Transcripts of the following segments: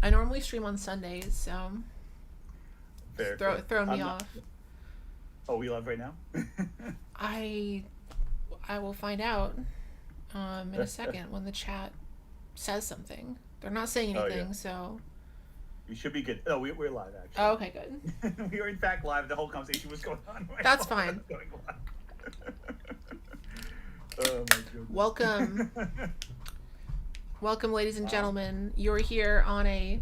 I normally stream on Sundays, so Fair, fair. throwing me I'm off. not. Oh, we live right now. I I will find out in a second when the chat says something. They're not saying Oh yeah, anything, so you should be good. No, we're live oh, actually. okay, good. We are in fact live. The whole conversation was going on. My That's phone fine. was going live. Oh my Welcome, goodness. welcome, ladies and Wow. gentlemen. You're here on a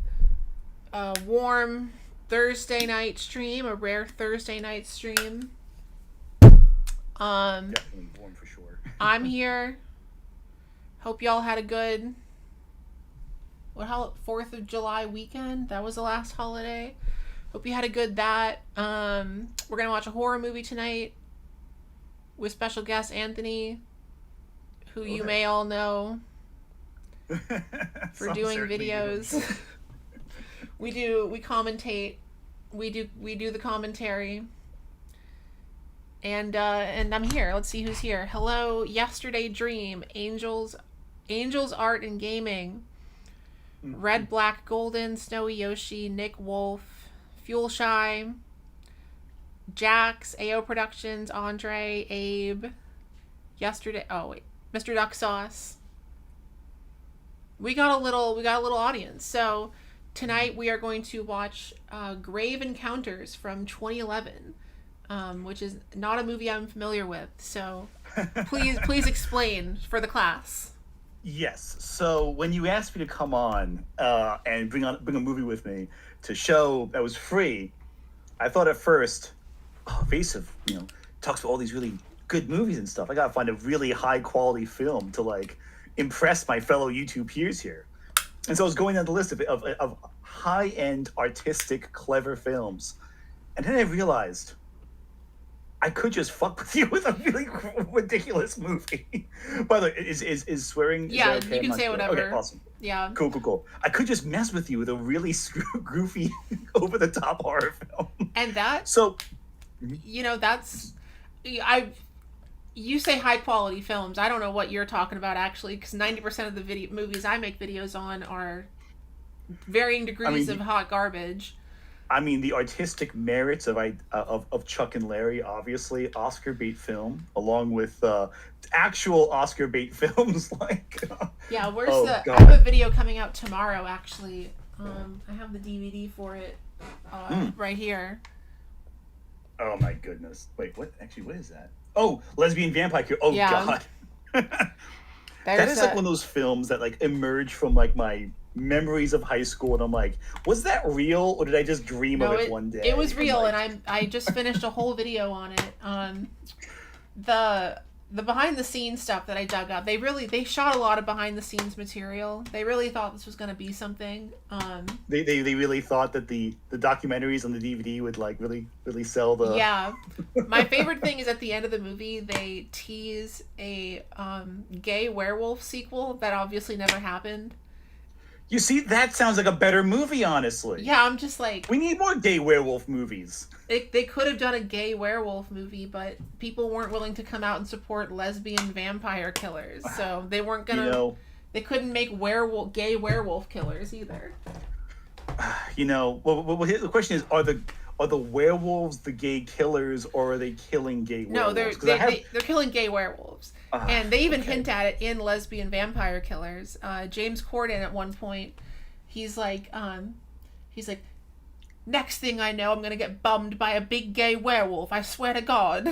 warm Thursday night stream, a rare Thursday night stream. Um, Definitely warm for sure. I'm here. Hope y'all had a good what 4th of July weekend. That was the last holiday. Hope you had a good that. We're gonna watch a horror movie tonight with special guest Anthony, who you Okay. may all know for Some doing certainly do. videos. We commentate. We do the commentary. And I'm here. Let's see who's here. Hello, Yesterday Dream, Angels Art and Gaming, Red Black Golden, Snowy Yoshi, Nick Wolf, Fuel Shy, Jax, AO Productions, Andre, Abe, Yesterday. Oh wait, Mr. Duck Sauce. We got a little audience. So tonight we are going to watch Grave Encounters from 2011, which is not a movie I'm familiar with. So please explain for the class. Yes. So when you asked me to come on and bring a movie with me to show that was free, I thought at first, oh, Evasive, talks about all these really good movies and stuff. I gotta find a really high quality film to like impress my fellow YouTube peers here. And so I was going down the list of high end, artistic, clever films, and then I realized I could just fuck with you with a really ridiculous movie. By the way, is swearing? Yeah, is that okay? you can I'm not say sure. whatever. Okay, awesome. Yeah. Cool. I could just mess with you with a really goofy, over the top horror film. And that, So, that's you say high quality films. I don't know what you're talking about actually, because 90% of the video movies I make videos on are varying degrees of hot garbage. I mean, the artistic merits of Chuck and Larry, obviously, Oscar bait film, along with actual Oscar bait films like. Yeah, where's Oh, I God. have a video coming out tomorrow actually. I have the DVD for it right here. Oh my goodness! Wait, what? Actually, what is that? Oh, Lesbian Vampire Killer. Oh Yeah. God. That There's is like one of those films that like emerge from like my memories of high school, and I'm like, was that real, or did I just dream of it one day? It was real, like, and I just finished a whole video on it. The behind the scenes stuff that I dug up. They shot a lot of behind the scenes material. They really thought this was going to be something. they really thought that the documentaries on the DVD would like really sell the. Yeah. My favorite thing is at the end of the movie they tease a gay werewolf sequel that obviously never happened. You see, that sounds like a better movie, honestly. Yeah, I'm just like, We need more gay werewolf movies. they could have done a gay werewolf movie, but people weren't willing to come out and support lesbian vampire killers, so they weren't gonna. They couldn't make gay werewolf killers either. Well, the question is: Are the werewolves the gay killers, or are they killing gay No, werewolves? they're killing gay werewolves, and they even okay. hint at it in Lesbian Vampire Killers. James Corden at one point, he's like, next thing I know, I'm gonna get bummed by a big gay werewolf. I swear to God.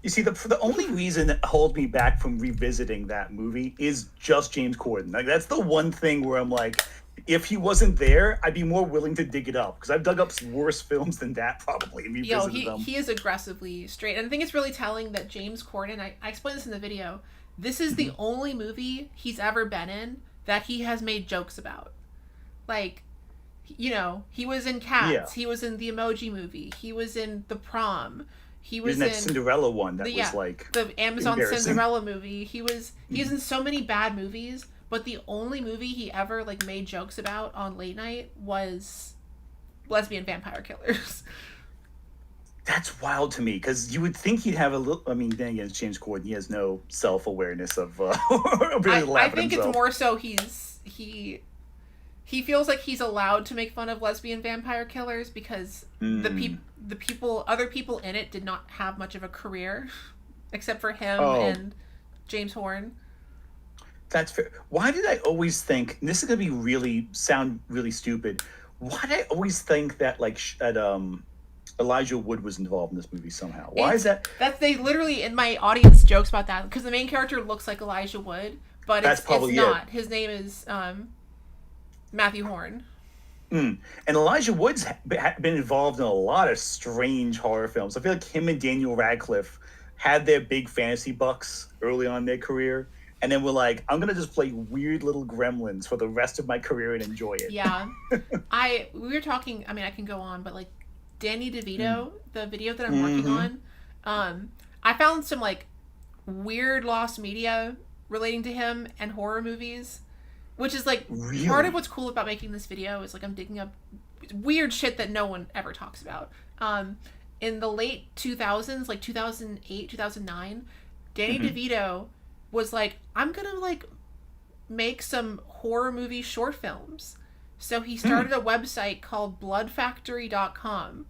You see, the only reason that holds me back from revisiting that movie is just James Corden. Like that's the one thing where I'm like, if he wasn't there, I'd be more willing to dig it up because I've dug up some worse films than that probably and revisited them. He is aggressively straight, and I think it's really telling that James Corden. I explained this in the video. This is the only movie he's ever been in that he has made jokes about. Like, he was in Cats. Yeah. He was in the Emoji Movie. He was in The Prom. He was in that Cinderella one that was like the Amazon embarrassing. Cinderella movie. He's in so many bad movies, but the only movie he ever like made jokes about on late night was Lesbian Vampire Killers. That's wild to me because you would think he'd have a little. I mean, then again, it's James Corden. He has no self-awareness of really I laughing think himself. it's more so he he feels like he's allowed to make fun of lesbian vampire killers because other people in it did not have much of a career, except for him and James Horn. That's fair. Why did I always think, and this is gonna sound really stupid, why did I always think that Elijah Wood was involved in this movie somehow? Why is that? They literally, in my audience, jokes about that because the main character looks like Elijah Wood, but it's not. His name is Matthew Horn. And Elijah Wood's been involved in a lot of strange horror films. I feel like him and Daniel Radcliffe had their big fantasy bucks early on in their career, and then we're like, I'm gonna just play weird little gremlins for the rest of my career and enjoy it. Yeah, we were talking. I mean, I can go on, but like Danny DeVito, the video that I'm working on, I found some like weird lost media relating to him and horror movies, which is like part of what's cool about making this video is like I'm digging up weird shit that no one ever talks about. In the late 2000s, like 2008, 2009, Danny DeVito was like, I'm gonna like make some horror movie short films. So he started a website called bloodfactory.com,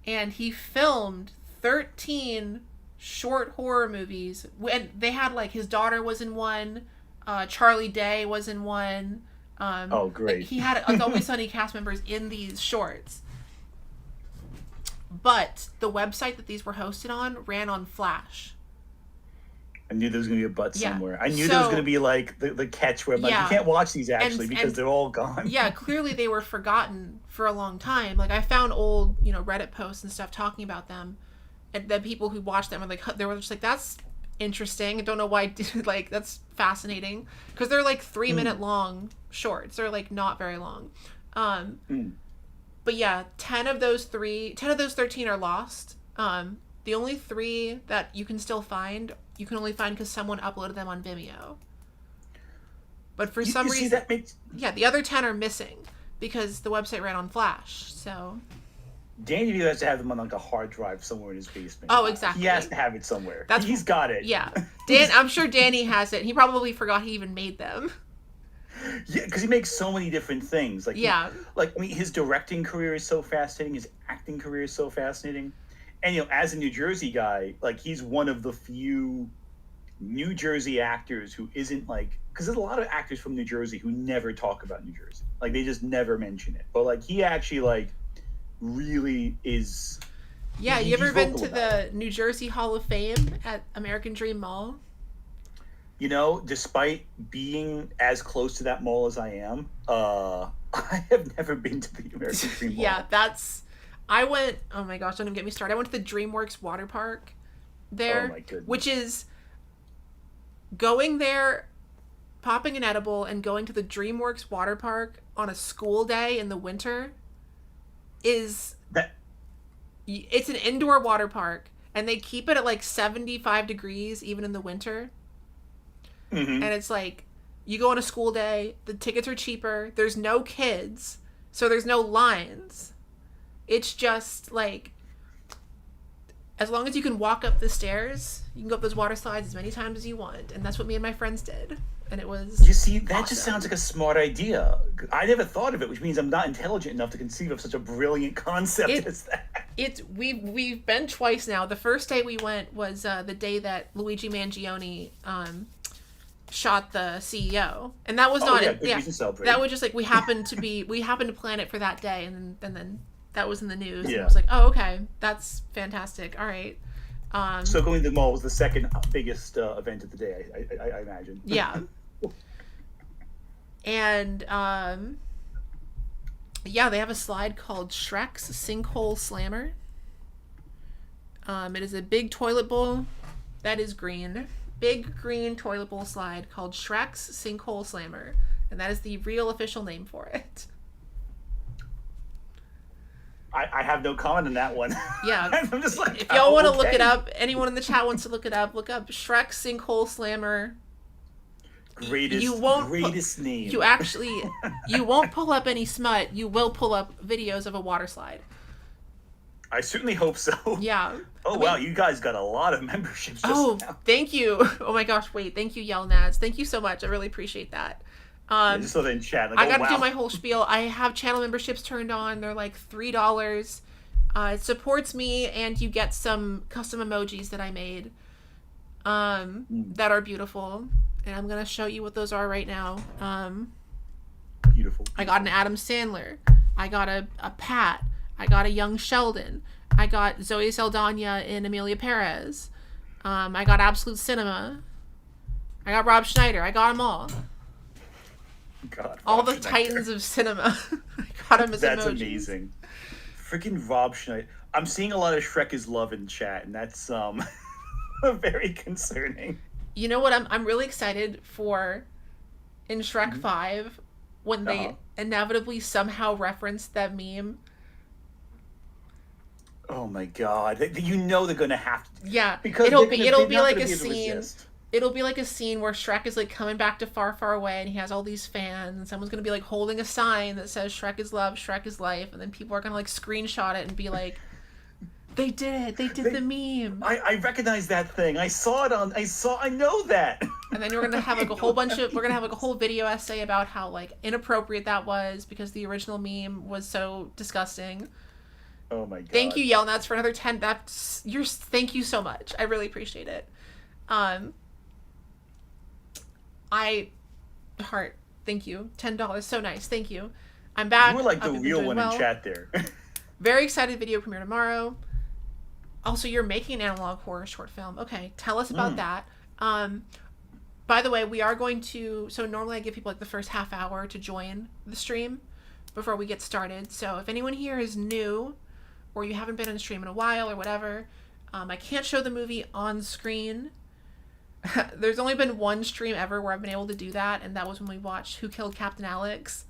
and he filmed 13 short horror movies. And they had like, his daughter was in one, Charlie Day was in one. Great. Like, he had Always Sunny cast members in these shorts. But the website that these were hosted on ran on Flash. I knew there was going to be a but somewhere. I knew there was going to be like the catch where I'm like, you can't watch these actually because they're all gone. Yeah, clearly they were forgotten for a long time. Like I found old, Reddit posts and stuff talking about them, and the people who watched them they were just like, that's interesting. I don't know why. Like that's fascinating because they're like 3-minute long shorts. They're like not very long. But yeah, 10 of those 13 are lost. The only 3 that you can still find, you can only find because someone uploaded them on Vimeo. But for some reason, the other 10 are missing because the website ran on Flash. So Danny DeVito has to have them on like a hard drive somewhere in his basement. Oh, exactly. He has to have it somewhere. He's got it. Yeah, I'm sure Danny has it. He probably forgot he even made them. Yeah, because he makes so many different things. Like his directing career is so fascinating. His acting career is so fascinating. And as a New Jersey guy, like he's one of the few New Jersey actors who isn't like, because there's a lot of actors from New Jersey who never talk about New Jersey. Like they just never mention it. But like he actually like really is. Yeah, you ever been to the New Jersey Hall of Fame at American Dream Mall? Despite being as close to that mall as I am, I have never been to the American Dream Mall. Yeah, I went, oh my gosh, don't even get me started. I went to the DreamWorks water park there, oh my goodness, which is going there, popping an edible, and going to the DreamWorks water park on a school day in the winter it's an indoor water park, and they keep it at like 75 degrees even in the winter. And it's like, you go on a school day, the tickets are cheaper, there's no kids, so there's no lines. It's just like, as long as you can walk up the stairs, you can go up those water slides as many times as you want. And that's what me and my friends did. And it was You see, that just sounds like a smart idea. I never thought of it, which means I'm not intelligent enough to conceive of such a brilliant concept as that. We've been twice now. The first day we went was the day that Luigi Mangione shot the CEO, and that was not it. Yeah, that was just like we happened to plan it for that day, and then that was in the news. Yeah. And I was like, oh, okay, that's fantastic. All right. So going to the mall was the second biggest event of the day, I imagine. Yeah. And they have a slide called Shrek's Sinkhole Slammer. It is a big toilet bowl that is green. Big green toilet bowl slide called Shrek's Sinkhole Slammer. And that is the real official name for it. I have no comment on that one. Yeah. I'm just like, if y'all want to look it up, anyone in the chat wants to look it up, look up Shrek's Sinkhole Slammer. Greatest name. You won't pull up any smut. You will pull up videos of a water slide. I certainly hope so. Yeah. Wow, you guys got a lot of memberships just now. Thank you. Oh my gosh, wait. Thank you, Yell Nads. Thank you so much. I really appreciate that. Yeah, just so they in chat. Like, I oh, gotta wow. do my whole spiel. I have channel memberships turned on. They're like $3. It supports me, and you get some custom emojis that I made that are beautiful. And I'm gonna show you what those are right now. Beautiful. I got an Adam Sandler. I got a Pat. I got a young Sheldon. I got Zoe Saldana and Amelia Perez. I got Absolute Cinema. I got Rob Schneider. I got them all. God, All Rob the Schneider. titans of cinema. I got them as That's emojis. amazing. Freaking Rob Schneider. I'm seeing a lot of Shrek is Love in chat, and that's very concerning. You know what? I'm really excited for in Shrek 5 when they inevitably somehow reference that meme. Oh my God! You know they're gonna have to. Yeah, Because it'll they're be not like gonna a be able to scene. resist. It'll be like a scene where Shrek is like coming back to far, far away, and he has all these fans, and someone's gonna be like holding a sign that says "Shrek is love, Shrek is life," and then people are gonna like screenshot it and be like, "They did it! They did the meme!" I recognize that thing. I saw it on. I know that. And then we're gonna have like a whole bunch of we're gonna have like a whole video essay about how like inappropriate that was because the original meme was so disgusting. Oh my God! Thank you, Yelnuts, for another 10. That's your. Thank you so much. I really appreciate it. Heart. Thank you. $10. So nice. Thank you. I'm back. You were like the I've been real doing one well. in chat there. Very excited. Video premiere tomorrow. Also, you're making an analog horror short film. Okay, tell us about that. By the way, we are going to. So normally I give people like the first half hour to join the stream before we get started. So if anyone here is new, or you haven't been on the stream in a while or whatever, I can't show the movie on screen. There's only been one stream ever where I've been able to do that, and that was when we watched Who Killed Captain Alex.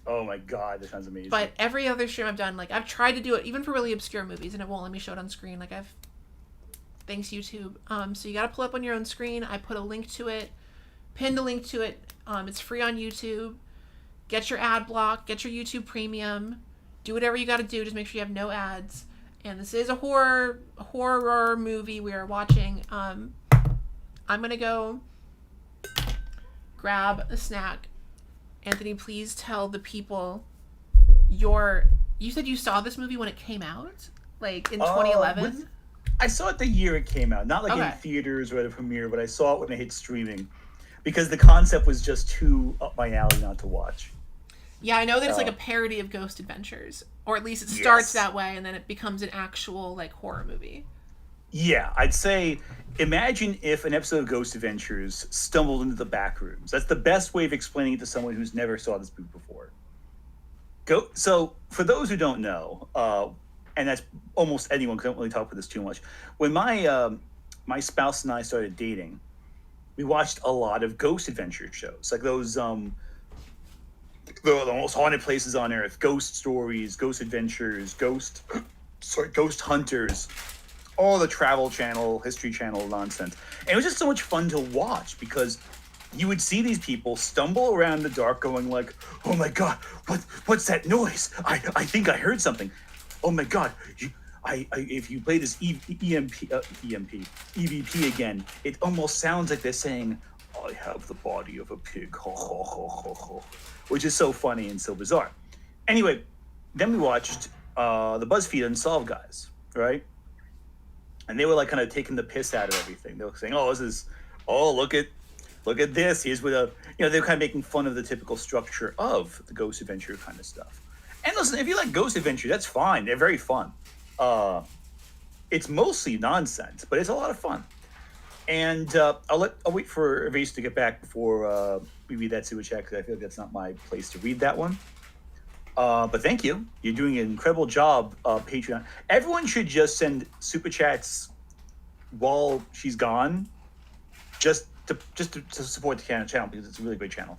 Oh my God, that sounds amazing. But every other stream I've done, like I've tried to do it even for really obscure movies, and it won't let me show it on screen. Like thanks YouTube. So you got to pull up on your own screen. I put a link to it, pinned a link to it. It's free on YouTube. Get your ad block. Get your YouTube Premium. Do whatever you got to do. Just make sure you have no ads. And this is a horror movie we are watching. I'm gonna go grab a snack. Anthony, please tell the people you said you saw this movie when it came out? Like in 2011? I saw it the year it came out. Not like Okay. in theaters or at a premiere, but I saw it when it hit streaming. Because the concept was just too up my alley not to watch. Yeah, I know that it's like a parody of Ghost Adventures. Or at least it starts that way and then it becomes an actual like horror movie. Yeah, I'd say imagine if an episode of Ghost Adventures stumbled into the back rooms. That's the best way of explaining it to someone who's never saw this movie before. So, for those who don't know, and that's almost anyone, because I don't really talk about this too much. When my spouse and I started dating, we watched a lot of Ghost Adventure shows, like those the most haunted places on earth, Ghost Stories, Ghost Adventures, Ghost Hunters, all the Travel Channel, History Channel nonsense. And it was just so much fun to watch because you would see these people stumble around in the dark going like, oh my God, what's that noise? I think I heard something. Oh my God, if you play this EVP again, it almost sounds like they're saying, I have the body of a pig, ho, ho, ho, ho, ho, which is so funny and so bizarre. Anyway, then we watched the BuzzFeed Unsolved guys, right? And they were like kind of taking the piss out of everything. They were saying, look at this. Here's what they're kind of making fun of the typical structure of the Ghost Adventure kind of stuff. And listen, if you like Ghost Adventure, that's fine. They're very fun. It's mostly nonsense, but it's a lot of fun. And I'll wait for Evasive to get back before we read that super chat because I feel like that's not my place to read that one. But thank you. You're doing an incredible job, Patreon. Everyone should just send super chats while she's gone, just to support the channel because it's a really great channel.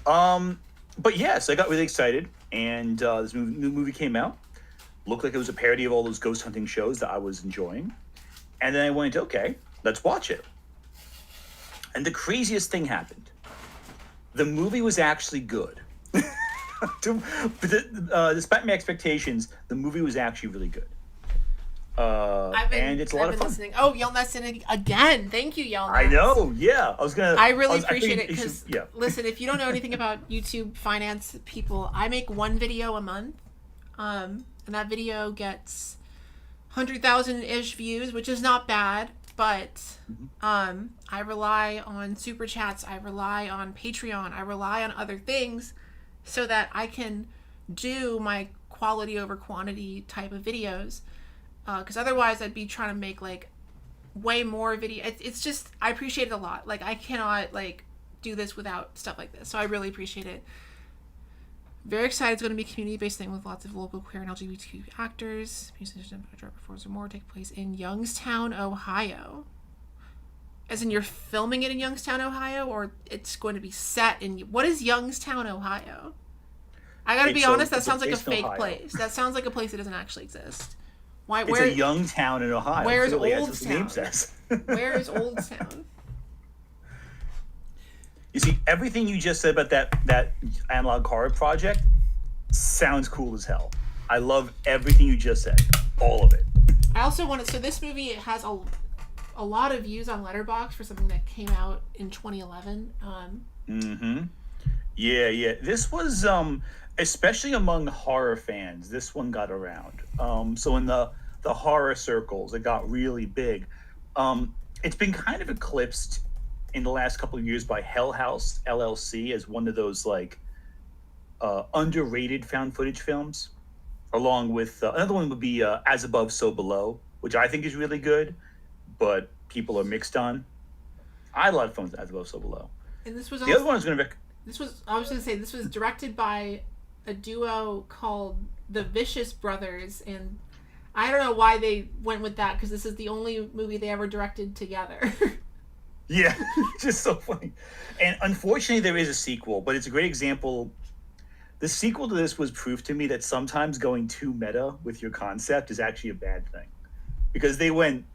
But yes, I got really excited, and this new movie came out. Looked like it was a parody of all those ghost hunting shows that I was enjoying. And then I went, okay, let's watch it. And the craziest thing happened. The movie was actually good. Despite my expectations, the movie was actually really good. And it's a lot of fun. Listening. Oh, Yelnats again. Thank you, Yelnats. I know. Yeah, I really appreciate it because listen, if you don't know anything about YouTube finance people, I make one video a month, and that video gets 100,000 ish views, which is not bad. But I rely on super chats. I rely on Patreon. I rely on other things so that I can do my quality over quantity type of videos. Because otherwise I'd be trying to make like way more video. It's just, I appreciate it a lot. Like I cannot like do this without stuff like this. So I really appreciate it. Very excited. It's going to be a community-based thing with lots of local queer and LGBTQ actors. Musicians and performers or more take place in Youngstown, Ohio. As in you're filming it in Youngstown, Ohio, or it's going to be set in... What is Youngstown, Ohio? I got to be honest, that sounds like a fake place. That sounds like a place that doesn't actually exist. It's a young town in Ohio. Where's Old Town? Where is Old Town? You see, everything you just said about that analog horror project sounds cool as hell. I love everything you just said. All of it. I also wanted... So this movie, it has a lot of views on Letterboxd for something that came out in 2011. Yeah. This was... especially among horror fans, this one got around. So in the horror circles, it got really big. It's been kind of eclipsed in the last couple of years by Hell House LLC as one of those like underrated found footage films, along with another one would be As Above, So Below, which I think is really good, but people are mixed on. I love films As Above, So Below. And this was the other one I was going to. I was going to say this was directed by a duo called the Vicious Brothers, and I don't know why they went with that because this is the only movie they ever directed together. Yeah, just so funny. And unfortunately, there is a sequel, but it's a great example. The sequel to this was proof to me that sometimes going too meta with your concept is actually a bad thing, because they went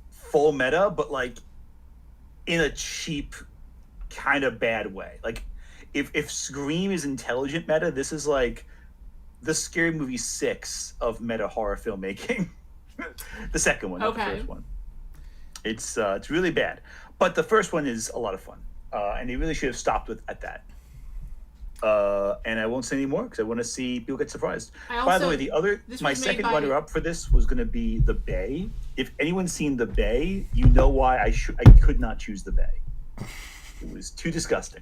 full meta, but like in a cheap kind of bad way. Like if Scream is intelligent meta, this is like the Scary Movie 6 of meta horror filmmaking. The second one, not the first one. It's really bad, but the first one is a lot of fun, and they really should have stopped at that. And I won't say any more because I want to see people get surprised. By the way, my second runner-up for this was going to be The Bay. If anyone's seen The Bay, you know why I could not choose The Bay. It was too disgusting.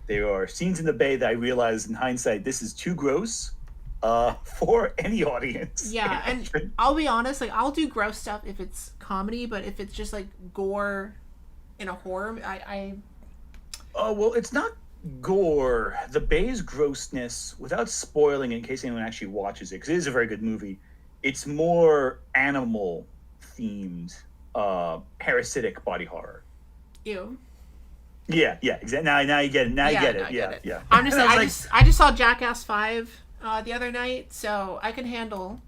There are scenes in The Bay that I realized in hindsight, this is too gross for any audience. Yeah, and I'll be honest, like I'll do gross stuff if it's comedy, but if it's just like gore in a horror, Oh, well, it's not gore. The Bay's grossness, without spoiling it in case anyone actually watches it, because it is a very good movie, it's more animal themed, parasitic body horror. Ew. Yeah, exactly. Now you get it. Now you get it. Yeah. I'm just saying, I just saw Jackass 5 the other night, so I can handle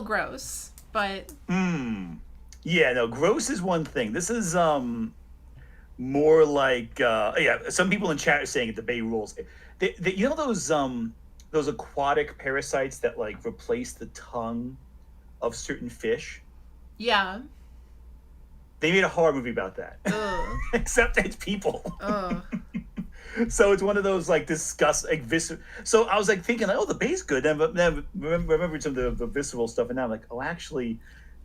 gross, but yeah, no, gross is one thing. This is more like some people in chat are saying it, The Bay rules. You know those aquatic parasites that like replace the tongue of certain fish? Yeah. They made a horror movie about that. Except it's people. So it's one of those like So I was like thinking, like, oh, The Bay's good. Then remember some of the visceral stuff, and now I'm like, oh, actually,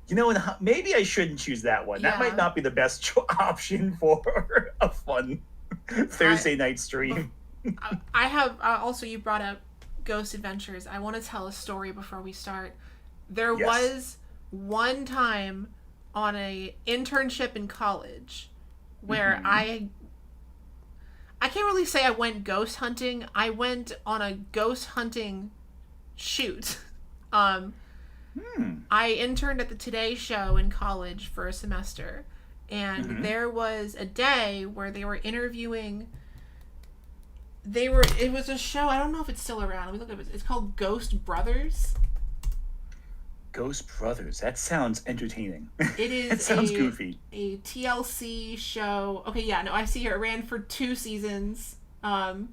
you know, maybe I shouldn't choose that one. Yeah. That might not be the best option for a fun Thursday night stream. I have also, you brought up Ghost Adventures. I want to tell a story before we start. There was one time on a internship in college where I can't really say I went ghost hunting. I went on a ghost hunting shoot. I interned at the Today Show in college for a semester, and there was a day where they were interviewing. It was a show. I don't know if it's still around. It's called Ghost Brothers. Ghost Brothers. That sounds entertaining. It is. It sounds goofy. A TLC show. Okay, yeah, no, I see here. It ran for 2 seasons. Real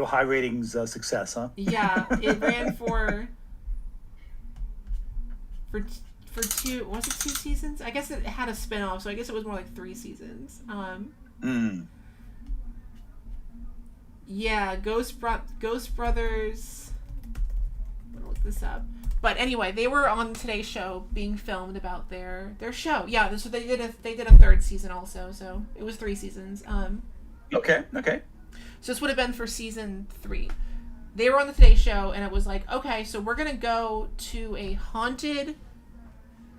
high ratings success, huh? Yeah, it ran for for for two, was it 2 seasons? I guess it had a spin-off, so I guess it was more like 3 seasons. Yeah, Ghost Brothers. I'm gonna look this up. But anyway, they were on Today's Show being filmed about their show. Yeah, so they did a third season also. So it was 3 seasons. Okay. So this would have been for season 3. They were on the Today Show, and it was like, okay, so we're gonna go to a haunted,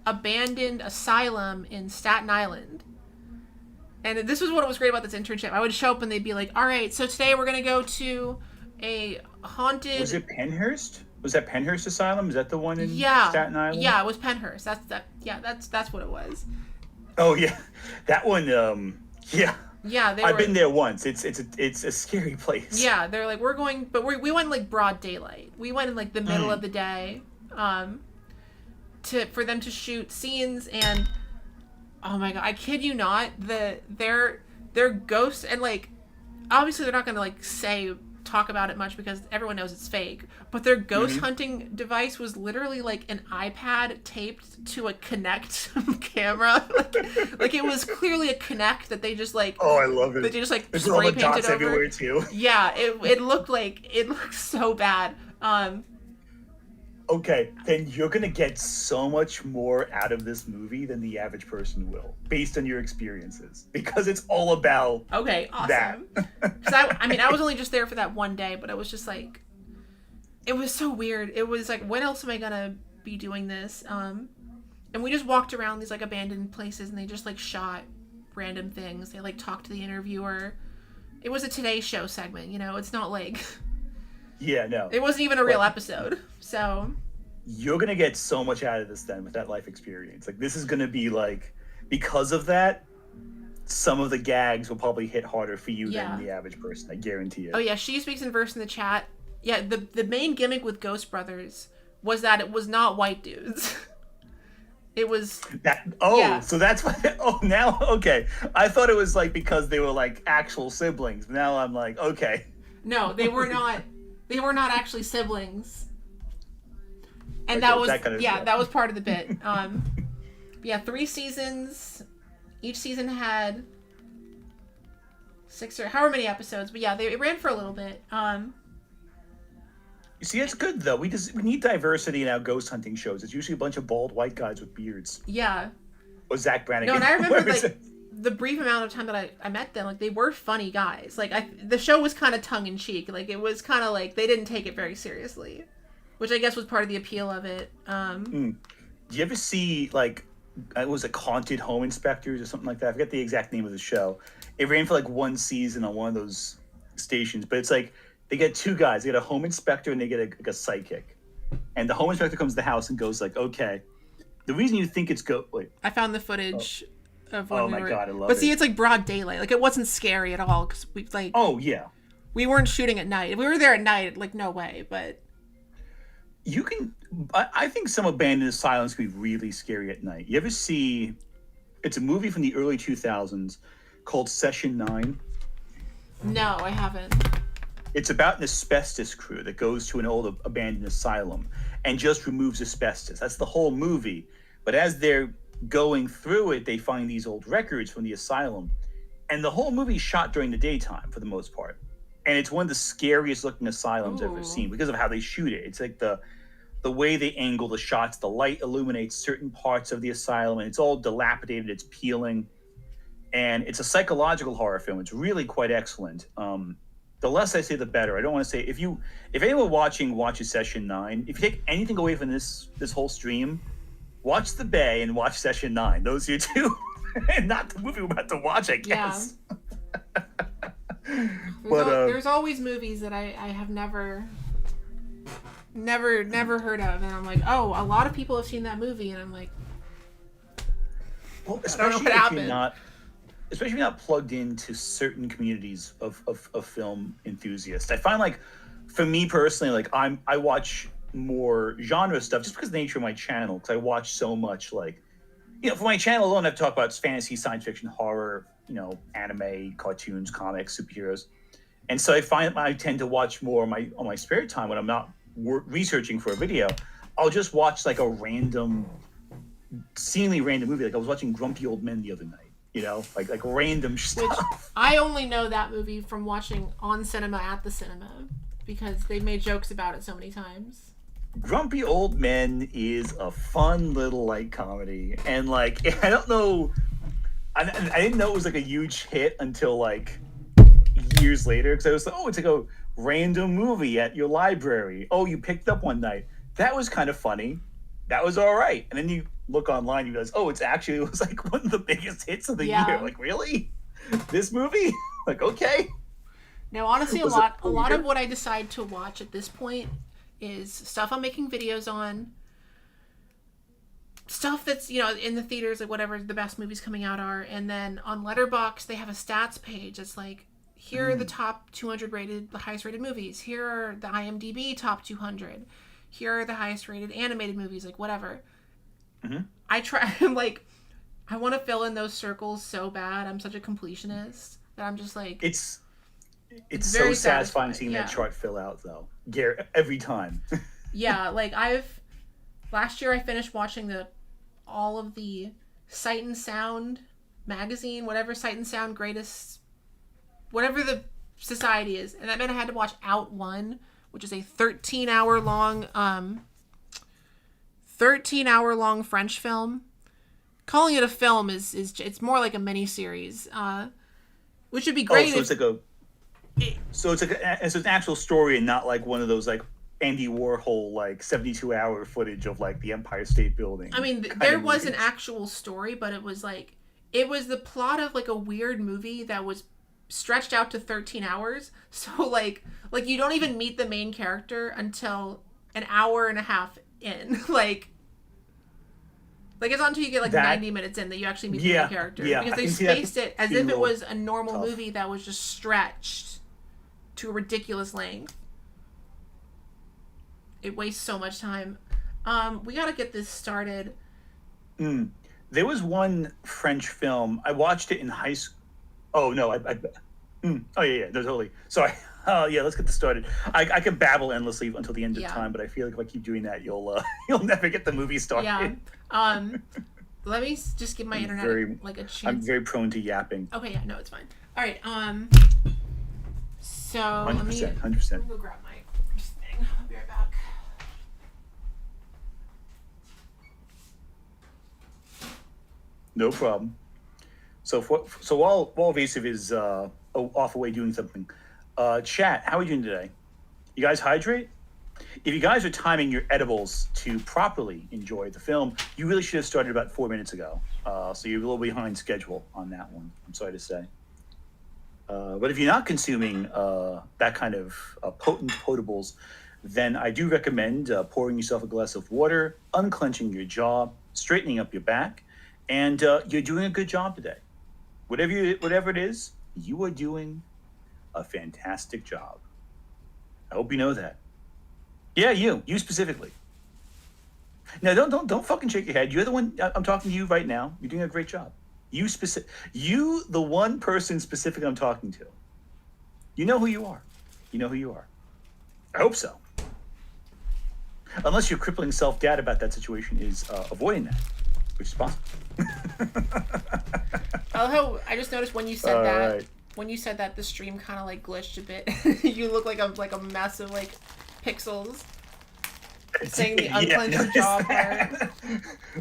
abandoned asylum in Staten Island. And this was what was great about this internship. I would show up and they'd be like, all right, so today we're gonna go to a haunted. Was it Penhurst? Was that Penhurst Asylum? Is that the one in Staten Island? Yeah, it was Penhurst. That's what it was. Oh yeah, that one. Yeah. Yeah, I've been there once. It's a scary place. Yeah, they're like, we're going, but we went in like broad daylight. We went in like the middle of the day, for them to shoot scenes, and oh my god, I kid you not, their ghosts, and like obviously they're not gonna like talk about it much because everyone knows it's fake, but their ghost hunting device was literally like an iPad taped to a Kinect camera. like it was clearly a Kinect that they just like, oh, I love it. They just like there's spray all the painted dots over. everywhere too. Yeah, it looked so bad. Okay, then you're gonna get so much more out of this movie than the average person will, based on your experiences, because it's all about awesome. that. Because I was only just there for that one day, but it was just like, it was so weird. It was like, when else am I gonna be doing this? And we just walked around these like abandoned places, and they just like shot random things. They like talked to the interviewer. It was a Today Show segment, you know. It's not like. Yeah, no. It wasn't even a real episode, so. You're going to get so much out of this then with that life experience. Like, this is going to be like, because of that, some of the gags will probably hit harder for you than the average person. I guarantee it. Oh, yeah. She speaks in verse in the chat. Yeah, the main gimmick with Ghost Brothers was that it was not white dudes. It was. So that's why. Oh, now, okay. I thought it was like because they were like actual siblings. Now I'm like, okay. No, they were not. They were not actually siblings, and that was part of the bit. Yeah, 3 seasons. Each season had 6 or however many episodes, but yeah, it ran for a little bit. You see, it's good though. We need diversity in our ghost hunting shows. It's usually a bunch of bald white guys with beards. Yeah. Or Zach Brannigan. No, and I remember like the brief amount of time that I met them, like they were funny guys. Like the show was kind of tongue in cheek. Like it was kind of like they didn't take it very seriously, which I guess was part of the appeal of it. Do you ever see like it was like Haunted Home Inspectors or something like that? I forget the exact name of the show. It ran for like 1 season on one of those stations, but it's like they get 2 guys. They get a home inspector and they get a psychic, and the home inspector comes to the house and goes like, "Okay, the reason you think it's wait." I found the footage. Of when God, I love it. But see, it's like broad daylight. Like it wasn't scary at all because we like. Oh yeah. We weren't shooting at night. If we were there at night, like no way. But you can. I think some abandoned asylums can be really scary at night. You ever see? It's a movie from the early 2000s called Session 9. No, I haven't. It's about an asbestos crew that goes to an old abandoned asylum and just removes asbestos. That's the whole movie. But as they're going through it, they find these old records from the asylum, and the whole movie shot during the daytime for the most part, and it's one of the scariest looking asylums I've ever seen because of how they shoot it. It's like the way they angle the shots, the light illuminates certain parts of the asylum, and it's all dilapidated, it's peeling, and it's a psychological horror film. It's really quite excellent. The less I say, the better. I don't want to say, if anyone watching watches Session 9, if you take anything away from this whole stream, watch The Bay and watch Session 9. Those are your 2. And not the movie we're about to watch, I guess. Yeah. There's always movies that I have never heard of. And I'm like, oh, a lot of people have seen that movie. And I'm like, well, I don't know what happened. Especially if you're not plugged into certain communities of film enthusiasts. I find like, for me personally, like I watch more genre stuff just because of the nature of my channel, because I watch so much, like, for my channel alone I talk about fantasy, science fiction, horror, anime, cartoons, comics, superheroes, and so I find I tend to watch more on my spare time when I'm not researching for a video. I'll just watch like a seemingly random movie. Like I was watching Grumpy Old Men the other night. You know, like random stuff. Which I only know that movie from watching On Cinema at the Cinema because they made jokes about it so many times. Grumpy Old Men is a fun little light comedy, and like I don't know, I didn't know it was like a huge hit until like years later because I was like, oh, it's like a random movie at your library. Oh, you picked up one night. That was kind of funny. That was all right, and then you look online, you realize, oh, it was like one of the biggest hits of the year. Like, really? This movie? Like, okay. Now, honestly, a lot of what I decide to watch at this point is stuff I'm making videos on, stuff that's, you know, in the theaters, like whatever the best movies coming out are, and then on Letterboxd, they have a stats page. It's like, here are the top 200 rated, the highest rated movies. Here are the IMDb top 200. Here are the highest rated animated movies, like whatever. Mm-hmm. I'm like, I want to fill in those circles so bad. I'm such a completionist that I'm just like... It's so satisfying seeing that chart fill out, though. Every time. Yeah, like last year I finished watching all of the Sight and Sound magazine, whatever Sight and Sound greatest, whatever the society is. And that meant I had to watch Out One, which is a 13-hour long French film. Calling it a film is it's more like a mini series, which would be great. So it's an actual story and not like one of those like Andy Warhol like 72-hour footage of like the Empire State Building. I mean, there was an actual story, but it was the plot of like a weird movie that was stretched out to 13 hours. So like you don't even meet the main character until an hour and a half in. Like it's not until you get 90 minutes in that you actually meet the main character. Yeah, because they spaced it as if it was a normal movie that was just stretched to a ridiculous length. It wastes so much time. We gotta get this started. There was one French film. I watched it in high school. Oh, no. Oh, yeah, no, totally. Sorry. Yeah, let's get this started. I can babble endlessly until the end of time, but I feel like if I keep doing that, you'll never get the movie started. Yeah. Let me just give my internet a chance. I'm very prone to yapping. Okay, yeah, no, it's fine. All right. So 100%, let me 100%. go grab my thing. I'll be right back. No problem. So while Evasive is off away doing something, chat, how are you doing today? You guys hydrate? If you guys are timing your edibles to properly enjoy the film, you really should have started about 4 minutes ago. So you're a little behind schedule on that one, I'm sorry to say. But if you're not consuming that kind of potent potables, then I do recommend pouring yourself a glass of water, unclenching your jaw, straightening up your back, and you're doing a good job today. Whatever it is, you are doing a fantastic job. I hope you know that. Yeah, you specifically. Now, don't fucking shake your head. You're the one. I'm talking to you right now. You're doing a great job. You, the one person specifically I'm talking to. You know who you are. You know who you are. I hope so. Unless your crippling self-doubt about that situation is avoiding that, which is possible. I just noticed when you said that. Right. When you said that, the stream kind of glitched a bit. You look like a mess of pixels. Saying the unclenched jaw part.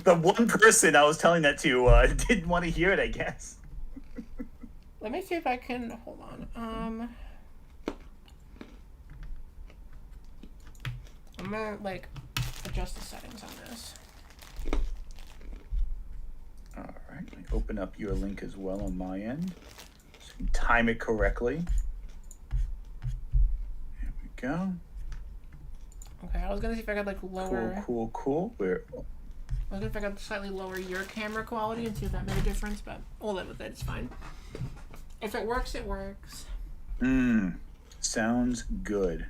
The one person I was telling that to didn't want to hear it, I guess. Let me see if I can hold on. I'm gonna adjust the settings on this. All right, let me open up your link as well on my end. So you can time it correctly. There we go. Okay, I was gonna see if I could lower. Cool. I was gonna see if I could slightly lower your camera quality and see if that made a difference, but we'll live with it. It's fine. If it works, it works. Sounds good.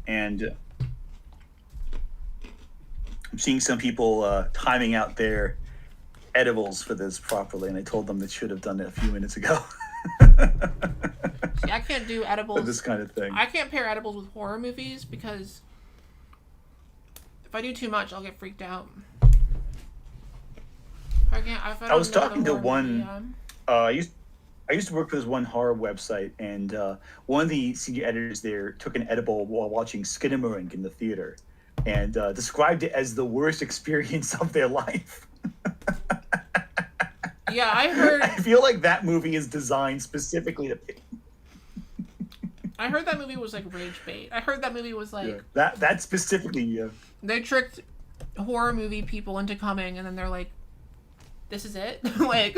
And I'm seeing some people timing out their edibles for this properly, and I told them they should have done it a few minutes ago. See, I can't do edibles. For this kind of thing. I can't pair edibles with horror movies because If I do too much, I'll get freaked out. I was talking to one. I used to work for this one horror website, and one of the senior editors there took an edible while watching Skinamarink in the theater, and described it as the worst experience of their life. Yeah, I heard. I feel like that movie is designed specifically to. I heard that movie was like rage bait. I heard that movie was like that specifically. Yeah. They tricked horror movie people into coming, and then they're like, "This is it." Like,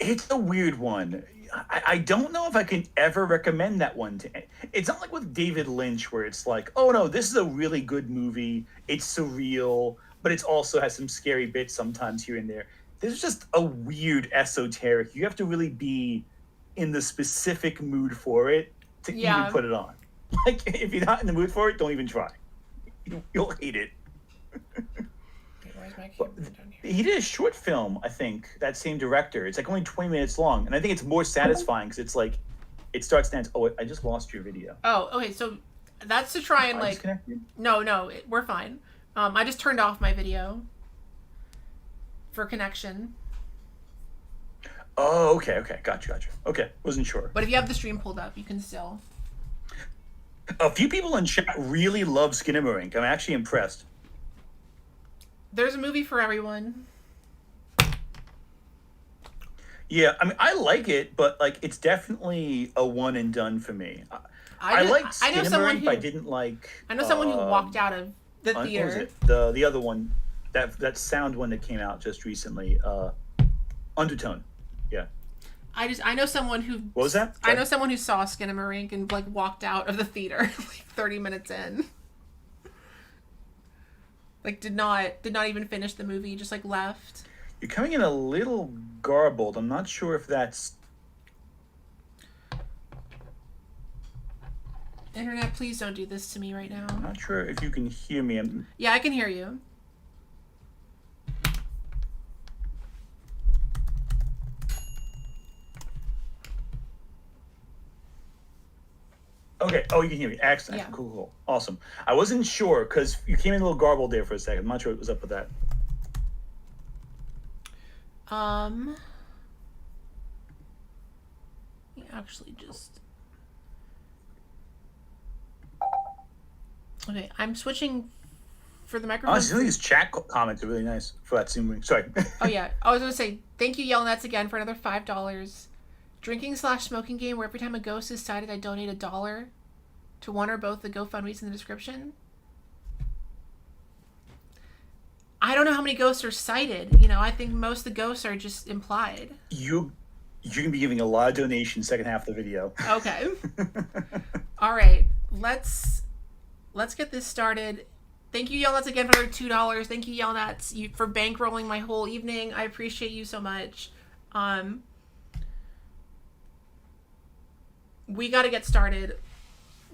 it's a weird one. I don't know if I can ever recommend that one to. It's not like with David Lynch where it's like, oh no, this is a really good movie. It's surreal, but it also has some scary bits sometimes here and there. This is just a weird esoteric. You have to really be in the specific mood for it to even put it on. Like, if you're not in the mood for it, don't even try. You'll hate it. Where's my camera down here? He did a short film, I think, that same director. It's like only 20 minutes long. And I think it's more satisfying because it's like, it starts to end. Oh, I just lost your video. Oh, okay. So that's to try and like, no, we're fine. I just turned off my video for connection. Oh, okay. Gotcha. Okay, wasn't sure. But if you have the stream pulled up, you can still. A few people in chat really love Skinamarink. I'm actually impressed. There's a movie for everyone. Yeah, I mean, I like it, but like, it's definitely a one and done for me. I liked Skinamarink, but I didn't like. I know someone who walked out of the theater. What was it? The other one, that sound one that came out just recently. Undertone. Yeah. I know someone who. What was that? Sorry. I know someone who saw Skinamarink and like walked out of the theater like 30 minutes in. Like did not even finish the movie, just like left. You're coming in a little garbled. I'm not sure if that's. Internet, please don't do this to me right now. I'm not sure if you can hear me. Yeah, I can hear you. Okay. Oh, you can hear me. Excellent. Yeah. Cool. Awesome. I wasn't sure because you came in a little garbled there for a second. I'm not sure what was up with that. You actually just. Okay, I'm switching for the microphone. Oh, some of these chat comments are really nice for that same week. Sorry. Oh yeah, I was gonna say thank you, Yellnats, again for another $5. Drinking/smoking game where every time a ghost is sighted, I donate $1 to one or both the GoFundMe's in the description. I don't know how many ghosts are sighted. You know, I think most of the ghosts are just implied. You're gonna be giving a lot of donations second half of the video. Okay. All right, let's get this started. Thank you, Yellnats, again for another $2. Thank you, Yellnats, for bankrolling my whole evening. I appreciate you so much. We got to get started.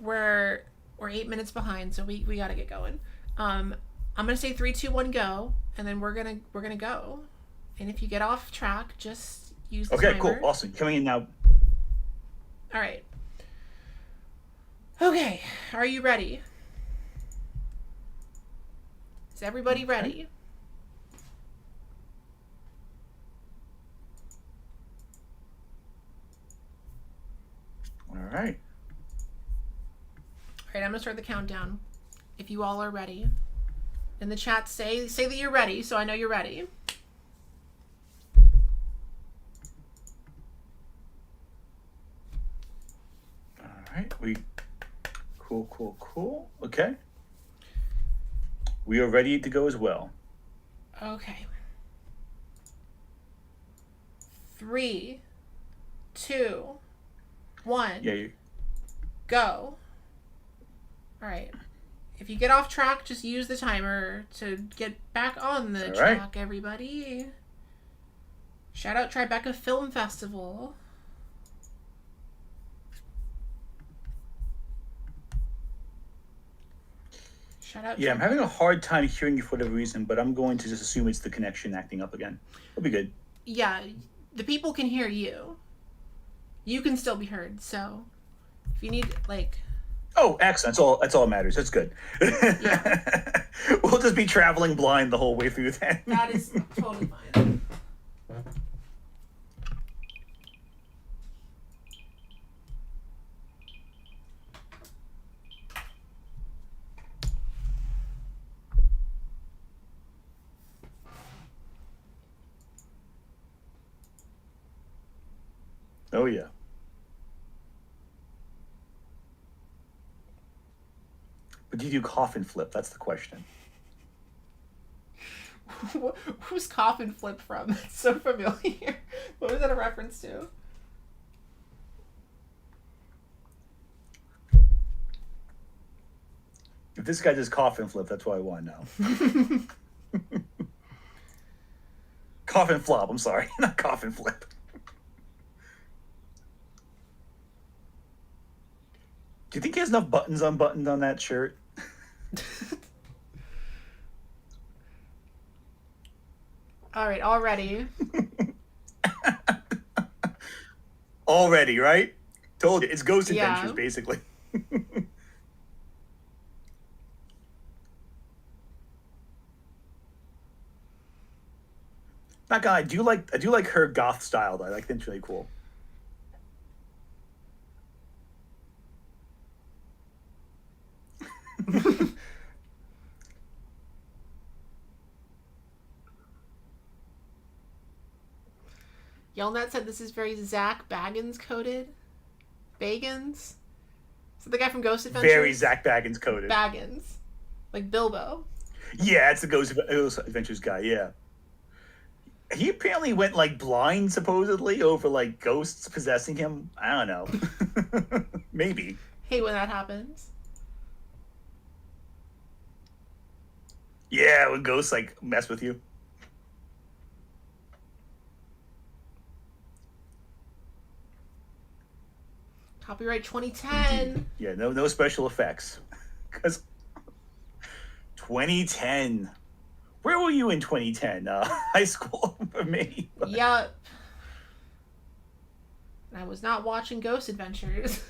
We're 8 minutes behind, so we got to get going. I'm gonna say 3, 2, 1, go, and then we're gonna go. And if you get off track, just use the timer. Cool, awesome. Coming in now. All right. Okay, are you ready? Is everybody ready? All right. All right, I'm gonna start the countdown. If you all are ready, in the chat say that you're ready, so I know you're ready. All right. Cool. Okay. We are ready to go as well. Okay. 3, 2, 1. Yeah. Go. All right. If you get off track, just use the timer to get back on the track, everybody. Shout out Tribeca Film Festival. Shout out. Yeah, I'm having a hard time hearing you for whatever reason, but I'm going to just assume it's the connection acting up again. It'll be good. Yeah, the people can hear you. You can still be heard, so if you need, like... Oh, excellent. That's all that matters. That's good. Yeah, We'll just be traveling blind the whole way through then. that is totally fine. Oh yeah. But do you do coffin flip? That's the question. Who's coffin flip from? It's so familiar. What was that a reference to? If this guy does coffin flip, that's what I want to know. Coffin flop. I'm sorry, not coffin flip. Do you think he has enough buttons unbuttoned on that shirt? All right, already. Already, right? Told you, it's Ghost Yeah. Adventures, basically. Not gonna lie, I do like her goth style though. I think it's really cool. Yelnat said this is very Zach Baggins coded. Bagans? Is that the guy from Ghost Adventures? Very Zach Baggins coded. Baggins. Like Bilbo. Yeah, it's the Ghost Adventures guy. Yeah, he apparently went like blind supposedly over like ghosts possessing him. I don't know. Maybe. Hate when that happens. Yeah, when ghosts like mess with you. Copyright 2010. Yeah, no special effects. Because 2010. Where were you in 2010? High school for me. Yup. I was not watching Ghost Adventures.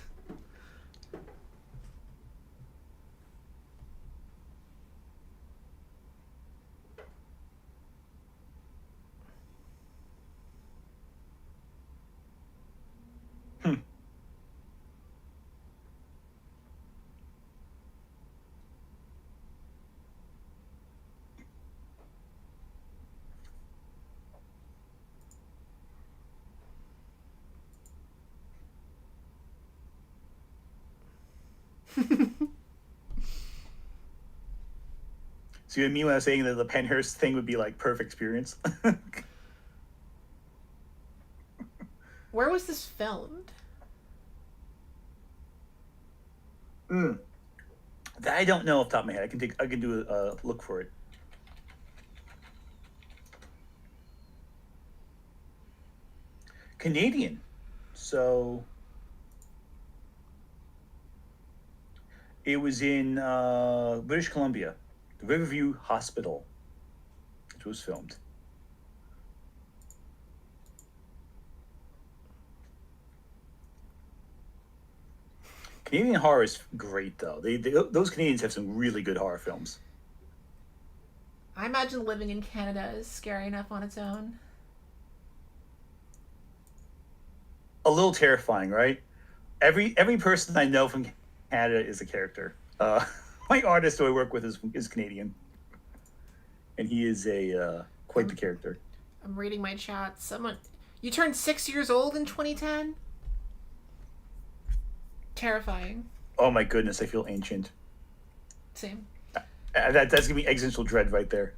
So you mean when I was saying that the Penhurst thing would be like perfect experience? Where was this filmed? That I don't know off the top of my head. I can do a look for it. Canadian. So it was in British Columbia, the Riverview Hospital. It was filmed. Canadian horror is great, though. Those Canadians have some really good horror films. I imagine living in Canada is scary enough on its own. A little terrifying, right? Every person I know from Canada is a character. My artist who I work with is Canadian, and he is a quite the character. I'm reading my chat. You turned 6 years old in 2010? Terrifying. Oh my goodness, I feel ancient. Same. That's giving me existential dread right there.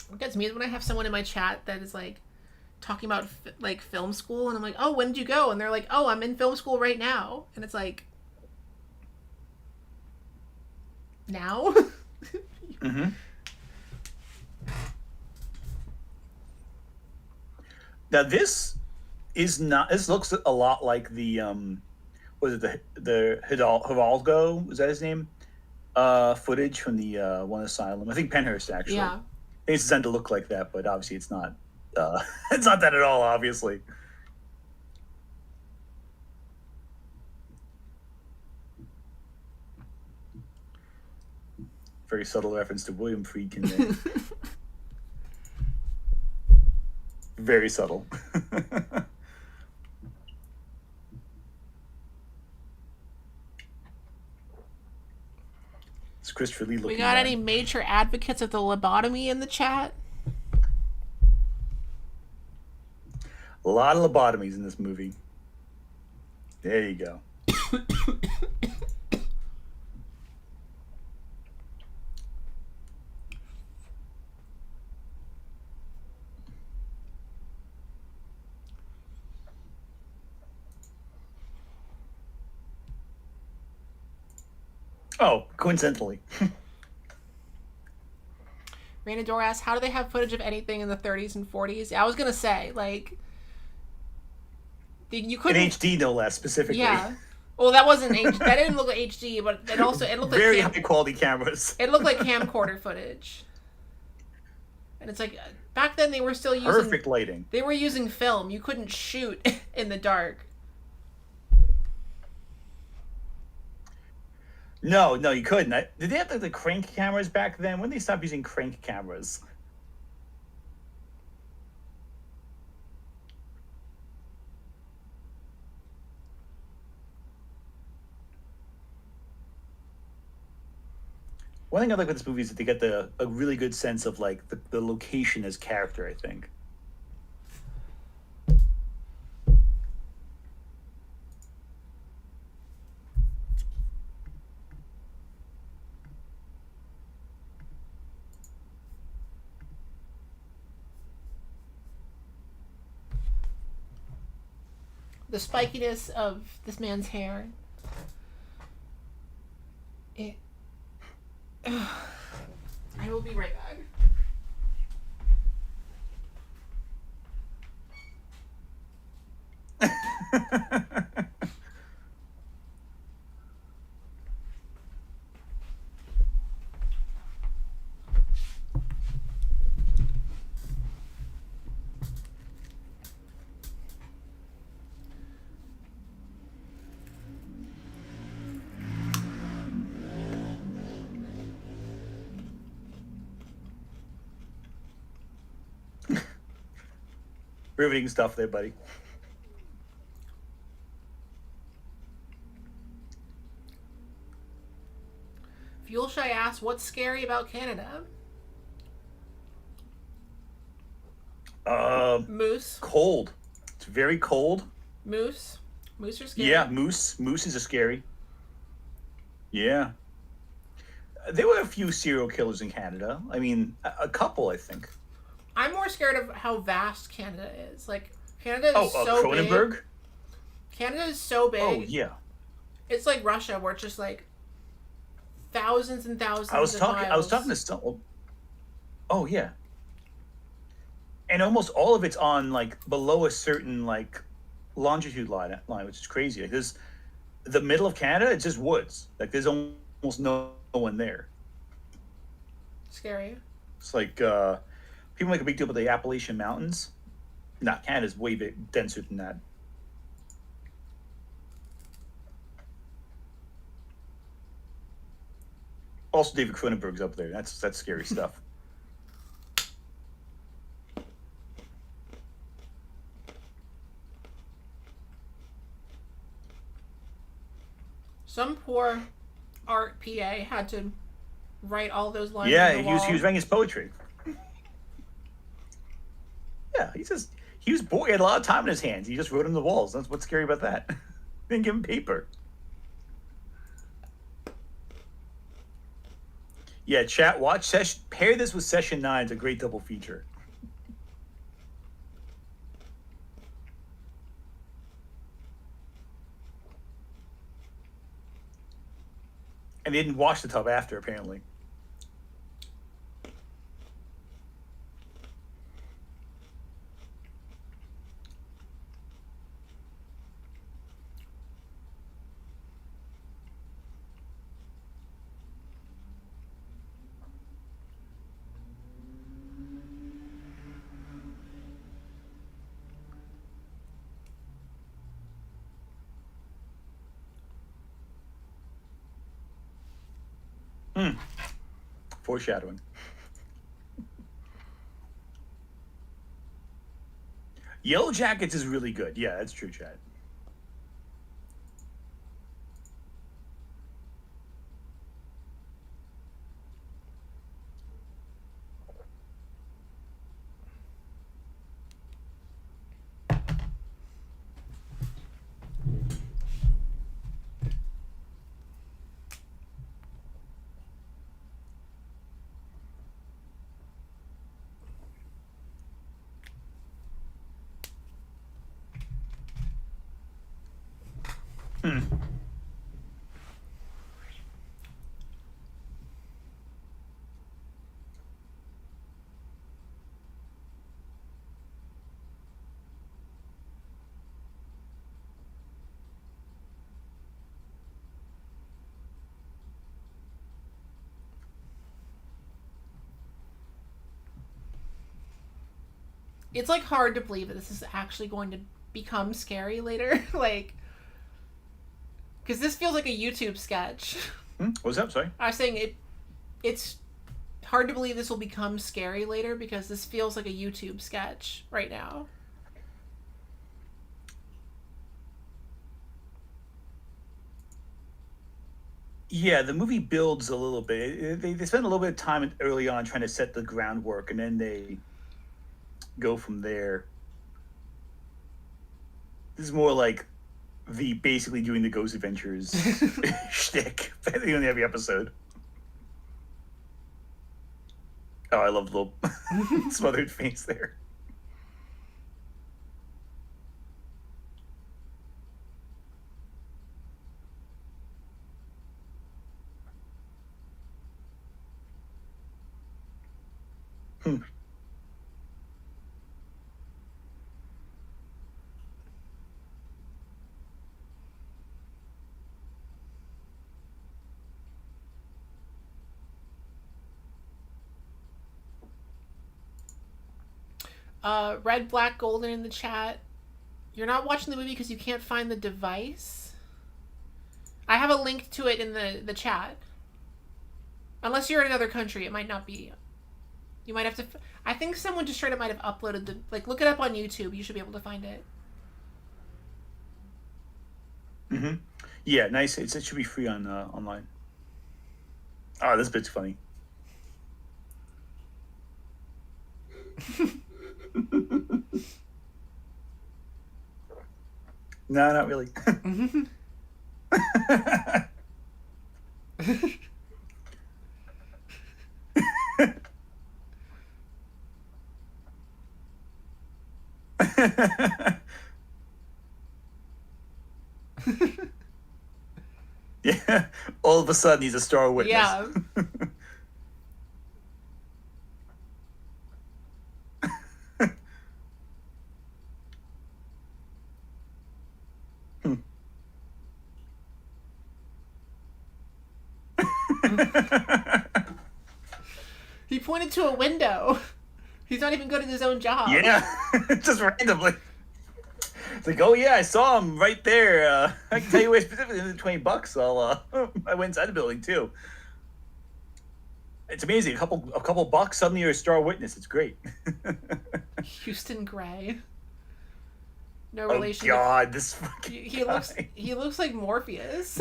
What gets me is when I have someone in my chat that is like talking about like film school, and I'm like, "Oh, when did you go?" And they're like, "Oh, I'm in film school right now." And it's like, now? Mm-hmm. Now this is not. This looks a lot like the was it the Hidalgo? Was that his name? Footage from the one asylum. I think Penhurst actually. Yeah. I think it's designed to look like that, but obviously it's not. It's not that at all. Obviously. Very subtle reference to William Friedkin there. Very subtle. It's Christopher Lee looking. We got any major advocates of the lobotomy in the chat? A lot of lobotomies in this movie. There you go. Oh, coincidentally. Raina Dor asks, how do they have footage of anything in the 30s and 40s? Yeah, I was gonna say, like, you couldn't. In HD, no less, specifically. Yeah. Well, that wasn't H. That didn't look like HD, but it looked very like high quality cameras. It looked like camcorder footage. And it's like back then they were still using perfect lighting. They were using film. You couldn't shoot in the dark. No, you couldn't. Did they have the crank cameras back then? When did they stop using crank cameras? One thing I like with this movie is that they get a really good sense of like the location as character, I think. The spikiness of this man's hair. I will be right back. Riveting stuff there, buddy. Fuel Shy asks, what's scary about Canada? Moose. Cold. It's very cold. Moose. Moose are scary. Yeah, moose. Mooses are scary. Yeah. There were a few serial killers in Canada. I mean, a couple, I think. I'm more scared of how vast Canada is. Like, Canada is so Cronenberg? big. Canada is so big. Oh, yeah. It's like Russia, where it's just like thousands and thousands I was miles. talking to some. Oh, yeah. And almost all of it's on, like, below a certain, like, longitude line, which is crazy. Like, there's the middle of Canada, it's just woods. Like, there's almost no one there. Scary. It's like, people make a big deal about the Appalachian Mountains. Nah, Canada's way denser than that. Also, David Cronenberg's up there. That's scary stuff. Some poor art PA had to write all those lines. Yeah, on the wall. he was writing his poetry. Yeah, he was bored. He had a lot of time in his hands. He just wrote on the walls. That's what's scary about that. Didn't give him paper. Yeah, chat. Watch session. Pair this with Session 9. It's a great double feature. And they didn't wash the tub after, apparently. Foreshadowing. Yellow Jackets is really good. Yeah, that's true, Chad. Hmm. It's like hard to believe that this is actually going to become scary later. Like, because this feels like a YouTube sketch. What was that? Sorry. I was saying it's hard to believe this will become scary later because this feels like a YouTube sketch right now. Yeah, the movie builds a little bit. They spend a little bit of time early on trying to set the groundwork, and then they go from there. This is more like the basically doing the Ghost Adventures shtick in every episode. Oh, I love the little smothered face there. Hmm. Red, Black, Golden in the chat. You're not watching the movie because you can't find the device? I have a link to it in the chat. Unless you're in another country, it might not be. You might have to. I think someone just straight up might have uploaded the. Like, look it up on YouTube. You should be able to find it. Mm-hmm. Yeah, nice. It should be free on online. Oh, this bit's funny. No, not really. Yeah, all of a sudden he's a star witness. Yeah. He pointed to a window. He's not even good at his own job. Yeah, just randomly. It's like, oh yeah, I saw him right there. I can tell you where specifically. $20. I went inside the building too. It's amazing. A couple bucks, suddenly you're a star witness. It's great. Houston Gray. No Oh relation. God, this fucking He guy. looks like Morpheus.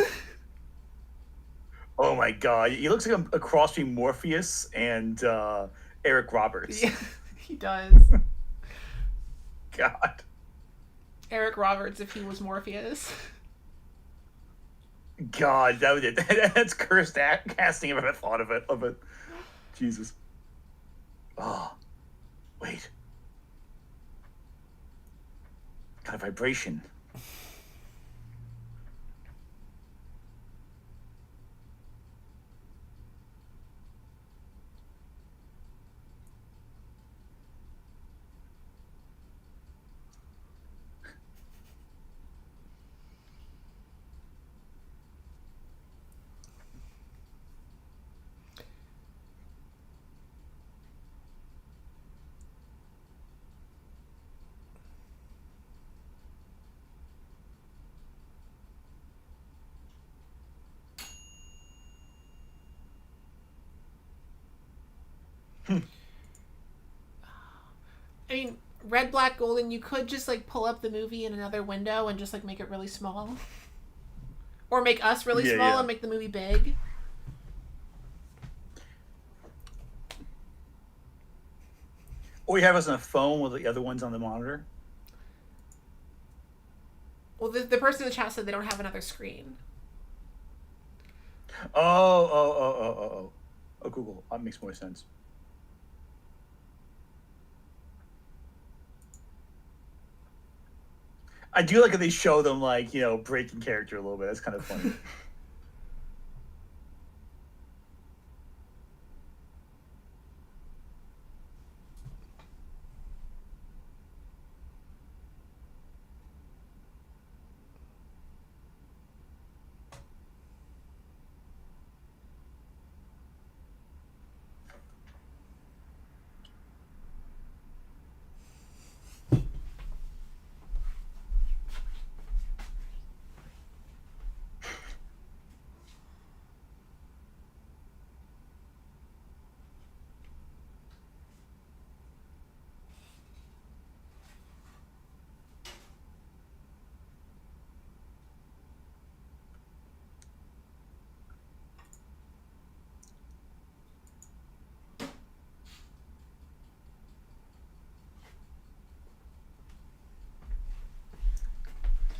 Oh my God, he looks like a cross between Morpheus and Eric Roberts. Yeah, he does. God. Eric Roberts, if he was Morpheus. God, that's cursed casting if I've ever thought of it. Jesus. Oh, wait. Kind of vibration. Red, Black, Golden, you could just like pull up the movie in another window and just like make it really small. Or make us really Yeah, small yeah. and make the movie big. Or you have us on a phone with the other ones on the monitor. Well, the person in the chat said they don't have another screen. Oh, Google. That makes more sense. I do like that they show them like breaking character a little bit. That's kind of funny.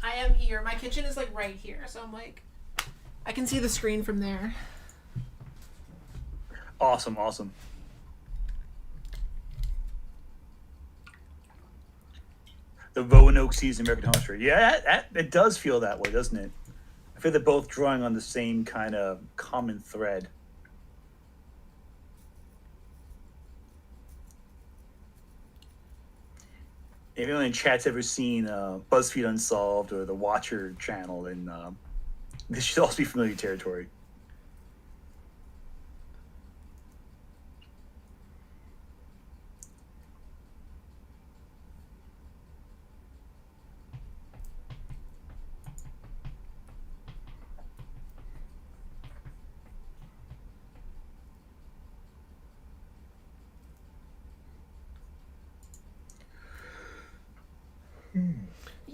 I am here. My kitchen is like right here, so I'm like, I can see the screen from there. Awesome, awesome. The Roanoke season American history. Yeah, it does feel that way, doesn't it? I feel they're both drawing on the same kind of common thread. If anyone in chat's ever seen BuzzFeed Unsolved or the Watcher channel, then this should also be familiar territory.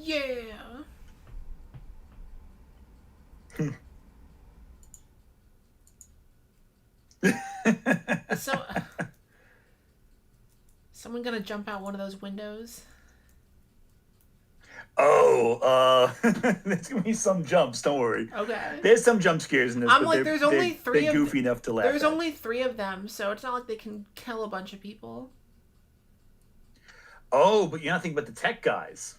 Yeah. So, someone gonna jump out one of those windows? There's gonna be some jumps. Don't worry. Okay. There's some jump scares in this, I'm but like, there's only three they're of goofy enough to laugh There's at. only 3 of them, so it's not like they can kill a bunch of people. Oh, but you're not thinking about the tech guys.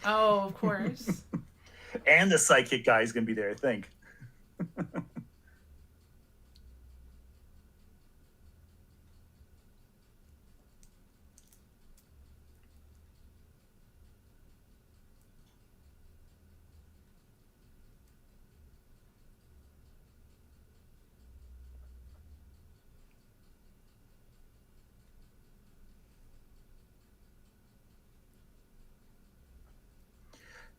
Oh, of course. And the psychic guy is gonna be there, I think.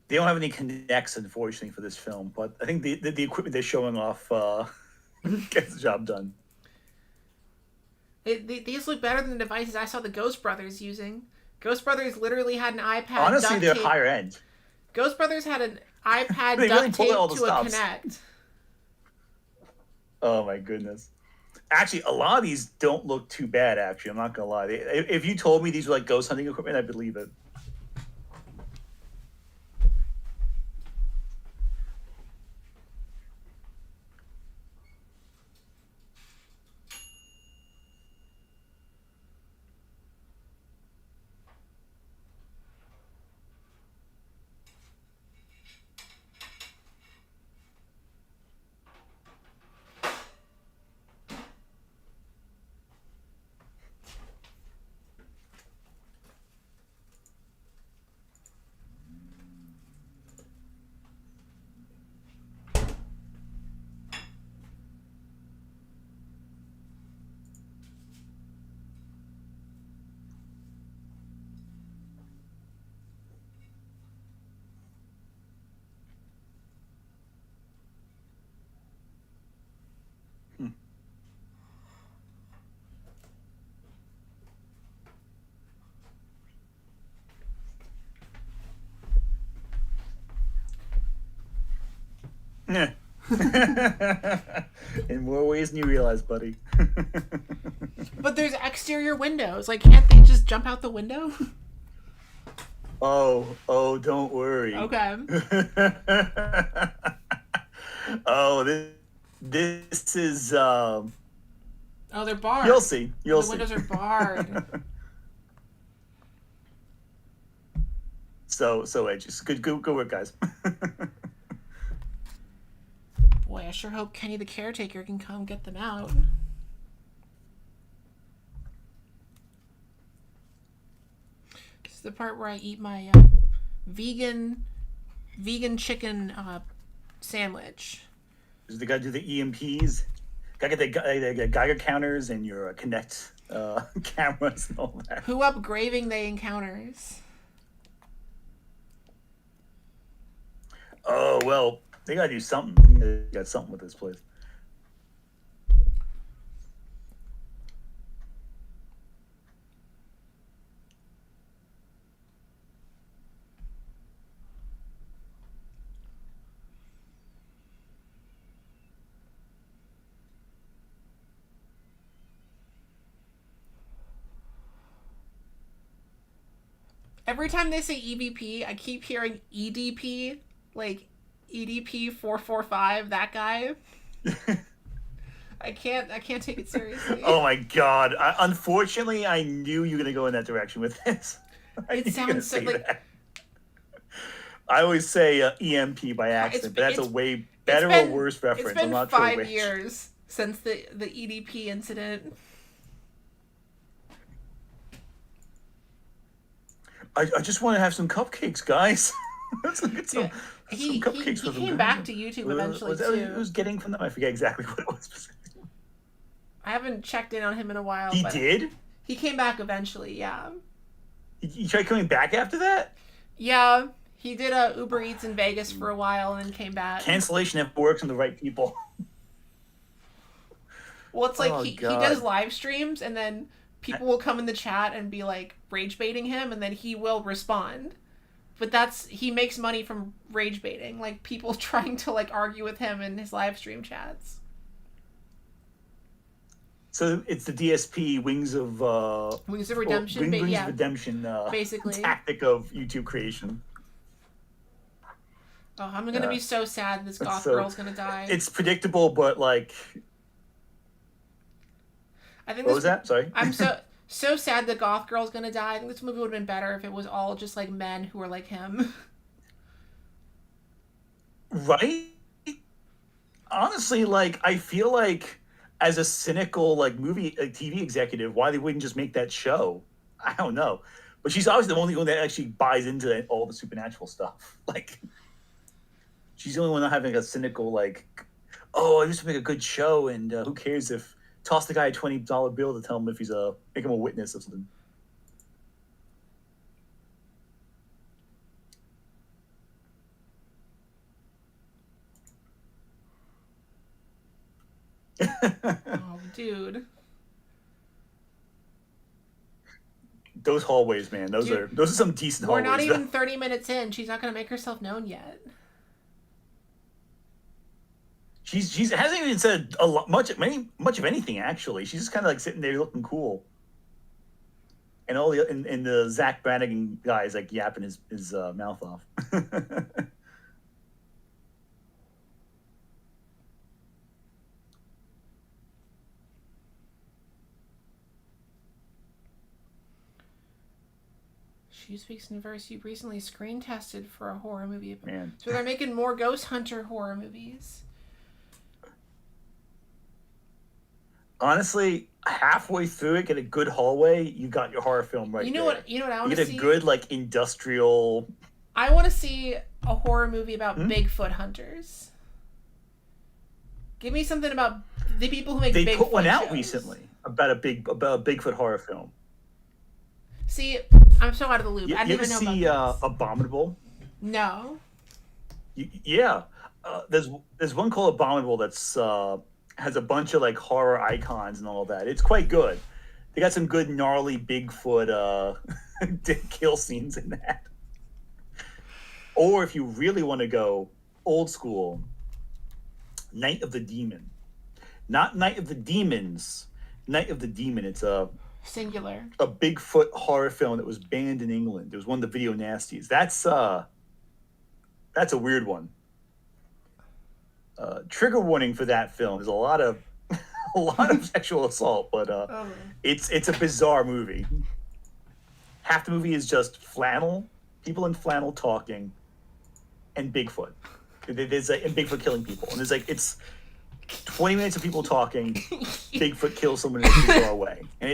They don't have any connects, unfortunately, for this film. But I think the equipment they're showing off gets the job done. These look better than the devices I saw the Ghost Brothers using. Ghost Brothers literally had an iPad. Honestly, they're higher end. Ghost Brothers had an iPad They really duct pulled out all taped the to a stops. Kinect. Oh my goodness. Actually, a lot of these don't look too bad. Actually, I'm not gonna lie. If you told me these were like ghost hunting equipment, I'd believe it. Yeah. In more ways than you realize, buddy. But there's exterior windows. Like, can't they just jump out the window? Oh, don't worry. Okay. Oh, this is Oh, they're barred. you'll see. You'll The see. windows are barred. So edges. Good work, guys. Boy, I sure hope Kenny the caretaker can come get them out. This is the part where I eat my vegan chicken sandwich. They gotta do the EMPs. Gotta get the Geiger counters and your Connect cameras and all that. Who upgrading they encounters? Oh well, they gotta do something. They got something with this place. Every time they say EVP, I keep hearing EDP, like EDP 445. That guy. I can't take it seriously. Oh my god! Unfortunately, I knew you were gonna go in that direction with this. It sounds so like. That. I always say EMP by accident, but that's a way better or worse reference. It's been I'm not 5 sure which. years since the EDP incident. I just want to have some cupcakes, guys. Let's get some, He some cupcakes with came them. back to YouTube eventually Was that what too. he was getting from them? I forget exactly what it was. I haven't checked in on him in a while. He but did? He came back eventually. Yeah. He tried coming back after that? Yeah. He did a Uber Eats in Vegas for a while and then came back. Cancellation never works on the right people. Well, it's like Oh, he God. does live streams and then people will come in the chat and be like rage baiting him and then he will respond. But he makes money from rage baiting, like people trying to like argue with him in his live stream chats. So it's the DSP Wings of Redemption, Wings yeah, of Redemption basically tactic of YouTube creation. Oh, I'm gonna be so sad this goth girl's gonna die. It's predictable, but like, I think what was that? Sorry. I'm so sad the goth girl's gonna die. I think this movie would have been better if it was all just like men who were like him. Right? Honestly, like, I feel like as a cynical like TV executive, why they wouldn't just make that show? I don't know. But she's obviously the only one that actually buys into all the supernatural stuff. Like, she's the only one not having a cynical like, oh, I used to make a good show, and who cares if toss the guy a $20 bill to tell him if he's make him a witness of something. Oh, dude. Those hallways, man. Those are some decent We're hallways. not even 30 minutes in. She's not gonna make herself known yet. She's hasn't even said a lot, much of anything actually. She's just kind of like sitting there looking cool. And all the Zach Brannigan guy is like yapping his mouth off. She Speaks in Verse. You recently screen tested for a horror movie. Man. So they're making more Ghost Hunter horror movies. Honestly, halfway through it, get a good hallway, you got your horror film right there. You know what I want to see? You get a good like industrial. I want to see a horror movie about Bigfoot hunters. Give me something about the people who make Bigfoot. They put one out shows. recently about a Bigfoot horror film. See, I'm so out of the loop. I didn't even know see about this. Abominable? No. Yeah. There's one called Abominable that's has a bunch of like horror icons and all that. It's quite good. They got some good gnarly Bigfoot kill scenes in that. Or if you really want to go old school, Night of the Demon, not Night of the Demons. Night of the Demon. It's Singular. a Bigfoot horror film that was banned in England. It was one of the video nasties. That's a weird one. Trigger warning for that film is a lot of a lot of sexual assault, but Oh. it's a bizarre movie. Half the movie is just flannel, people in flannel talking, and Bigfoot. There's and Bigfoot killing people, and it's 20 minutes of people talking. Bigfoot kills someone in a bizarre way, and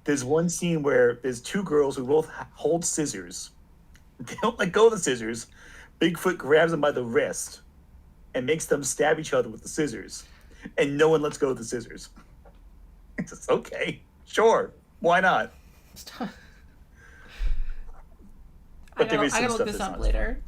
there's one scene where there's two girls who both hold scissors. They don't let go of the scissors. Bigfoot grabs them by the wrist and makes them stab each other with the scissors, and no one lets go of the scissors. It's just, okay, sure, why not? I gotta look this up later.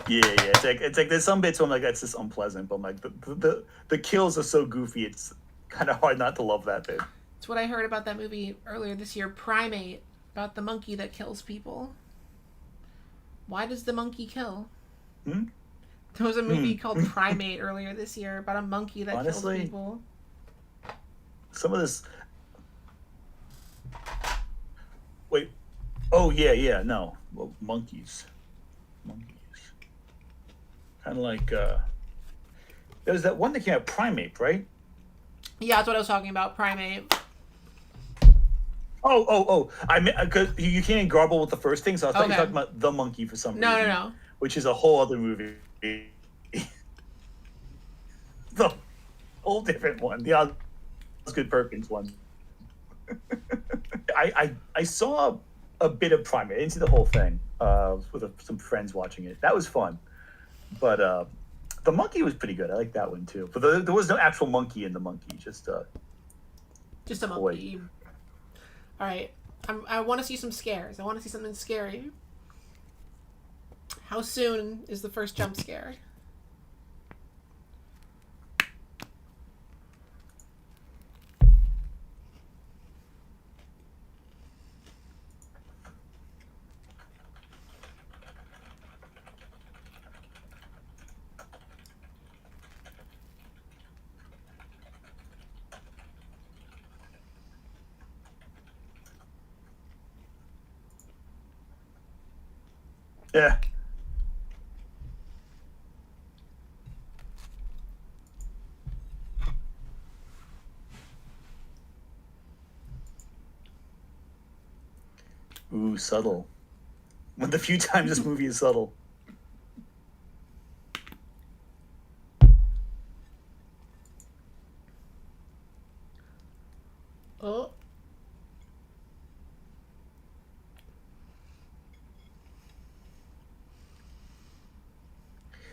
Yeah. It's like there's some bits where I'm like, that's just unpleasant, but I'm like the kills are so goofy, it's kind of hard not to love that bit. It's what I heard about that movie earlier this year, Primate, about the monkey that kills people. Why does the monkey kill? There was a movie called Primate earlier this year about a monkey that kills people. Some of this. Wait. Oh yeah. No. Well, monkeys. Kind of like. There's that one that came out, Primate, right? Yeah, that's what I was talking about. Primate. Oh! I mean, because you can't garble with the first thing, so I thought you were talking about The Monkey for some reason. No. Which is a whole other movie. The whole different one. The Osgood Perkins one. I saw a bit of Primate. I didn't see the whole thing. With some friends watching it. That was fun. But The Monkey was pretty good. I like that one too. But there was no actual monkey in The Monkey. Just a monkey. All right. I want to see some scares. I want to see something scary. How soon is the first jump scare? Yeah. Ooh, subtle. One of the few times this movie is subtle. Oh.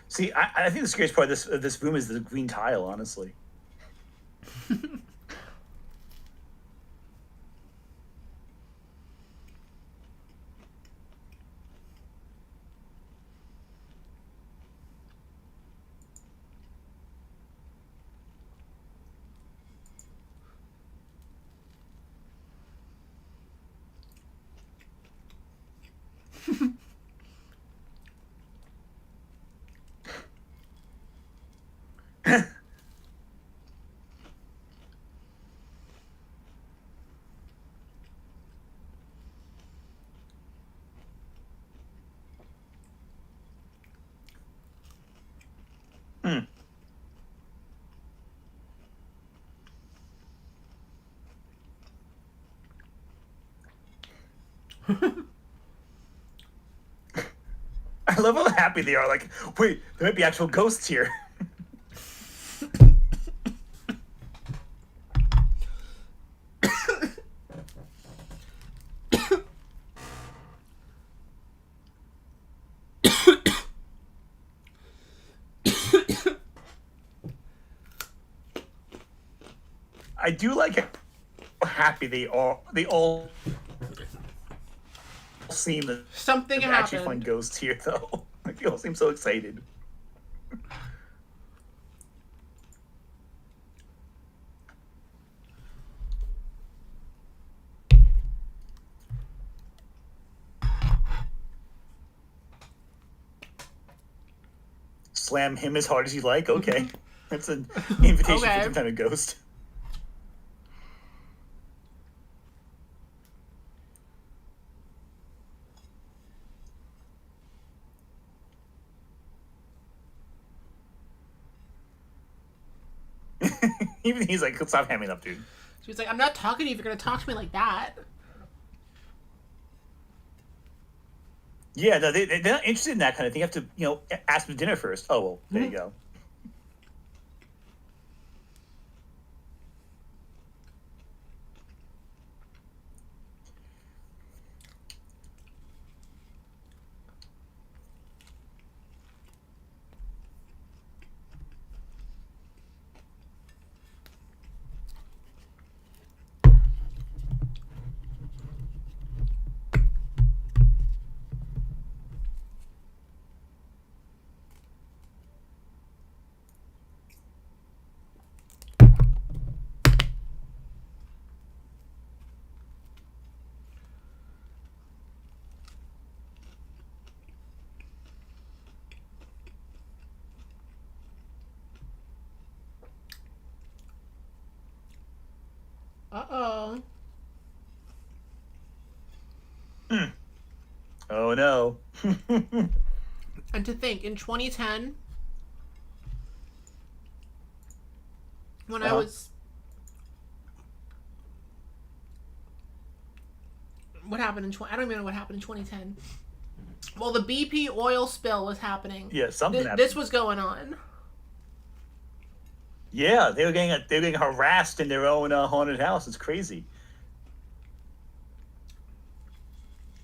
See, I think the scariest part of this room is the green tile, honestly. I love how happy they are. Like, wait, there might be actual ghosts here. I do like how happy they are. They all seem that Something they happened. actually find ghosts here, though. Like, they all seem so excited. slam him as hard as you like. Okay, that's an invitation Okay. for some kind of ghost. Even he's like, stop hamming up, dude. She was like, I'm not talking to you if you're going to talk to me like that. Yeah, no, they're not interested in that kind of thing. You have to, ask them to dinner first. Oh, well, there you go. Uh-oh. Oh, no. And to think, in 2010, when I was... What happened in... I don't even know what happened in 2010. Well, the BP oil spill was happening. Yeah, something happened. This was going on. Yeah, they were getting harassed in their own haunted house. It's crazy.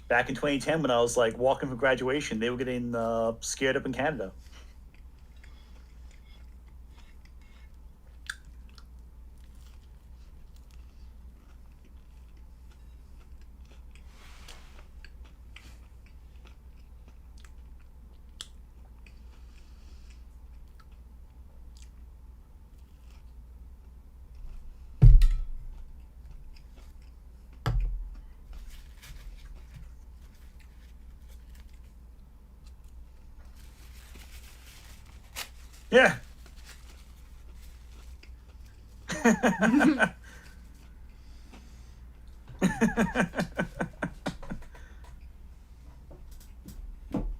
Back in 2010, when I was like walking for graduation, they were getting scared up in Canada. Yeah.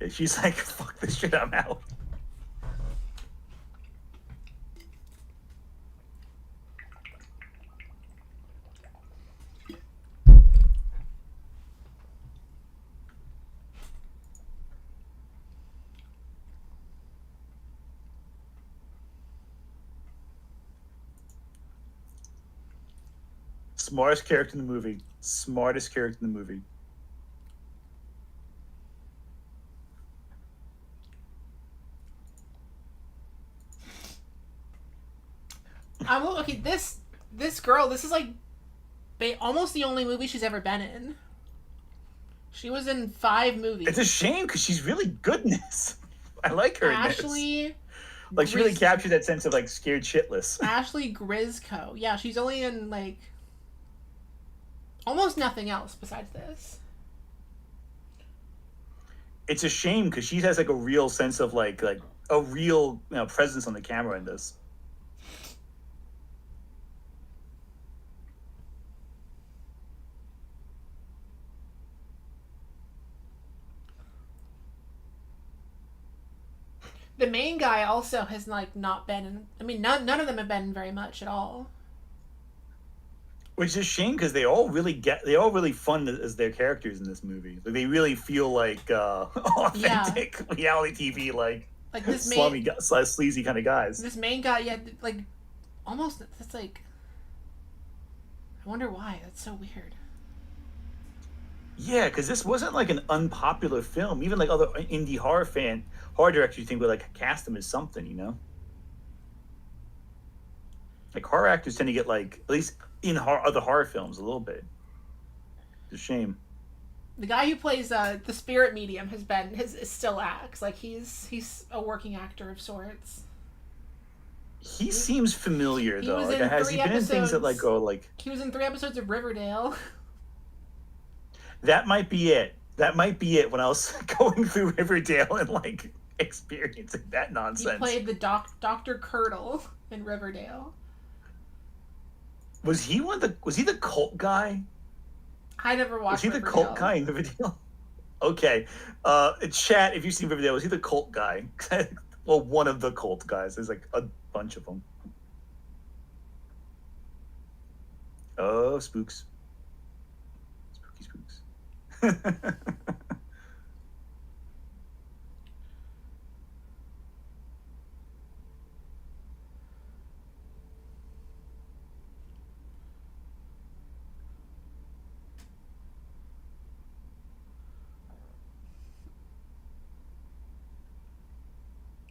And she's like, fuck this shit, I'm out. Smartest character in the movie. Smartest character in the movie. Okay, this girl, this is like almost the only movie she's ever been in. She was in 5 movies. It's a shame because she's really good in this. I like her in this. Ashley... Like, she really captured that sense of, like, scared shitless. Ashley Grisco. Yeah, she's only in, like, almost nothing else besides this. It's a shame because she has, like, a real sense of, like a real presence on the camera in this. The main guy also has like not been in. I mean, none of them have been in very much at all. Which is a shame because they all really fun as their characters in this movie. Like, they really feel like authentic reality TV, like this slummy, sleazy kind of guys. This main guy, yeah, like almost. That's like. I wonder why. That's so weird. Yeah, because this wasn't like an unpopular film. Even like other indie horror directors, you think would like cast them as something, you know? Like horror actors tend to get like at least in other horror films a little bit. It's a shame. The guy who plays the spirit medium still acts like he's a working actor of sorts. He seems familiar though. Like, has he been in things that like go like? He was in 3 episodes of Riverdale. That might be it. That might be it. When I was going through Riverdale and like experiencing that He nonsense. played the Dr. Curdle in Riverdale. Was he was he the cult guy? I never Was watched he the cult Riverdale. guy in Riverdale? Okay. Chat, if you've seen Riverdale, was he the cult guy? Well, one of the cult guys. There's like a bunch of them. Oh, spooks. Spooky spooks.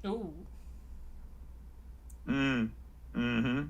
Ooh. Mm-hmm.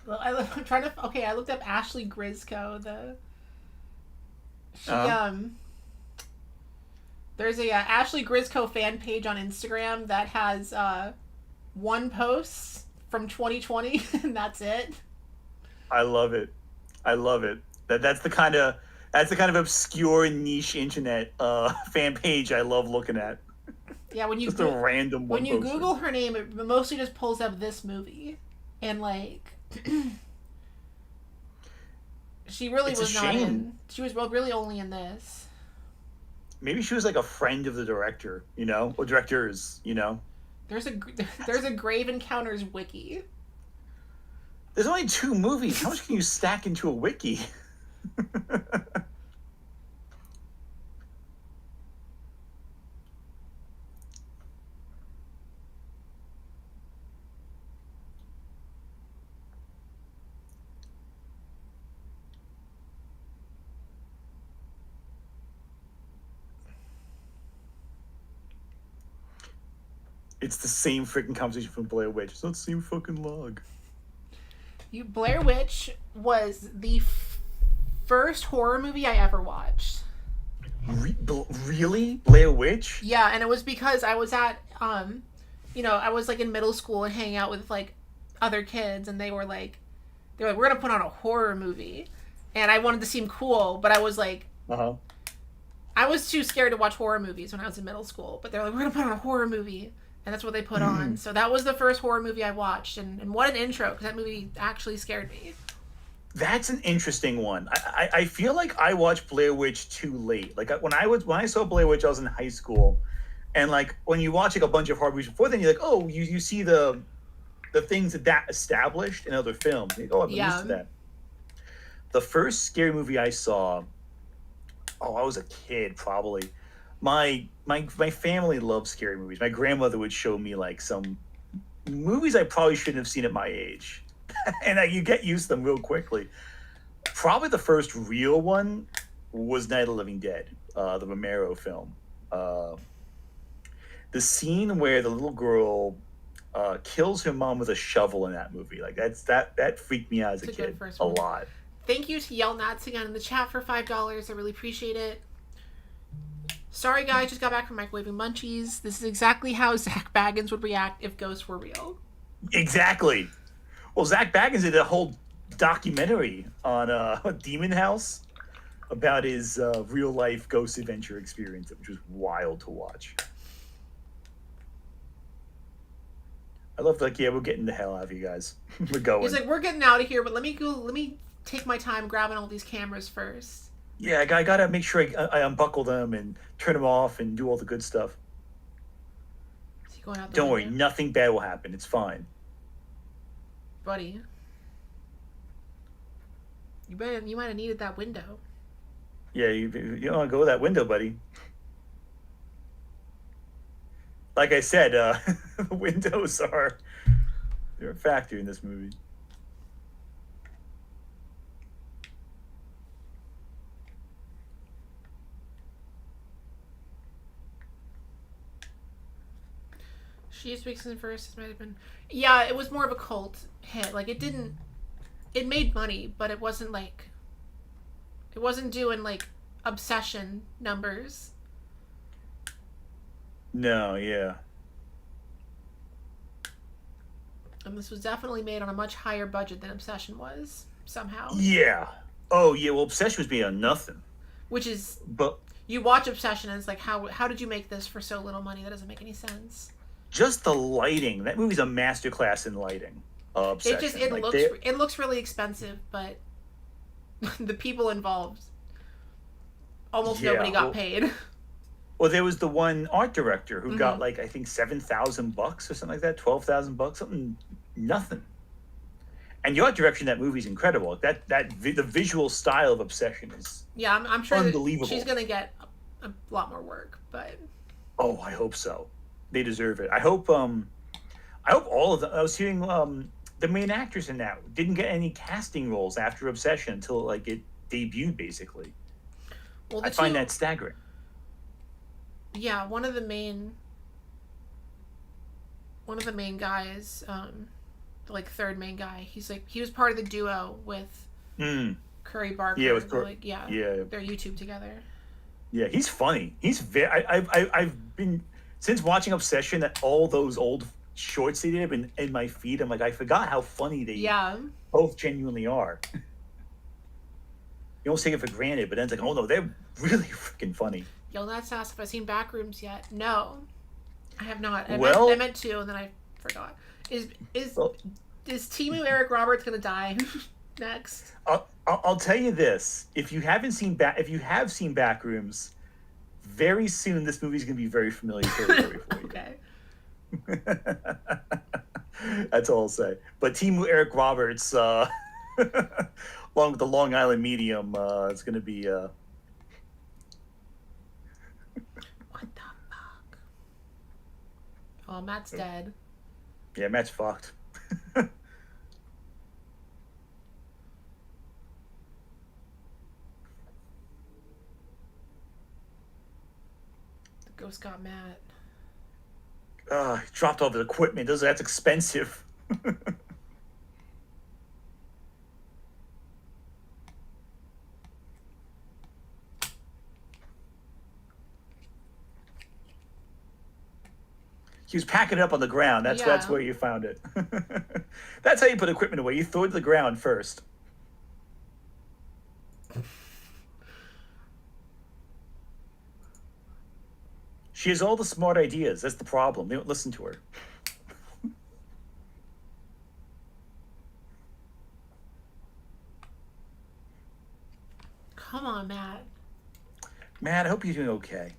Well, I'm trying to. Okay, I looked up Ashley Grisco. She uh, There's a Ashley Grisco fan page on Instagram that has one post from 2020, and that's it. I love it. I love it. That's the kind of obscure niche internet fan page I love looking at. Yeah, Just a random when one you poster. Google her name, it mostly just pulls up this movie, and like she really It's a was not shame. in. She was really only in this. Maybe she was like a friend of the director, or directors, There's a there's a Grave Encounters wiki. There's only 2 movies. How much can you stack into a wiki? It's the same freaking conversation from Blair Witch. It's not the same fucking log. Blair Witch was the first horror movie I ever watched. Really? Blair Witch? Yeah, and it was because I was at I was like in middle school and hanging out with like other kids, and they were like, we're gonna put on a horror movie, and I wanted to seem cool, but I was like, Uh-huh. I was too scared to watch horror movies when I was in middle school, but they're like, we're gonna put on a horror movie, and that's what they put on. So that was the first horror movie I watched, and what an intro, because that movie actually scared me. That's an interesting one. I feel like I watched Blair Witch too late. Like when I saw Blair Witch, I was in high school, and like when you watch like a bunch of horror movies before then, you're like, oh, you see the things that established in other films. You go, oh, I'm used to that. The first scary movie I saw, oh, I was a kid probably. My family loved scary movies. My grandmother would show me like some movies I probably shouldn't have seen at my age. And you get used to them real quickly. Probably the first real one was Night of the Living Dead, the Romero film. The scene where the little girl kills her mom with a shovel in that movie, like that freaked me out as a kid a lot. Thank you to Yell Nats again in the chat for $5. I really appreciate it. Sorry guys, just got back from microwaving munchies. This is exactly how Zach Baggins would react if ghosts were real. Exactly. Well, Zach Baggins did a whole documentary on Demon House about his real life ghost adventure experience, which was wild to watch. I love we're getting the hell out of you guys. We're going. He's like, we're getting out of here, but let me take my time grabbing all these cameras first. Yeah, I gotta make sure I unbuckle them and turn them off and do all the good stuff. Is he going out the Don't window? worry, nothing bad will happen. It's fine. Buddy. You might have needed that window. Yeah, you don't want to go with that window, buddy. Like I said, the windows they're a factor in this movie. She Speaks in Verses might have been. Yeah, it was more of a cult hit. Like, it didn't. It made money, but it wasn't like. It wasn't doing, like, Obsession numbers. No, yeah. And this was definitely made on a much higher budget than Obsession was, somehow. Yeah. Oh, yeah. Well, Obsession was being on nothing. Which is. But You watch Obsession and it's like, how did you make this for so little money? That doesn't make any sense. just the lighting. That movie's a masterclass in lighting. Obsession. It looks really expensive, but the people involved, almost nobody got paid. Well, there was the one art director who got Mm-hmm. like I think $7,000 or something like that, $12,000, something, nothing. And the art direction of that movie is incredible. The visual style of Obsession is Yeah, I'm sure that unbelievable. she's gonna get a lot more work, but Oh, I hope so. They deserve it. I hope all of them. I was hearing the main actors in that didn't get any casting roles after Obsession until like it debuted, basically. well, I find that staggering. yeah, one of the main guys, like third main guy, he was part of the duo with Mm. Curry Barker. Yeah, with yeah, yeah, they're YouTube together. yeah. He's funny. He's very. I've been since watching Obsession that all those old shorts they did have been in my feed. I'm like, I forgot how funny they Yeah, both genuinely are. You almost take it for granted, but then it's like, oh no, they're really freaking funny. You'll not ask if I've seen Backrooms yet. No, I have not. Well- I meant to, and then I forgot. Is Well- Timu Eric Roberts gonna die next? I'll tell you this: if you have seen Backrooms, very soon this movie's going to be very familiar territory for you. Okay. That's all I'll say. But Timu Eric Roberts, along with the Long Island Medium, it's going to be. What the fuck? Oh, Matt's dead. Yeah, Matt's fucked. The ghost got Matt. He dropped all the equipment. That's expensive. He was packing it up on the ground. That's Yeah. where you found it. That's how you put equipment away. You throw it to the ground first. She has all the smart ideas. That's the problem. They don't listen to her. Come on, Matt. Matt, I hope you're doing okay.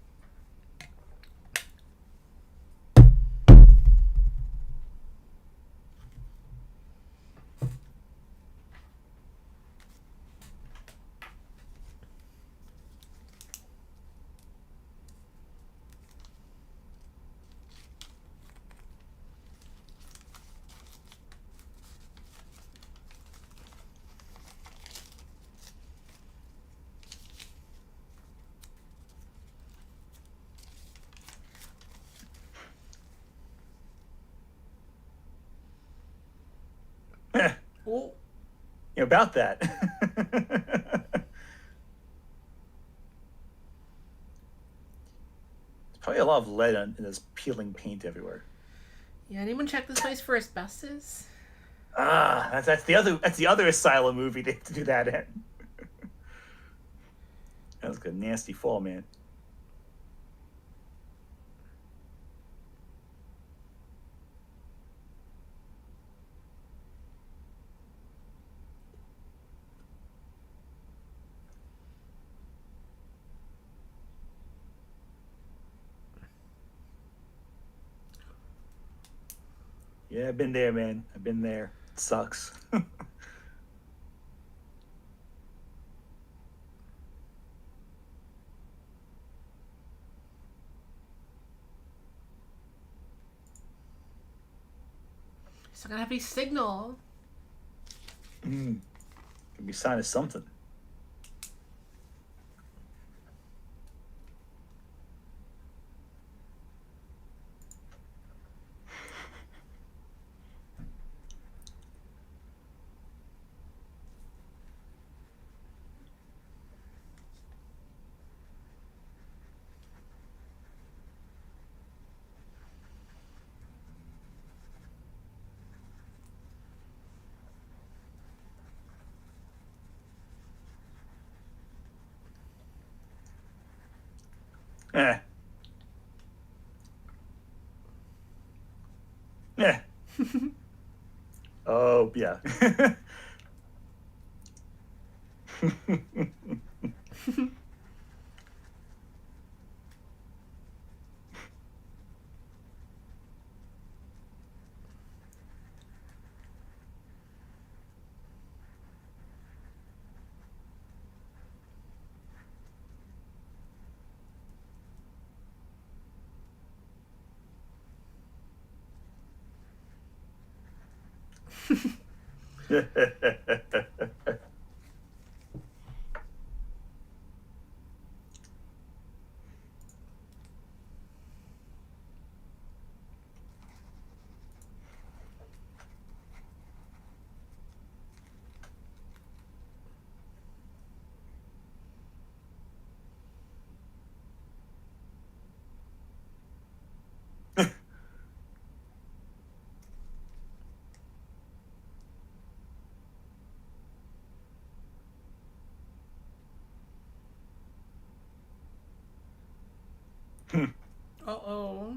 Oh, About that. There's probably a lot of lead in this peeling paint everywhere. yeah. Anyone check this place for asbestos? That's the other asylum movie they have to do that in. That was a nasty fall, man. Yeah, I've been there, man. I've been there. It sucks. It's not gonna have any signal. Could be a sign of something. Eh. Eh. Oh yeah. Uh-oh.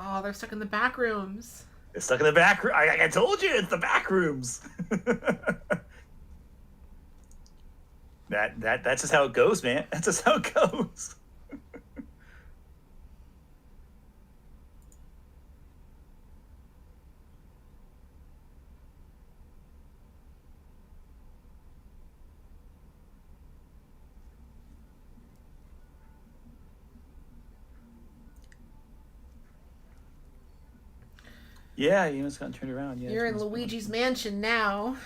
Oh, they're stuck in the back rooms. It's stuck in the back room. I told you, it's the back rooms. That's just how it goes, man. That's just how it goes. Yeah, you just gotta turn around. Yeah, You're in Luigi's mansion now.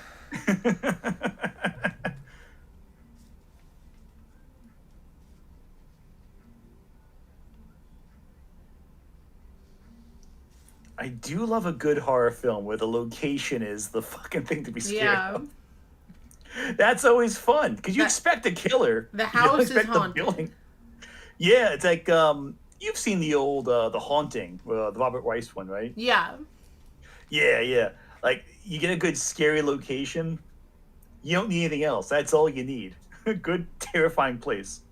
I do love a good horror film where the location is the fucking thing to be scared Yeah. of. That's always fun because you expect a killer. The You don't house is expect the haunted. building. Yeah, it's like you've seen the old The Haunting, the Robert Weiss one, right? Yeah. Yeah, yeah. Like you get a good scary location, you don't need anything else. That's all you need. A good terrifying place.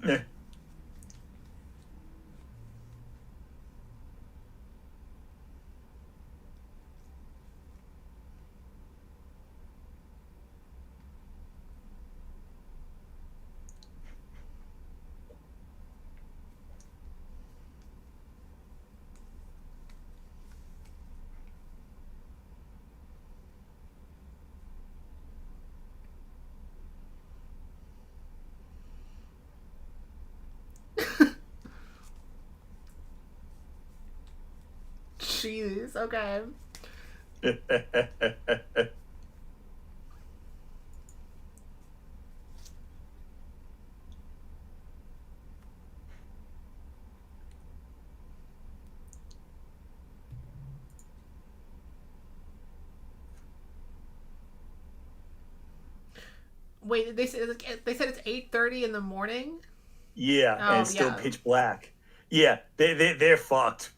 Eh. Jeez. Okay. Wait, they said it's 8:30 in the morning. Yeah, and Oh it's still yeah. pitch black. Yeah, they're fucked.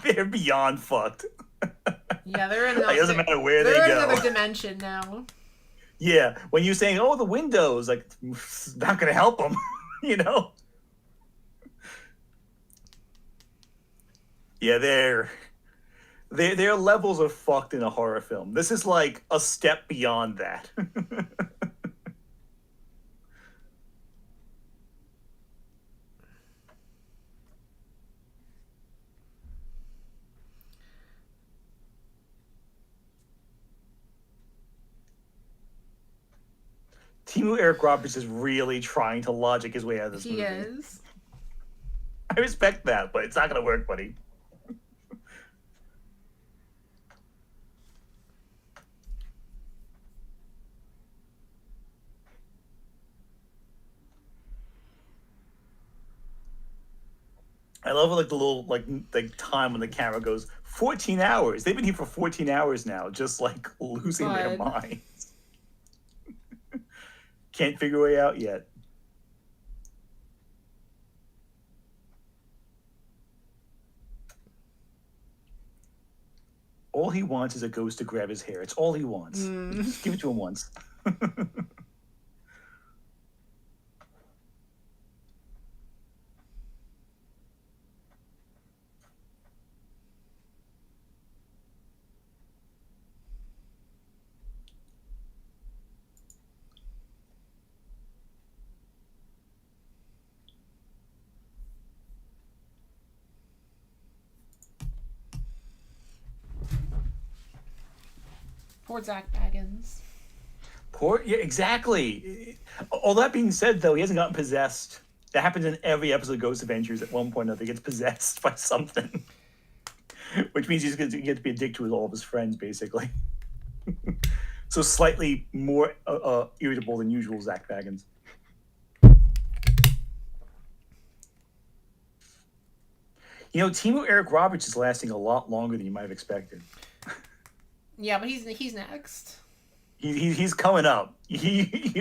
They're beyond fucked. Yeah, they're in. Like, it doesn't matter where they they're in go. another dimension now. Yeah, when you're saying, "Oh, the windows," like it's not gonna help them, you know. Yeah, they're levels of fucked in a horror film. This is like a step beyond that. Timu Eric Roberts is really trying to logic his way out of this He movie. is. I respect that, but it's not gonna work, buddy. I love like the little like time when the camera goes 14 hours. They've been here for 14 hours now, just like losing their God. minds. Can't figure a way out yet. All he wants is a ghost to grab his hair. It's all he wants. Just give it to him once. Poor Zach Baggins. Poor, yeah, exactly. All that being said, though, he hasn't gotten possessed. That happens in every episode of Ghost Adventures. At one point or another, he gets possessed by something, which means he's going to get to be a dick to all of his friends, basically. So slightly more irritable than usual, Zach Baggins. You know, Team Eric Roberts is lasting a lot longer than you might have expected. Yeah, but he's next. He's coming up. He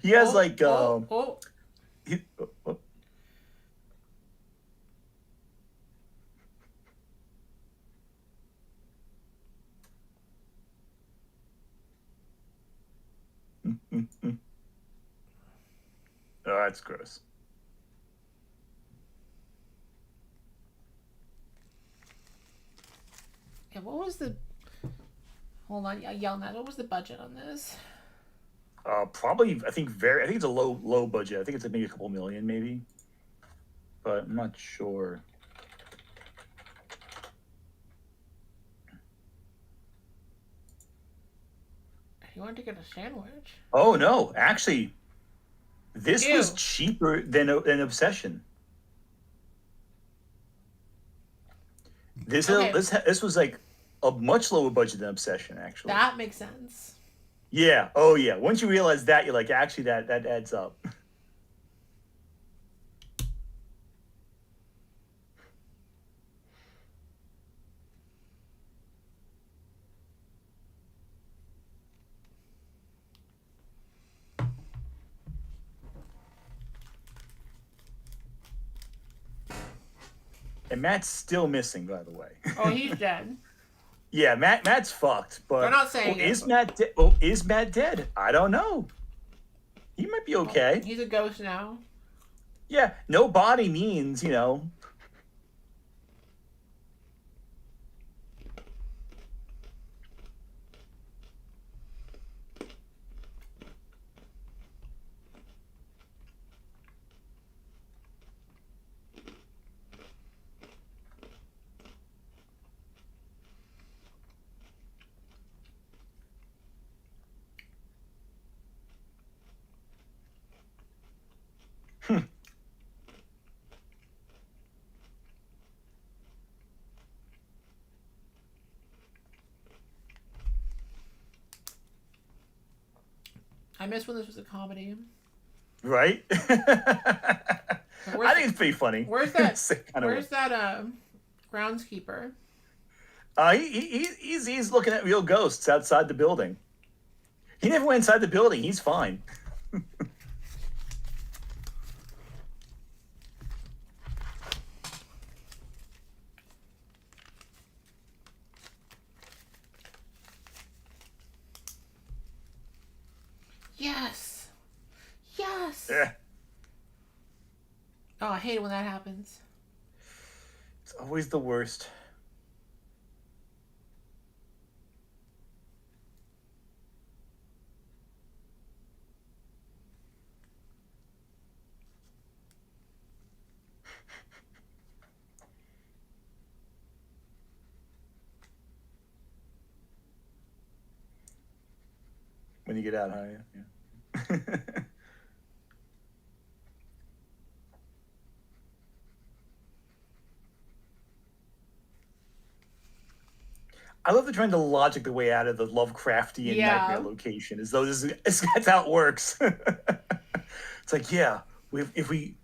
has like he, oh. Oh, that's gross. Yeah, what was the? Hold on, yell that. What was the budget on this? Probably, I think it's a low budget. I think it's maybe a couple million, maybe, but I'm not sure. You wanted to get a sandwich? Oh no, actually, this Ew. was cheaper than Obsession. Okay. This was like a much lower budget than Obsession, actually. That makes sense. Yeah. Oh yeah. Once you realize that, you're like, actually, that adds up. And Matt's still missing, by the way. Oh, he's dead. Yeah, Matt's fucked. But They're not saying it, is but- Matt is Matt dead? I don't know. He might be okay. He's a ghost now. Yeah, no body means, you know. I miss when this was a comedy. Right? I think it's pretty funny. Where's that? Kind of Where's that? Groundskeeper. He's looking at real ghosts outside the building. He never went inside the building. He's fine. Yes. Yes. Yeah. Oh, I hate it when that happens. It's always the worst. When you get out, huh? Yeah. I love the trying to logic the way out of the Lovecraftian nightmare location, as though that's how it works. It's like, yeah, if we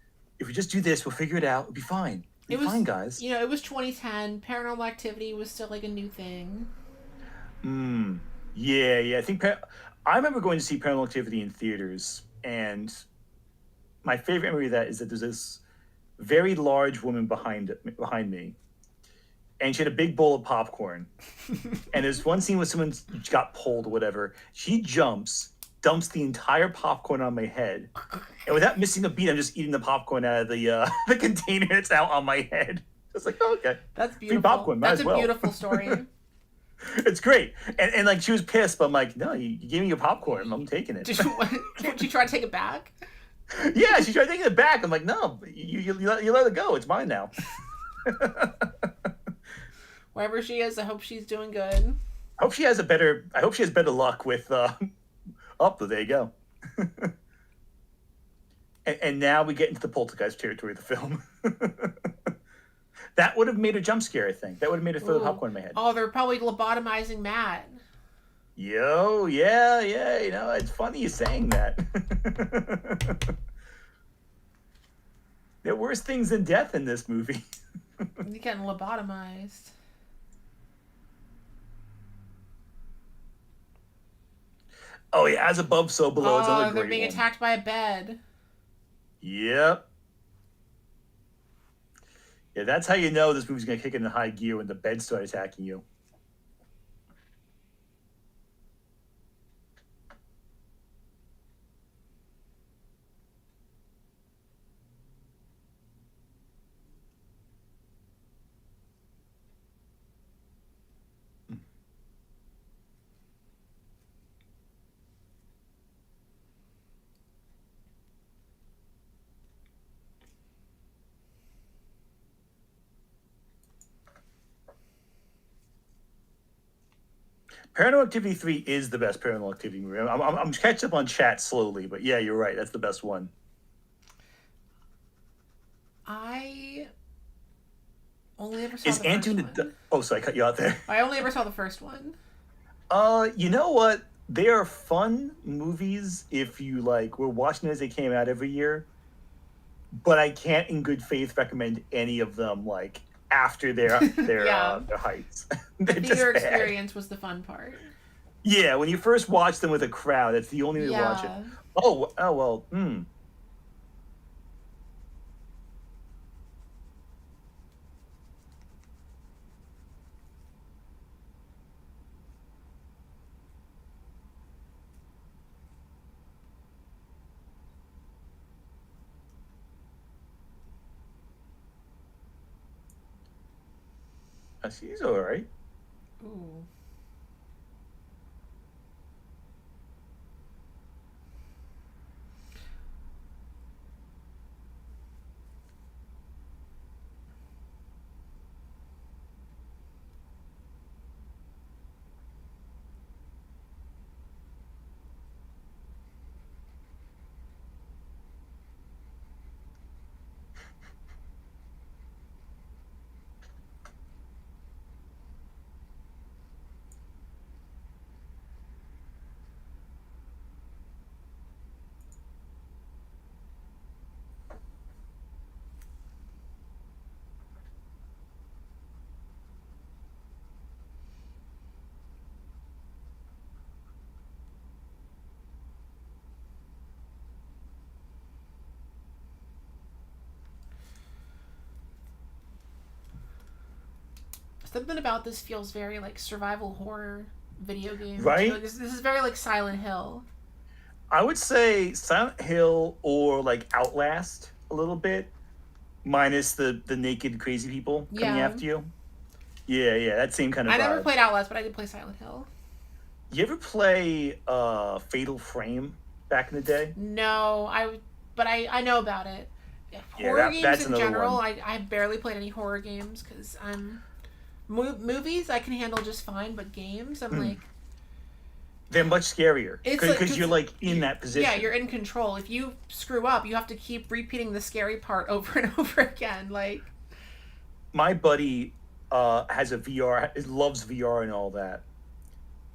just do this, we'll figure it out. It'll be fine. Be It was, fine, guys. it was 2010. Paranormal Activity was still like a new thing. Yeah, yeah. I remember going to see Paranormal Activity in theaters, and my favorite memory of that is that there's this very large woman behind me, and she had a big bowl of popcorn. And there's one scene where someone got pulled or whatever. She jumps, dumps the entire popcorn on my head, and without missing a beat, I'm just eating the popcorn out of the the container that's out on my head. It's like, oh, okay, That's free beautiful. popcorn. Might That's as a well. beautiful story. It's great, and like she was pissed, but I'm like, no, you gave me your popcorn. I'm taking it. Did you try to take it back? Yeah, she tried taking it back. I'm like, no, you let it go. It's mine now. Wherever she is, I hope she's doing good. I hope she has better luck with. Oh, there you go. And now we get into the poltergeist territory of the film. That would have made a jump scare, I think. That would have made her throw the popcorn in my head. Oh, they're probably lobotomizing Matt. Yo, yeah. It's funny you saying that. There are worse things than death in this movie. They're getting lobotomized. Oh, yeah, as above, so below. It's another great they're being one. attacked by a bed. Yep. Yeah, that's how you know this movie's going to kick into high gear when the bed start attacking you. Paranormal Activity 3 is the best Paranormal Activity movie. I'm catching up on chat slowly, but yeah, you're right. That's the best one. I only ever saw Is the first Antoon one. Oh, sorry, I cut you out there. I only ever saw the first one. You know what? They are fun movies if you were watching it as they came out every year. But I can't, in good faith, recommend any of them after their heights. The theater experience was the fun part. Yeah, when you first watch them with a crowd, that's the only way to watch it. Oh well. She's all right. Ooh. Something about this feels very survival horror video game. Right? This is very Silent Hill. I would say Silent Hill or Outlast a little bit, minus the naked crazy people coming after you. Yeah, that same kind of vibe. I never played Outlast, but I did play Silent Hill. You ever play Fatal Frame back in the day? No, but I know about it. Horror games in general, I barely played any horror games because movies I can handle just fine, but games I'm they're much scarier because you're in that position. Yeah, you're in control. If you screw up, you have to keep repeating the scary part over and over again. My buddy has a VR, loves VR and all that,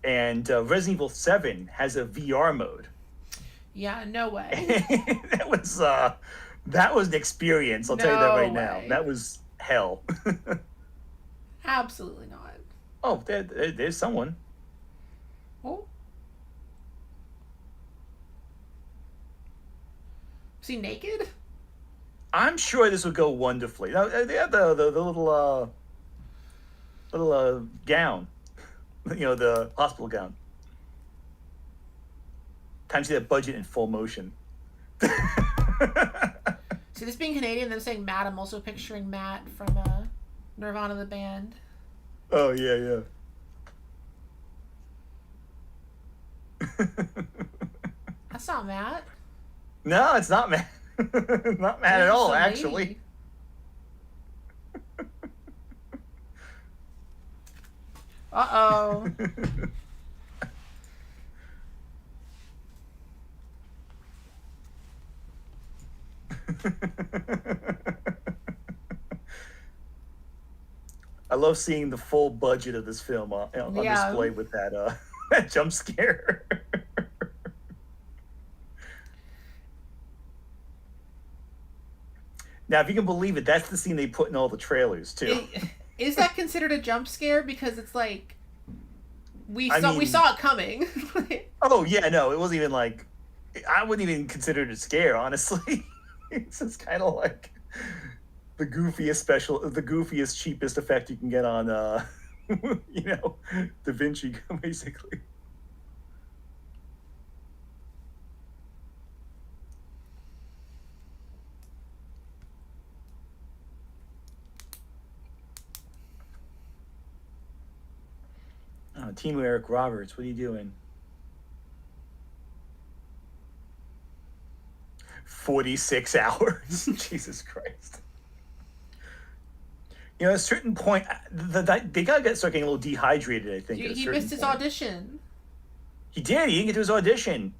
and Resident Evil 7 has a VR mode. Yeah, no way. That was an experience. I'll tell you that right now. That was hell. Absolutely not. Oh, there's someone. Oh. Is he naked? I'm sure this would go wonderfully. Now, they have the little gown, the hospital gown. Time to see that budget in full motion. See, this being Canadian, them saying Matt, I'm also picturing Matt from Nirvana the band. Oh yeah. That's not Matt. No, it's not Matt. Not Matt at all, actually. Uh-oh. I love seeing the full budget of this film on display with that that jump scare. Now, if you can believe it, that's the scene they put in all the trailers too. Is that considered a jump scare? Because it's like we saw it coming. Oh yeah, no, it wasn't even like I wouldn't even consider it a scare, honestly. It's just kind of like the goofiest, cheapest effect you can get on, Da Vinci, basically. Oh, Team Eric Roberts, what are you doing? 46 hours. Jesus Christ. At a certain point, they gotta start getting a little dehydrated, I think. He missed his audition. He did. He didn't get to his audition.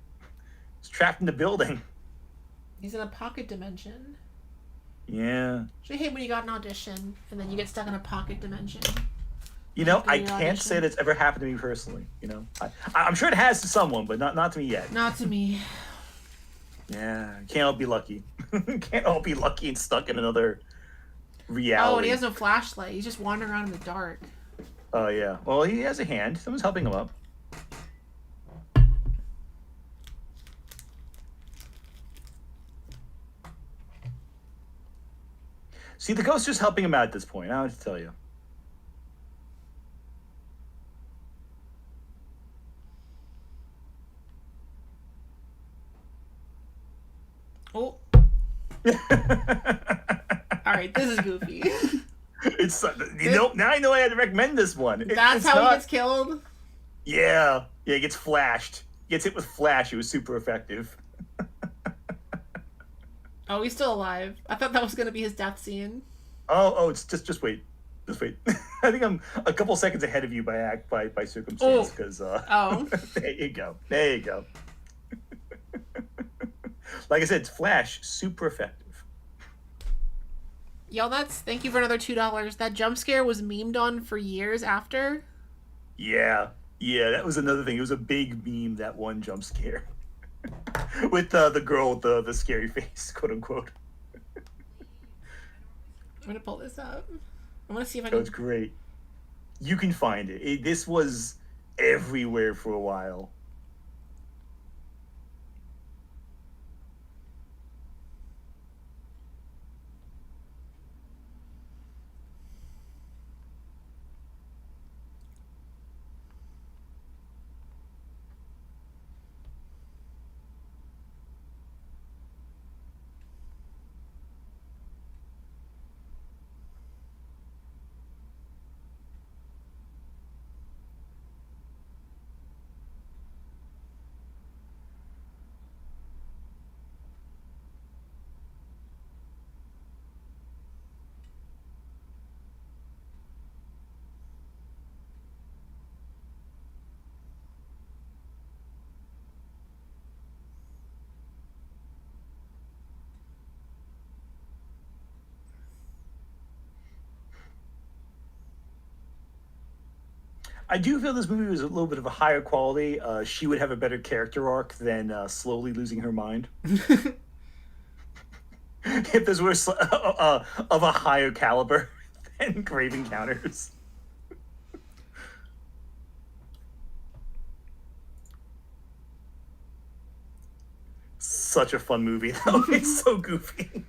He's trapped in the building. He's in a pocket dimension. Yeah. I hate when you got an audition and then you get stuck in a pocket dimension. I can't say that's ever happened to me personally. I'm sure it has to someone, but not to me yet. Not to me. Yeah, can't all be lucky. Can't all be lucky and stuck in another reality. Oh, and he has no flashlight. He's just wandering around in the dark. Oh, yeah. Well, he has a hand. Someone's helping him up. See, the ghost is helping him out at this point. I don't have to tell you. Oh. All right, this is goofy. It's now I know I had to recommend this one. That's how he gets killed? Yeah. Yeah, he gets flashed. He gets hit with flash. It was super effective. Oh, he's still alive. I thought that was going to be his death scene. Oh, it's just wait. Just wait. I think I'm a couple seconds ahead of you by circumstance because there you go. There you go. Like I said, it's flash, super effective. Yo, thank you for another $2. That jump scare was memed on for years after. Yeah, that was another thing. It was a big meme, that one jump scare. With the girl with the scary face, quote unquote. I'm gonna pull this up. I want to see if I can. It's great. You can find it. This was everywhere for a while. I do feel this movie was a little bit of a higher quality. She would have a better character arc than slowly losing her mind. If this were of a higher caliber, and Grave Encounters. Such a fun movie, though. It's so goofy.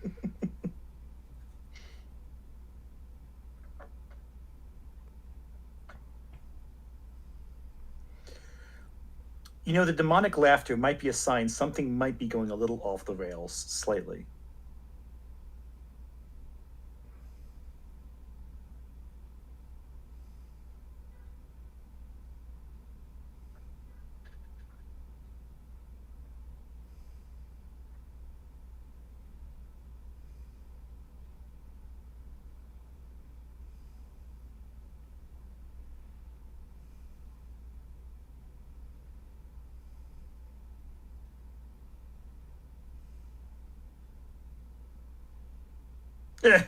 You know, the demonic laughter might be a sign something might be going a little off the rails, slightly. Yeah.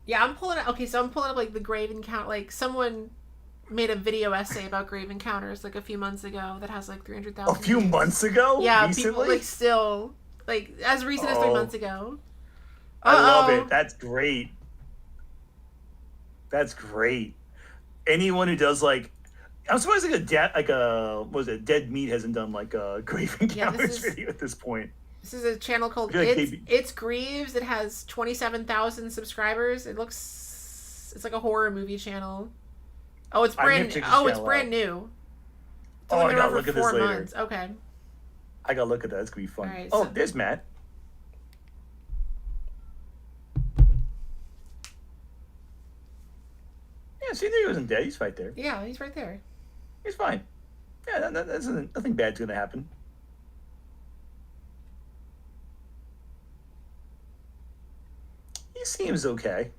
Yeah, I'm pulling up. Okay, so I'm pulling up like the Grave Encounter. Like someone made a video essay about Grave Encounters like a few months ago that has like A 300,000 few views. months ago? Yeah, Recently? people like still like as recent as 3 months ago. I love Uh-oh. it. That's great. That's great. Anyone who does like, I'm surprised what was it, Dead Meat hasn't done like a Grave Encounters video at this point. This is a channel called I feel like It's Greaves. It has 27,000 subscribers. It's like a horror movie channel. Oh, it's brand new. It's Oh, only I been gotta around look for at this 4 later. months. Okay. I gotta look at that. It's gonna be fun. Right, oh, so- there's Matt. Yeah, see, there he wasn't dead. He's right there. Yeah, he's right there. He's fine. Yeah, that's nothing bad's gonna happen. He seems okay.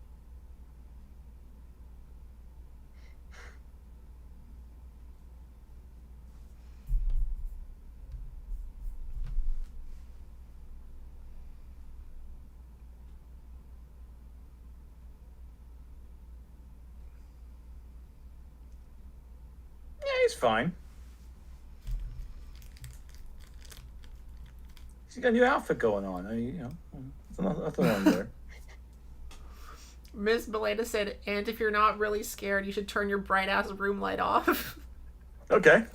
Yeah, he's fine. He's got a new outfit going on. Nothing wrong there. Ms. Beleda said, "And if you're not really scared, you should turn your bright ass room light off." Okay.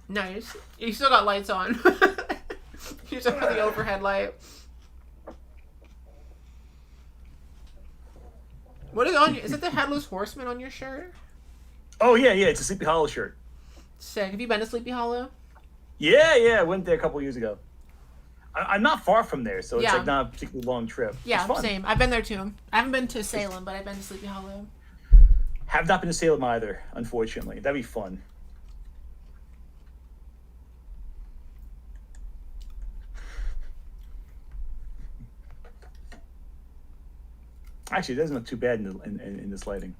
Nice. You still got lights on. You still have the overhead light. What is on you? Is it the Headless Horseman on your shirt? Oh yeah, it's a Sleepy Hollow shirt. Sick. Have you been to Sleepy Hollow? Yeah, I went there a couple years ago. I'm not far from there, so it's Yeah. like not a particularly long trip. Yeah, It's fun. same. I've been there too. I haven't been to Salem, but I've been to Sleepy Hollow. Have not been to Salem either, unfortunately. That'd be fun. Actually, it doesn't look too bad in this lighting.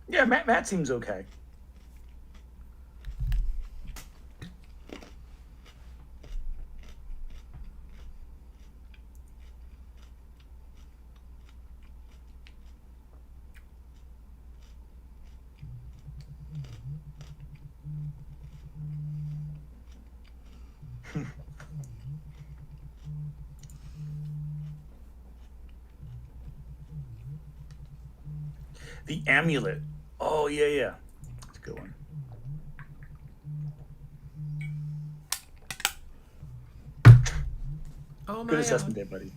Yeah, Matt seems okay. The amulet. Oh yeah. That's a good one. Oh my Good assessment God. there, buddy.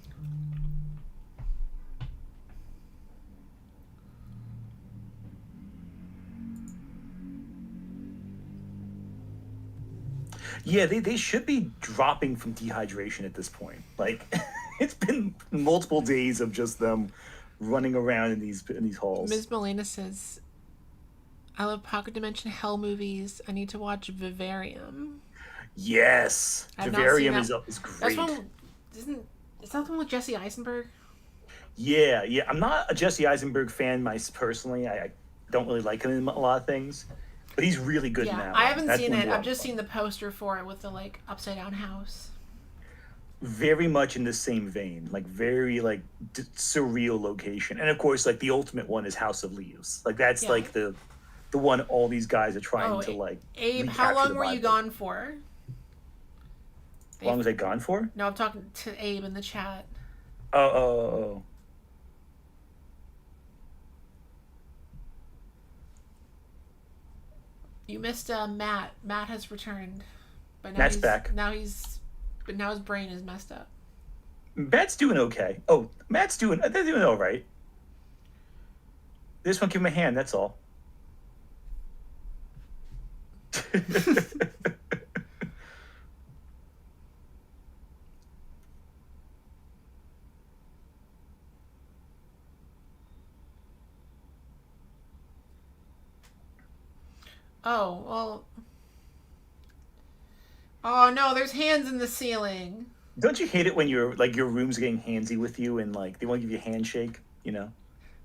Yeah, they should be dropping from dehydration at this point. Like, it's been multiple days of just them running around in these halls. Ms. Molina says, "I love Pocket Dimension Hell movies. I need to watch Vivarium." Yes, I've not seen Vivarium that. is great. That's one. Is that the one with Jesse Eisenberg? Yeah, yeah. I'm not a Jesse Eisenberg fan personally. I don't really like him in a lot of things, but he's really good in Yeah, that I one. haven't That seen one's it. a I've lot of just fun. seen the poster for it with the like upside down house. Very much in the same vein, like very like surreal location, and of course, like the ultimate one is House of Leaves. Like that's Yeah. like the one all these guys are trying Oh, to like Abe, how recapture long the were you vibe of. gone for? How long was I gone for? No, I'm talking to Abe in the chat. Oh, oh, oh, oh. You missed Matt. Matt has returned, but Matt's back. but now his brain is messed up. Matt's doing okay. Oh, they're doing all right. They just want to give him a hand. That's all. Oh well. Oh no, there's hands in the ceiling. Don't you hate it when your room's getting handsy with you and like they want to give you a handshake? You know,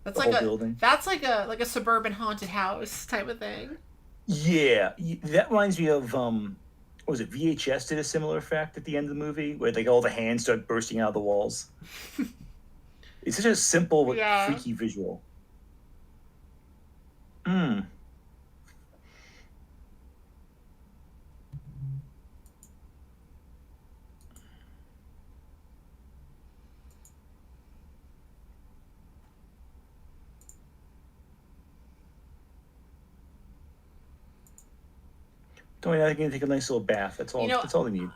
That's the like whole a building. that's like a suburban haunted house type of thing. Yeah, that reminds me of what was it VHS did a similar effect at the end of the movie where like all the hands start bursting out of the walls. It's such a simple but Yeah. freaky visual. Hmm. Don't I can take a nice little bath. That's You all. know, That's all they need.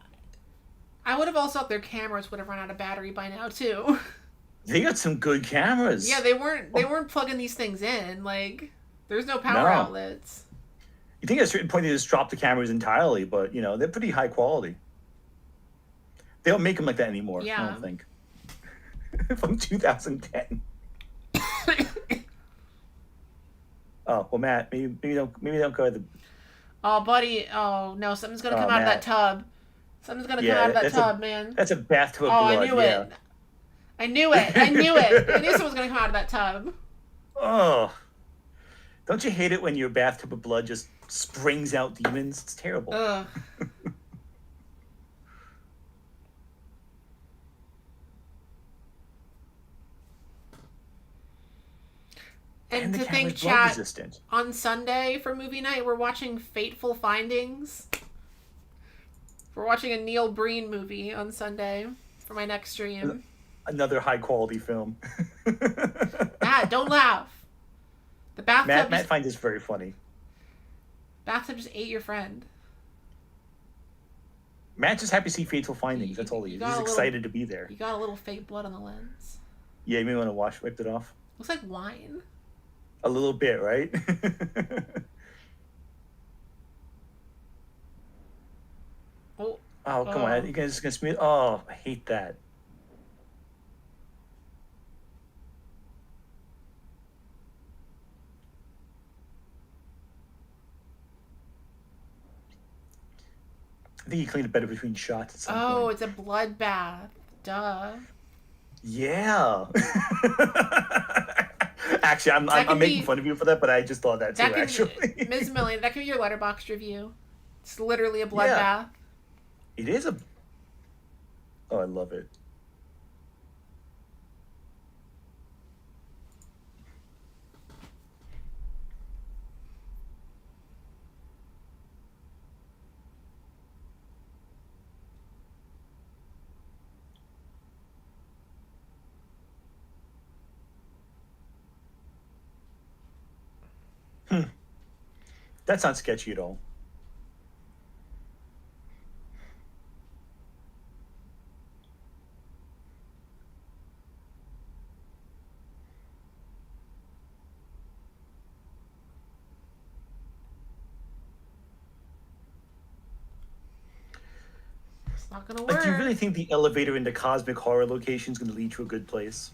I would have also thought their cameras would have run out of battery by now too. They got some good Yeah, cameras. they weren't plugging these things in. Like there's no power No, outlets. you think at a certain point they just drop the cameras entirely, but they're pretty high quality. They don't make them like that anymore. I Yeah. don't think. From 2010. Oh well, Matt, maybe don't go to the. Oh, buddy. Oh no, something's gonna come Oh, out of that Matt. tub. Something's gonna come out Yeah, of that that's a tub, man. that's a bathtub of Oh, I blood. knew Yeah. it. I knew it. I knew it. I knew something was gonna come out of that tub. Oh, don't you hate it when your bathtub of blood just springs out demons? It's terrible. Ugh. And And the to think, camera's blood chat, resistant. on Sunday for movie night, we're watching Fateful Findings. We're watching a Neil Breen movie on Sunday for my next stream. Another high quality film. Matt, don't laugh. The Matt finds this very funny. bathtub just ate your friend. Matt's just happy to see Fateful Findings. That's all he is. He's excited to be there. You got a little fake blood on the lens. Yeah, you may want to wipe it off. Looks like wine. A little bit, right? Oh, Oh, come on. You guys gonna smooth. Oh, I hate that. I think you cleaned it better between shots at some point. it's a bloodbath. Duh. Yeah. Actually, That I'm can making be fun of you for that, but I just thought that too. that can Actually, Ms. Millie, that could be your letterbox review. It's literally a yeah, bloodbath. it is a. Oh, I love it. Hmm. That's not sketchy at all. It's not gonna Like, do you work. really think the elevator into cosmic horror location is going to lead to a good place?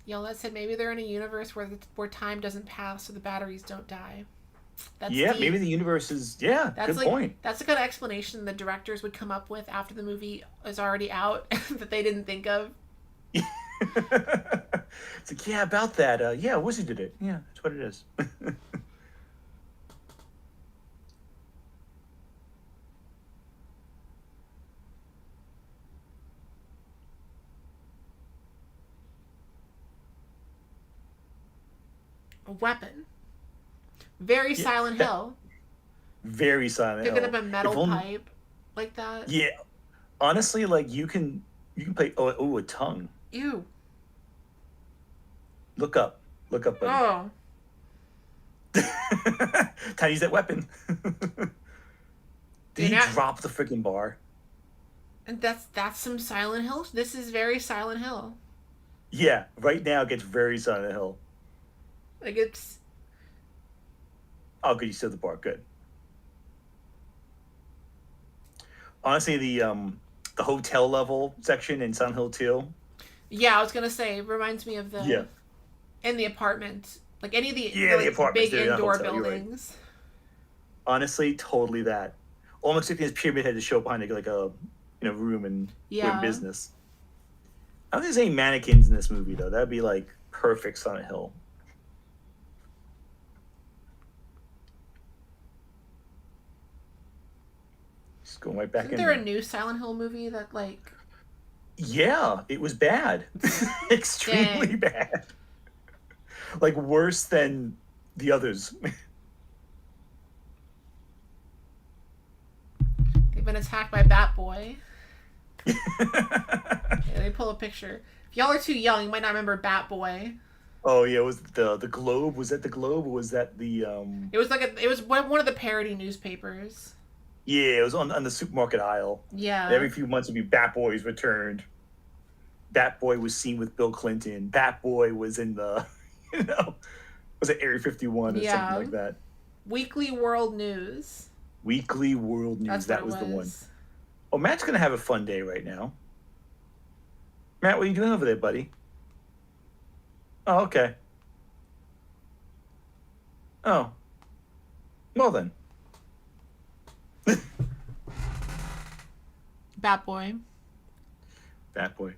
Yolette said maybe they're in a universe where time doesn't pass, so the batteries don't die. That's Yeah, deep. maybe the universe is. Yeah, That's good like point. that's a good explanation the directors would come up with after the movie is already out that they didn't think of. It's like, yeah, about that. Yeah, Wizzy did it. Yeah, that's what it is. A weapon. Very Yeah, Silent that Hill. very Silent Picking up Hill. a If metal only, pipe like that. yeah, honestly, like you can play. Oh, a tongue. Ew. Look up, buddy. Oh. Time to use that weapon. Did You're he not. drop the freaking bar? And that's some Silent Hill. This is very Silent Hill. Yeah, right now it gets very Silent Hill. Like it's. Oh, good, you said the bar. Good. Honestly, the hotel level section in Silent Hill 2. Yeah, I was gonna say it reminds me of Yeah. the in the apartment, like any of Yeah, the like, apartments. big They're in a indoor hotel. You're right. buildings. Honestly, totally that. Almost like this pyramid had to show up behind like a room and we're in Yeah. business. I don't think there's any mannequins in this movie though. That'd be like perfect Silent Hill. Just going right back Isn't in there a there. new Silent Hill movie that like Yeah, it was bad. Extremely dang bad. Like worse than the others. they've been attacked by Bat Boy? Yeah, they pull a picture. If y'all are too young, you might not remember Bat Boy. Oh yeah, was the Globe? Was that the Globe or was that the It was one of the parody newspapers. Yeah, it was on the supermarket aisle. And Yeah. every few months would be Bat Boys returned. Bat Boy was seen with Bill Clinton. Bat Boy was in the you know was it Area 51 or something Yeah. like that. Weekly World News. Weekly World News, That's what that it was the one. was. Oh, Matt's gonna have a fun day right now. Matt, what are you doing over there, buddy? Oh, okay. Oh. Well then. Bat Boy. Bat Boy.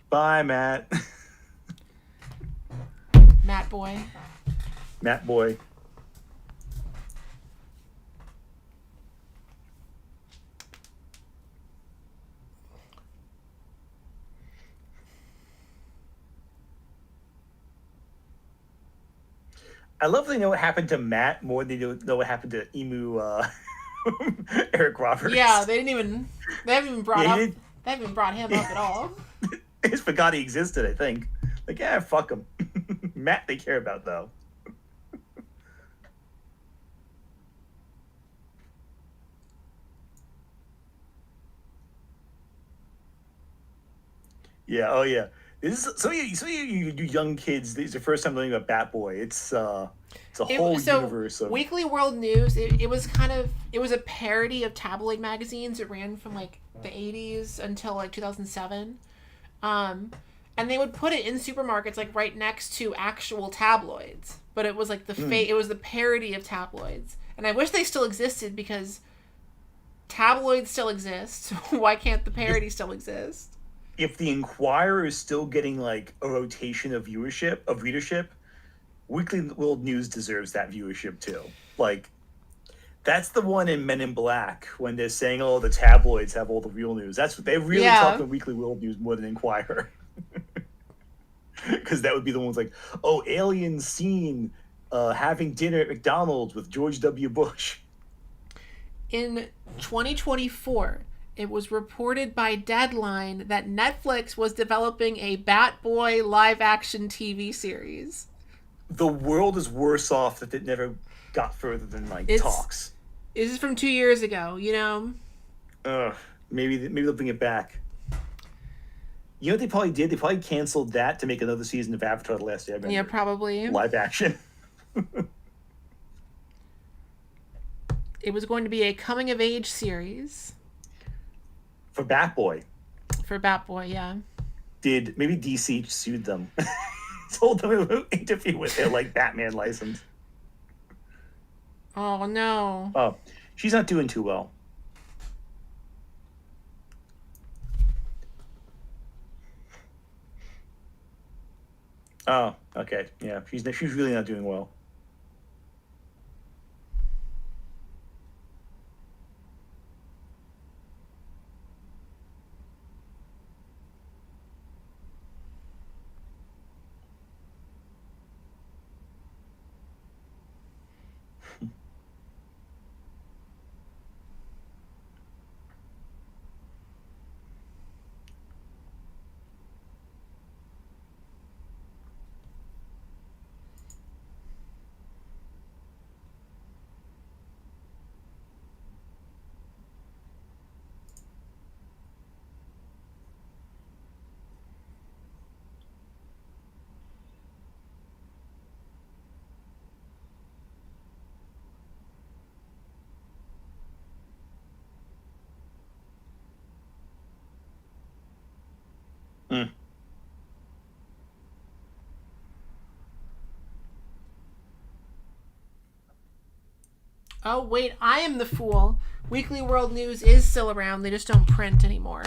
Bye, Matt. Matt Boy. Matt Boy. I love they know what happened to Matt more than they know what happened to Emu Eric Roberts. Yeah, they haven't even brought Yeah, up he did. they haven't even brought him up at all. They just forgot he existed, I think. Like, yeah, fuck him. Matt they care about, though. Yeah, oh yeah. This is some of you young kids. This is your first time learning about Bat Boy. It's a whole So universe of. Weekly World News, it was kind of it was a parody of tabloid magazines. It ran from like the 80s until like 2007. And they would put it in supermarkets like right next to actual tabloids. But it was like it was the parody of tabloids. And I wish they still existed because tabloids still exist. Why can't the parody still exist? If the Inquirer is still getting like a rotation of readership, Weekly World News deserves that viewership too. Like, that's the one in Men in Black when they're saying, "Oh, the tabloids have all the real news." That's what they really talk about Weekly World News more than Inquirer, because that would be the ones like, "Oh, aliens seen having dinner at McDonald's with George W. Bush." In 2024, it was reported by Deadline that Netflix was developing a Bat Boy live-action TV series. The world is worse off that it never got further than like talks. This is from 2 years ago, you know? Maybe they'll bring it back. You know what they probably did? They probably canceled that to make another season of Avatar: The Last Airbender. Yeah, probably. Live action. It was going to be a coming-of-age series. For Bat Boy. For Bat Boy, yeah. Maybe DC sued them? told them to interfere with their like Batman license. Oh no. Oh, she's not doing too well. Oh, okay. Yeah, she's really not doing well. Mm. Oh wait, I am the fool. Weekly World News is still around. They just don't print anymore.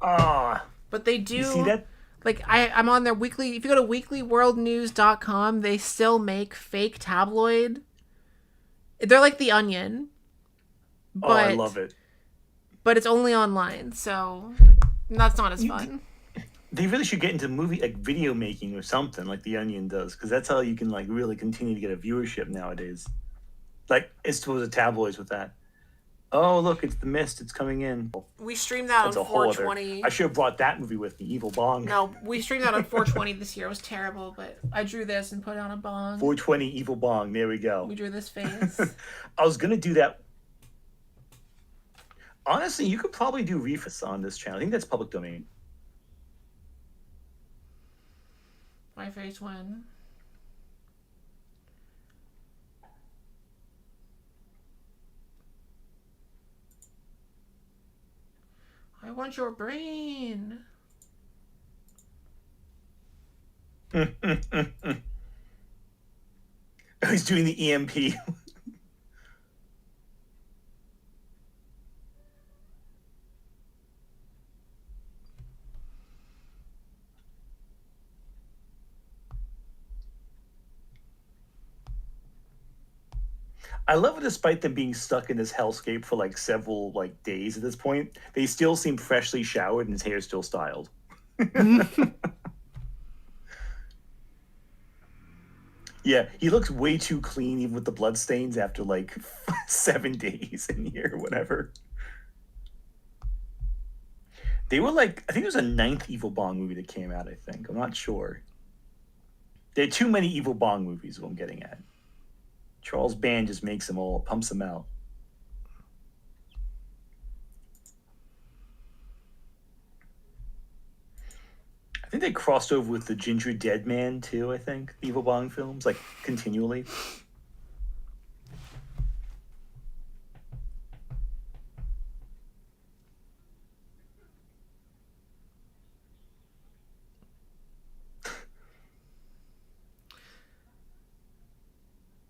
Ah, But they you see do. that? Like I'm on their weekly. If you go to weeklyworldnews.com, they still make fake tabloid. They're like the Onion, Oh, I love but it. it's only online, so that's not as You, fun. they really should get into movie like video making or something like the Onion does, because that's how you can like really continue to get a viewership nowadays. Like it's supposed to tabloids with that. Oh, look, it's The Mist. It's coming in. We streamed that That's on a whole other. 420. I should have brought that movie with me, Evil Bong. No, we streamed that on 420 this year. It was terrible, but I drew this and put it on a bong. 420 Evil Bong. There we go. We drew this face. I was gonna do that. Honestly, you could probably do Refus on this channel. I think that's public domain. My face win. I want your brain. He's doing the EMP. I love it, despite them being stuck in this hellscape for like several like days at this point. They still seem freshly showered and his hair's still styled. Yeah, he looks way too clean even with the bloodstains after like 7 days in here or whatever. They were like, I think it was a ninth Evil Bong movie that came out, I think. I'm not sure. There are too many Evil Bong movies, is what I'm getting at. Charles Band just makes them all, pumps them out. I think they crossed over with the Ginger Dead Man too, I think. The Evil Bong films, like continually.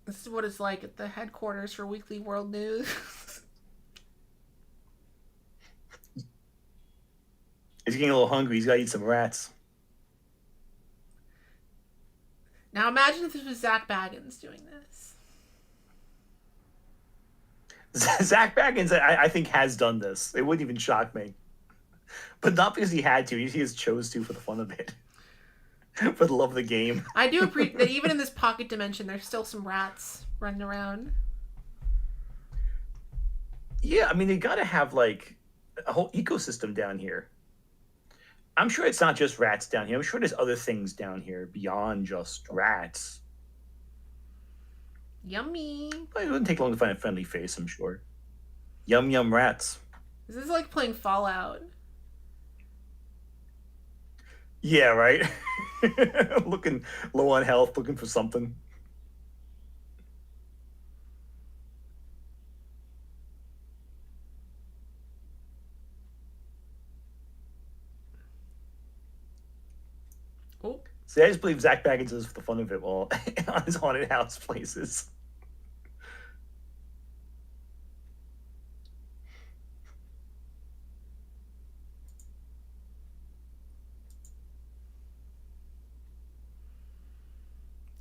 This is what it's like at the headquarters for Weekly World News. He's getting a little hungry. He's got to eat some rats. Now imagine if this was Zach Baggins doing this. Zach Baggins, I think, has done this. It wouldn't even shock me. But not because he had to. He just chose to for the fun of it. For the love of the game. I do appreciate that even in this pocket dimension, there's still some rats running around. Yeah, I mean, they got to have, like, a whole ecosystem down here. I'm sure it's not just rats down here. I'm sure there's other things down here beyond just rats. Yummy. But it wouldn't take long to find a friendly face, I'm sure. Yum yum rats. This is like playing Fallout. Yeah, right? Looking low on health, looking for something. Oh, See, I just believe Zach Baggins does for the fun of it while on his haunted house places.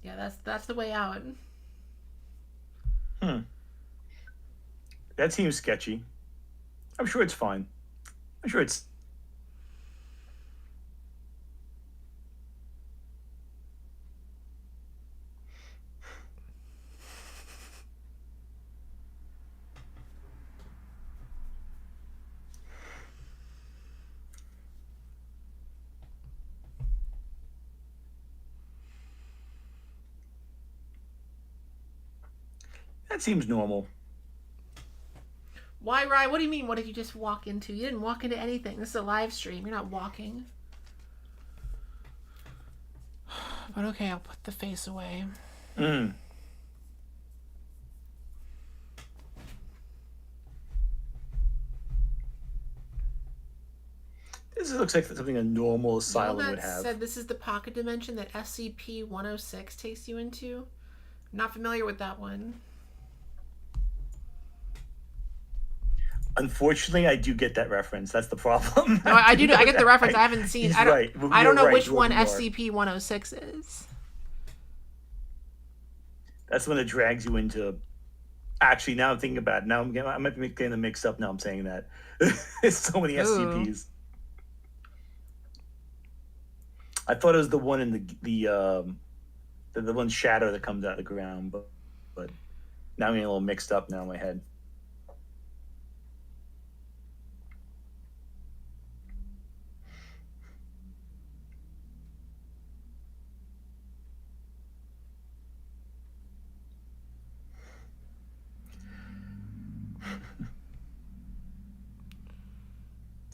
Yeah, that's the way out. Hmm. That seems sketchy. I'm sure it's fine. I'm sure it's. That seems normal. Why, Ryan? What do you mean? What did you just walk into? You didn't walk into anything. This is a live stream. You're not walking. But okay, I'll put the face away. Mm. This looks like something a normal asylum would have. Said this is the pocket dimension that SCP-106 takes you into. I'm not familiar with that one. Unfortunately, I do get that reference. That's the problem. No, I do. I get the reference. I haven't seen. He's I don't. right. I don't know right. which one SCP-106 is. That's the one that drags you into. Actually, now I'm thinking about it. Now I might be getting them mixed up. Now I'm saying that. It's so many SCPs. I thought it was the one in the one shadow that comes out of the ground, but now I'm getting a little mixed up now in my head.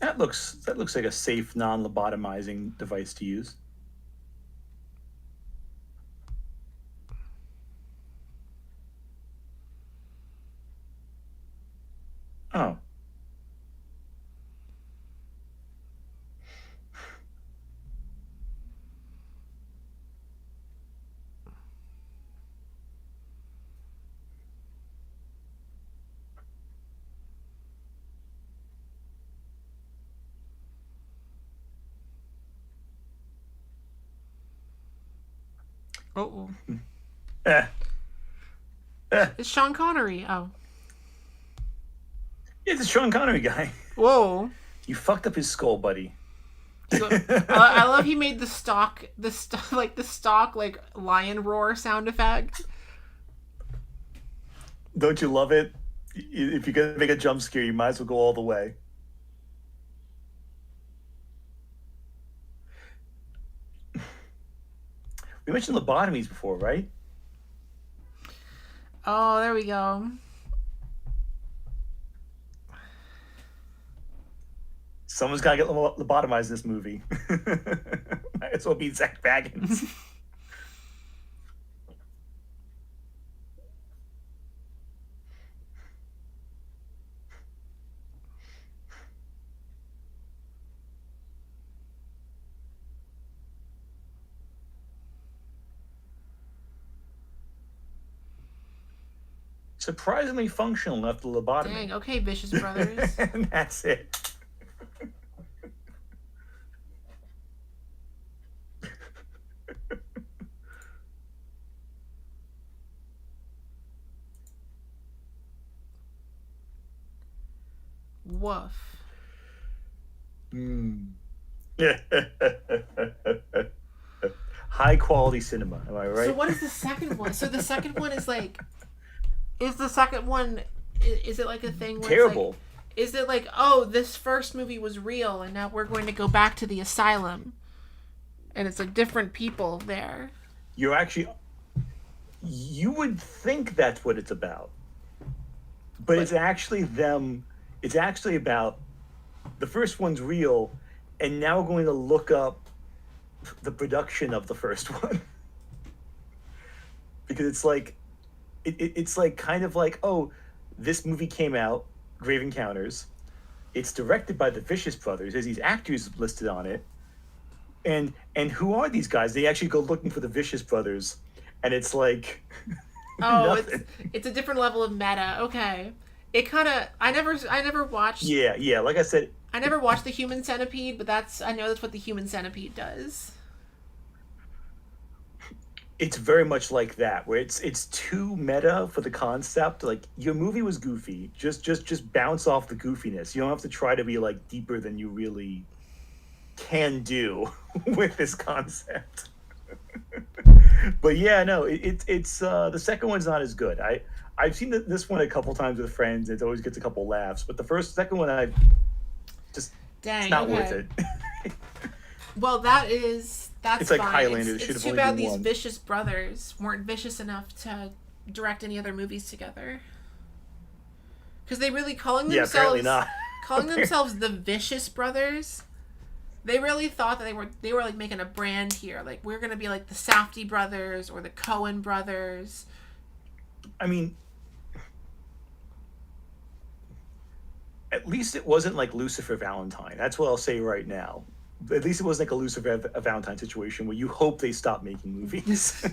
That looks like a safe, non-lobotomizing device to use. Oh. Oh. Eh. It's Sean Connery. Oh. It's a Sean Connery guy. Whoa. You fucked up his skull, buddy. I love he made the stock like lion roar sound effect. Don't you love it? If you're gonna make a jump scare, you might as well go all the way. We mentioned lobotomies before, right? Oh, there we go. Someone's got to get lobotomized in this movie. Might as well be Zach Baggins. Surprisingly functional after lobotomy. Dang, okay, Vicious Brothers. And that's it. Woof. High quality cinema, am I right? So what is the second one? So the second one is like, is the second one, is it like a thing where terrible? It's like, is it like, oh, this first movie was real and now we're going to go back to the asylum, and it's like different people there? You would think that's what it's about, but it's actually them. It's actually about the first one's real, and now we're going to look up the production of the first one. Because it's like it's like kind of like, oh, this movie came out, Grave Encounters. It's directed by the Vicious Brothers. There's these actors listed on it. And who are these guys? They actually go looking for the Vicious Brothers, and it's like Oh, nothing. it's a different level of meta. Okay. It kind of I never watched Yeah, yeah. Like I said, I never watched the Human Centipede, but I know that's what the Human Centipede does. it's very much like that, where it's too meta for the concept. Like your movie was goofy, just bounce off the goofiness. You don't have to try to be like deeper than you really can do with this concept. But yeah, no, it's the second one's not as good. I've seen this one a couple times with friends. It always gets a couple laughs, but the second one, I just it's Dang. not worth Okay. it. Well, that's It's like fine. Highlander. There should It's have too only bad been these one. vicious brothers weren't vicious enough to direct any other movies together. Because they really Yeah, apparently not. calling themselves the Vicious Brothers. They really thought that they were like making a brand here. Like we're gonna be like the Safdie brothers or the Cohen brothers. I mean, at least it wasn't like Lucifer Valentine. That's what I'll say right now. At least it wasn't like a Lucifer Valentine situation where you hope they stop making movies.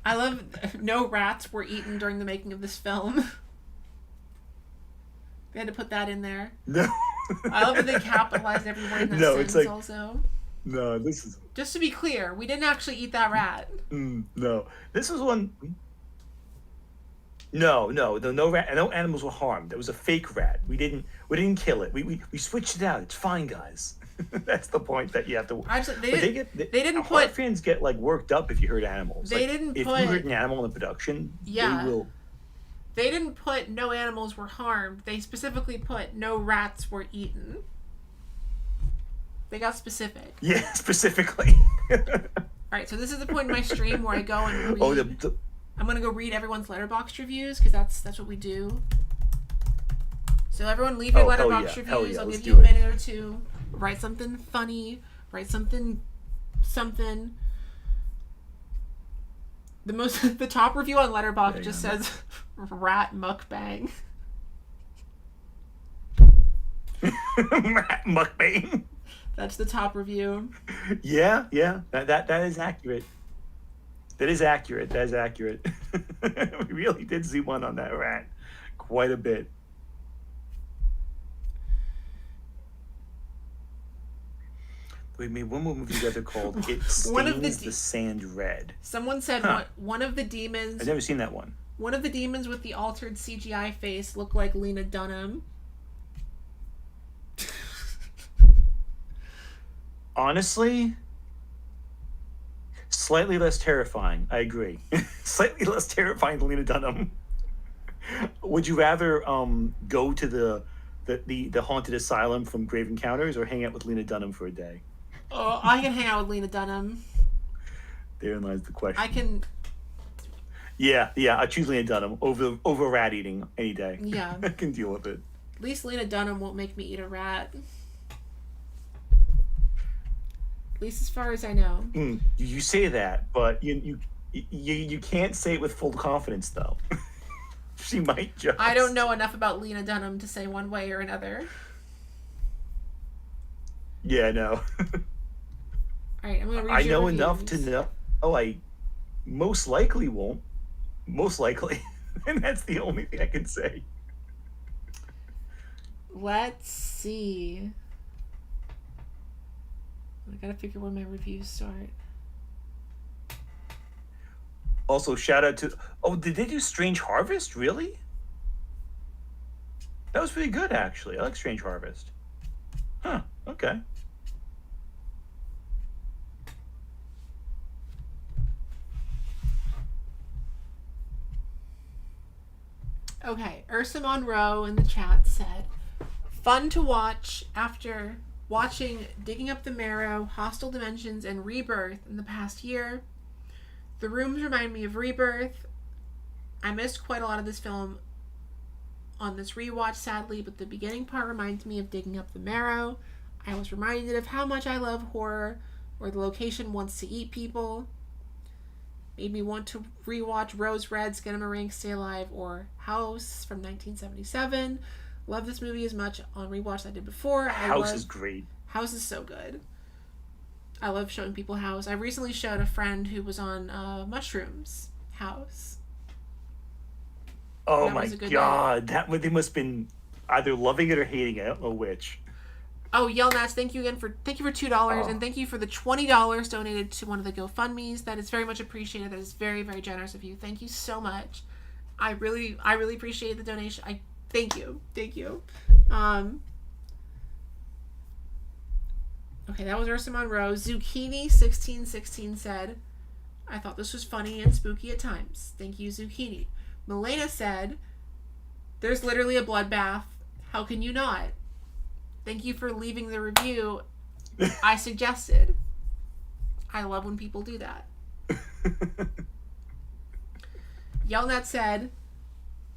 I love no rats were eaten during the making of this film. They had to put that in there. No. I love that they capitalized every word in that No, sentence it's like also. no. This is Just to be clear, we didn't actually eat that rat. no. This was one. No, no, no rat. No animals were harmed. It was a fake rat. We didn't kill it. We switched it out. It's fine, guys. That's the point that you have to. Actually, But they didn't horror put fans get like worked up if you hurt animals. they Like didn't if put you hurt an animal in the production, yeah they will. they didn't put no animals were harmed. They specifically put no rats were eaten. They got specific. Yeah, specifically. All right, so this is the point in my stream where I go and read. Oh, the I'm gonna go read everyone's Letterboxd reviews because that's what we do. So everyone, leave your oh hell Letterboxd yeah, hell reviews. yeah. I'll Let's give you a do it. minute or two. Write something funny. Write something. The top review on Letterboxd Hang just on. says rat mukbang. Mukbang. That's the top review. Yeah, yeah. That is accurate. That is accurate. That is accurate. We really did zoom on that rat quite a bit. We made one more movie together called "It One of Stains the the Sand Red." Someone said Huh. one of the demons. I've never seen that one. One of the demons with the altered CGI face looked like Lena Dunham. Honestly, slightly less terrifying. I agree. Slightly less terrifying than Lena Dunham. Would you rather go to the haunted asylum from Grave Encounters or hang out with Lena Dunham for a day? Oh, I can hang out with Lena Dunham. Therein lies the question. I can. Yeah, yeah. I choose Lena Dunham over rat eating any day. Yeah. I can deal with it. At least Lena Dunham won't make me eat a rat. At least as far as I know. You say that, but you can't say it with full confidence though. She might just. I don't know enough about Lena Dunham to say one way or another. Yeah, no. Alright, I'm gonna read I your know reviews. enough to know. Oh, I most likely won't. Most likely, and that's the only thing I can say. Let's see. I gotta figure where my reviews start. Also, shout out to. Oh, did they do Strange Harvest? Really? That was pretty good, actually. I like Strange Harvest. Huh. Okay. Okay, Ursa Monroe in the chat said, fun to watch after watching Digging Up the Marrow, Hostile Dimensions, and Rebirth in the past year. The rooms remind me of Rebirth. I missed quite a lot of this film on this rewatch, sadly, but the beginning part reminds me of Digging Up the Marrow. I was reminded of how much I love horror, where the location wants to eat people. Made me want to rewatch Rose Red, Skinamarink, Stay Alive, or House from 1977. Love this movie as much on rewatch as I did before. House is great. House is so good. I love showing people House. I recently showed a friend who was on Mushrooms House. Oh That my was a good god, they must have been either loving it or hating it. I don't know which. Oh, Yelnats, thank you for $2, Oh, and thank you for the $20 donated to one of the GoFundMe's. That is very much appreciated. That is very, very generous of you. Thank you so much. I really appreciate the donation. Thank you. Um, okay, that was Ursa Monroe. Zucchini1616 said, I thought this was funny and spooky at times. Thank you, Zucchini. Milena said, there's literally a bloodbath. How can you not? Thank you for leaving the review I suggested. I love when people do that. Yelnat said,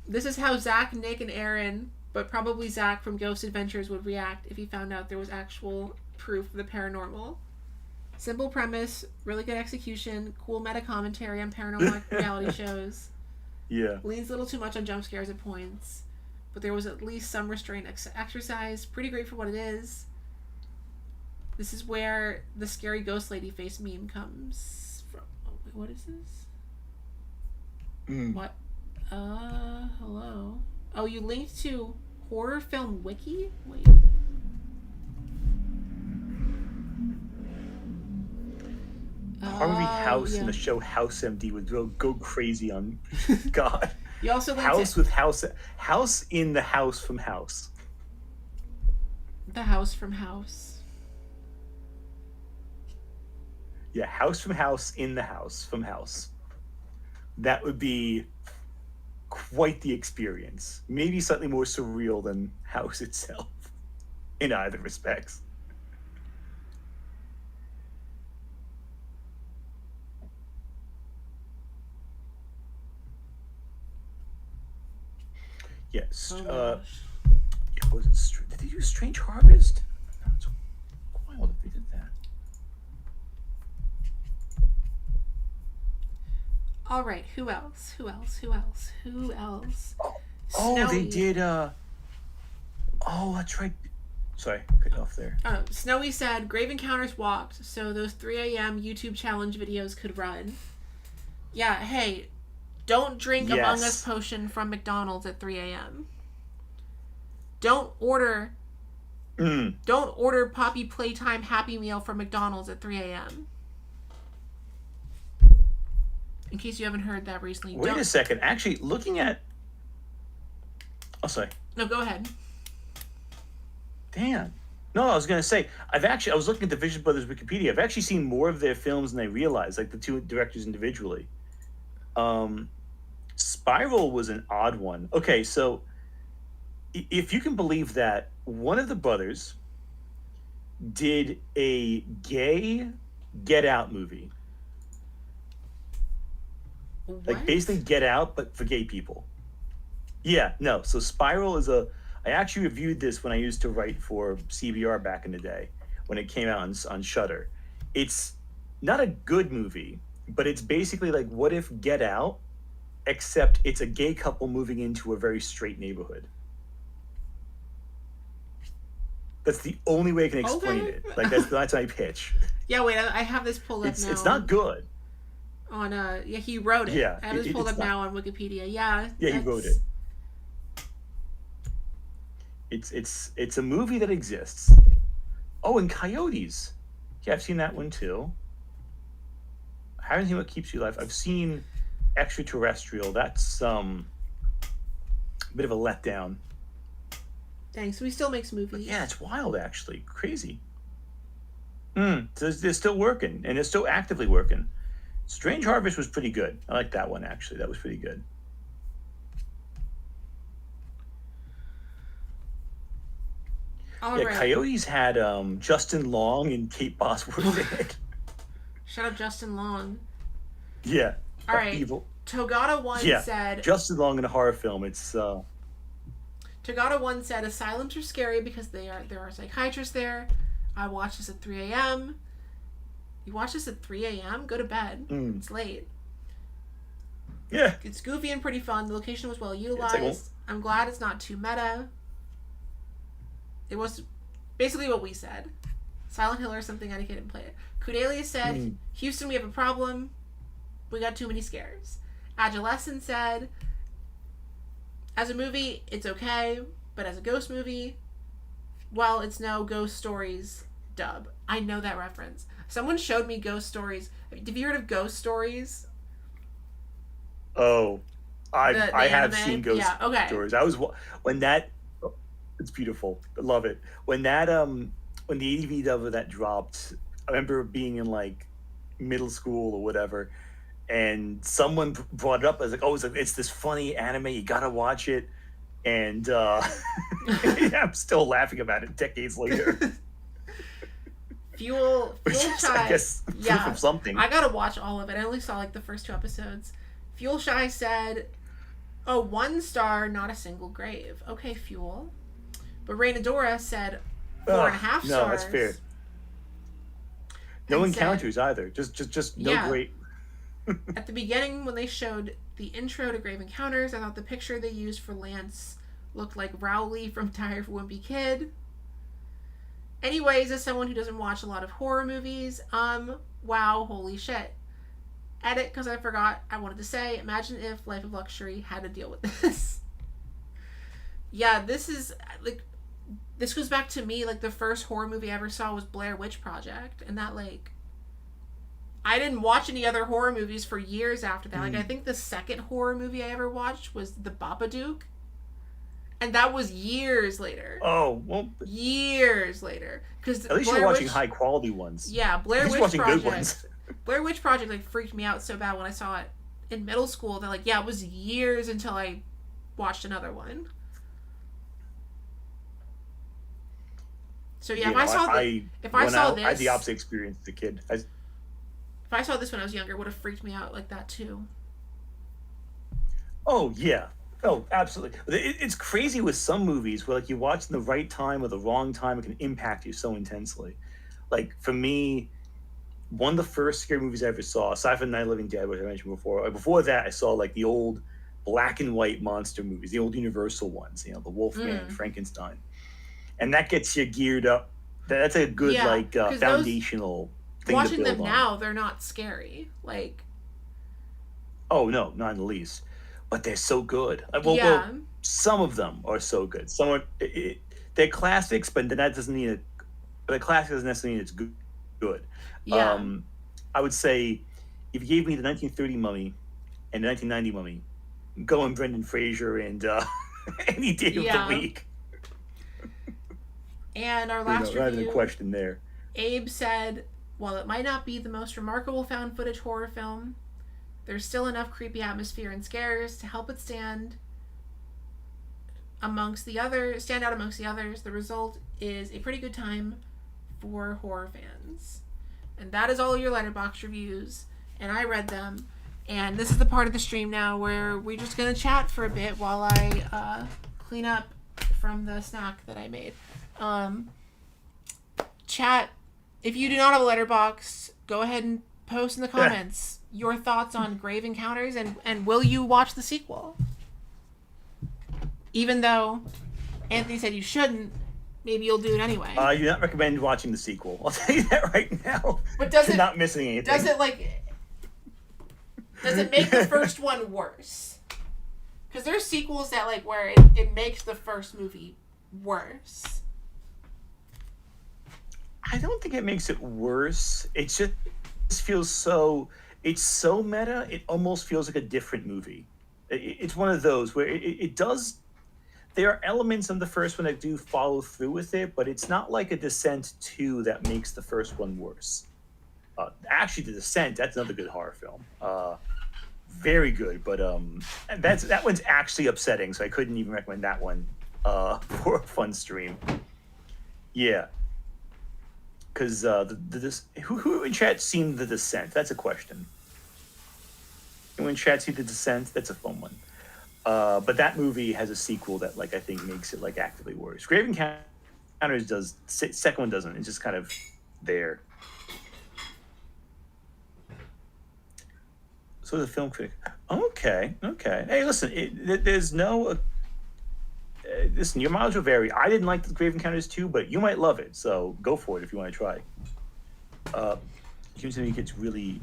this is how Zach, Nick, and Aaron, but probably Zach from Ghost Adventures, would react if he found out there was actual proof of the paranormal. Simple premise, really good execution, cool meta commentary on paranormal reality shows. yeah. Leans a little too much on jump scares at points, but there was at least some restraint exercise. Pretty great for what it is. This is where the scary ghost lady face meme comes from. Oh, wait, what is this? What? Hello? Oh, you linked to Horror Film Wiki? Wait. Harvey House in yeah. the show House MD would go crazy on God. You also linked House with House in the House from House. The House from House. Yeah, House from House in the House from House. That would be quite the experience. Maybe slightly more surreal than House itself in either respects. Yes. Oh gosh. Yeah, was it? Did they do Strange Harvest? No, it's wild if they did that. All right. Who else? Oh, they Snowy. did. Oh, that's right. Sorry, cut you off there. Snowy said Grave Encounters walked, so those 3 a.m. YouTube challenge videos could run. Yeah. Hey, don't drink Yes. Among Us potion from McDonald's at 3 a.m. Don't order Poppy Playtime Happy Meal from McDonald's at 3 a.m. In case you haven't heard that recently. Wait a second. Actually, looking at. Oh, sorry. No, go ahead. Damn. No, I was gonna say I was looking at the Vision Brothers Wikipedia. I've actually seen more of their films than I realized, like the two directors individually. Spiral was an odd one. Okay, so if you can believe that, one of the brothers did a gay Get Out movie. What? Like basically Get Out, but for gay people. Yeah, no. So Spiral is I actually reviewed this when I used to write for CBR back in the day, when it came out on Shudder. It's not a good movie, but it's basically like what if Get Out, except it's a gay couple moving into a very straight neighborhood. That's the only way I can explain it. Like that's my pitch. Yeah, wait, I have this pulled up now. It's not good. On yeah, he wrote it. Yeah, I have this pulled up now on Wikipedia. Yeah. Yeah, he wrote it. It's a movie that exists. Oh, and Coyotes. Yeah, I've seen that one too. I haven't seen What Keeps You Alive. I've seen Extraterrestrial. That's a bit of a letdown. Dang, so he still makes movies. But yeah, it's wild actually. Crazy. So they're still working, and they're still actively working. Strange Harvest was pretty good. I like that one actually. That was pretty good. All yeah, right. Coyotes had Justin Long and Kate Bosworth in it. Shout out Justin Long. Yeah. All right. Evil. Togata1 said... Justin Long in a horror film. It's... Togata1 said, asylums are scary because there are psychiatrists there. I watched this at 3 a.m. You watch this at 3 a.m.? Go to bed. It's late. Yeah. It's goofy and pretty fun. The location was well utilized. I'm glad it's not too meta. It was basically what we said. Silent Hill or something. I didn't play it. Kudelia said, Houston, we have a problem. We got too many scares. Adolescent said, as a movie, it's okay, but as a ghost movie, well, it's no Ghost Stories dub. I know that reference. Someone showed me Ghost Stories. Have you heard of Ghost Stories? Oh, I have anime? seen Ghost Stories. I was when that. Oh, it's beautiful. I love it. When that when the ADV dub of that dropped, I remember being in like middle school or whatever, and someone brought it up. I was like, "Oh, it's this funny anime. You gotta watch it." And I'm still laughing about it decades later. Fuel Shy. I guess proof of something. I gotta watch all of it. I only saw like the first 2 episodes. Fuel Shy said, "Oh, 1 star, not a single grave." Okay, Fuel. But Rainadora said 4.5 stars. No, that's fair. No encounters either. Just no great. At the beginning, when they showed the intro to Grave Encounters, I thought the picture they used for Lance looked like Rowley from Tired for Wimpy Kid. Anyways, as someone who doesn't watch a lot of horror movies, wow, holy shit. Edit, because I forgot I wanted to say, imagine if Life of Luxury had to deal with this. Yeah, this is, like, this goes back to me, like, the first horror movie I ever saw was Blair Witch Project, and that, like, I didn't watch any other horror movies for years after that. Like, I think the second horror movie I ever watched was The Babadook. And that was years later. Oh, well. Years later. Because at least you're watching high quality ones. Yeah, Blair Witch watching Project. Good ones. Blair Witch Project, like, freaked me out so bad when I saw it in middle school that, like, yeah, it was years until I watched another one. So, yeah, if I had the opposite experience as a kid. If I saw this when I was younger, it would have freaked me out like that too. Oh yeah, oh absolutely. It's crazy with some movies where like you watch in the right time or the wrong time, it can impact you so intensely. Like for me, one of the first scary movies I ever saw, aside from Night of the Living Dead, which I mentioned before. Before that, I saw like the old black and white monster movies, the old Universal ones. You know, the Wolfman, Frankenstein, and that gets you geared up. That's a good foundational. Watching them now, they're not scary. Like, oh no, not in the least. But they're so good. Well, some of them are so good. Some are they're classics, but that doesn't mean it. But a classic doesn't necessarily mean it's good. Yeah. I would say if you gave me the 1930 Mummy and the 1990 Mummy, go on Brendan Fraser and any day of the week. And our last not review, even a question there. Abe said, while it might not be the most remarkable found footage horror film, there's still enough creepy atmosphere and scares to help it stand out amongst the others. The result is a pretty good time for horror fans. And that is all your Letterboxd reviews. And I read them. And this is the part of the stream now where we're just going to chat for a bit while I clean up from the snack that I made. Chat. If you do not have a Letterboxd, go ahead and post in the comments your thoughts on Grave Encounters and will you watch the sequel? Even though Anthony said you shouldn't, maybe you'll do it anyway. I do not recommend watching the sequel. I'll tell you that right now. But does You're not missing anything. Does it make the first one worse? Because there's sequels that like where it makes the first movie worse. I don't think it makes it worse. It just feels so. It's so meta. It almost feels like a different movie. It's one of those where it does. There are elements in the first one that do follow through with it, but it's not like a Descent 2 that makes the first one worse. Actually, The Descent, that's another good horror film. Very good, but that one's actually upsetting, so I couldn't even recommend that one for a fun stream. Yeah. Because who in chat seen The Descent? That's a question. Anyone in chat see The Descent? That's a fun one. But that movie has a sequel that like I think makes it like actively worse. Grave Encounters does. Second one doesn't. It's just kind of there. So the film critic. Okay. Hey, listen. There's no. listen, your mileage will vary. I didn't like the Grave Encounters 2, but you might love it. So go for it if you want to try. Human Centipede gets really.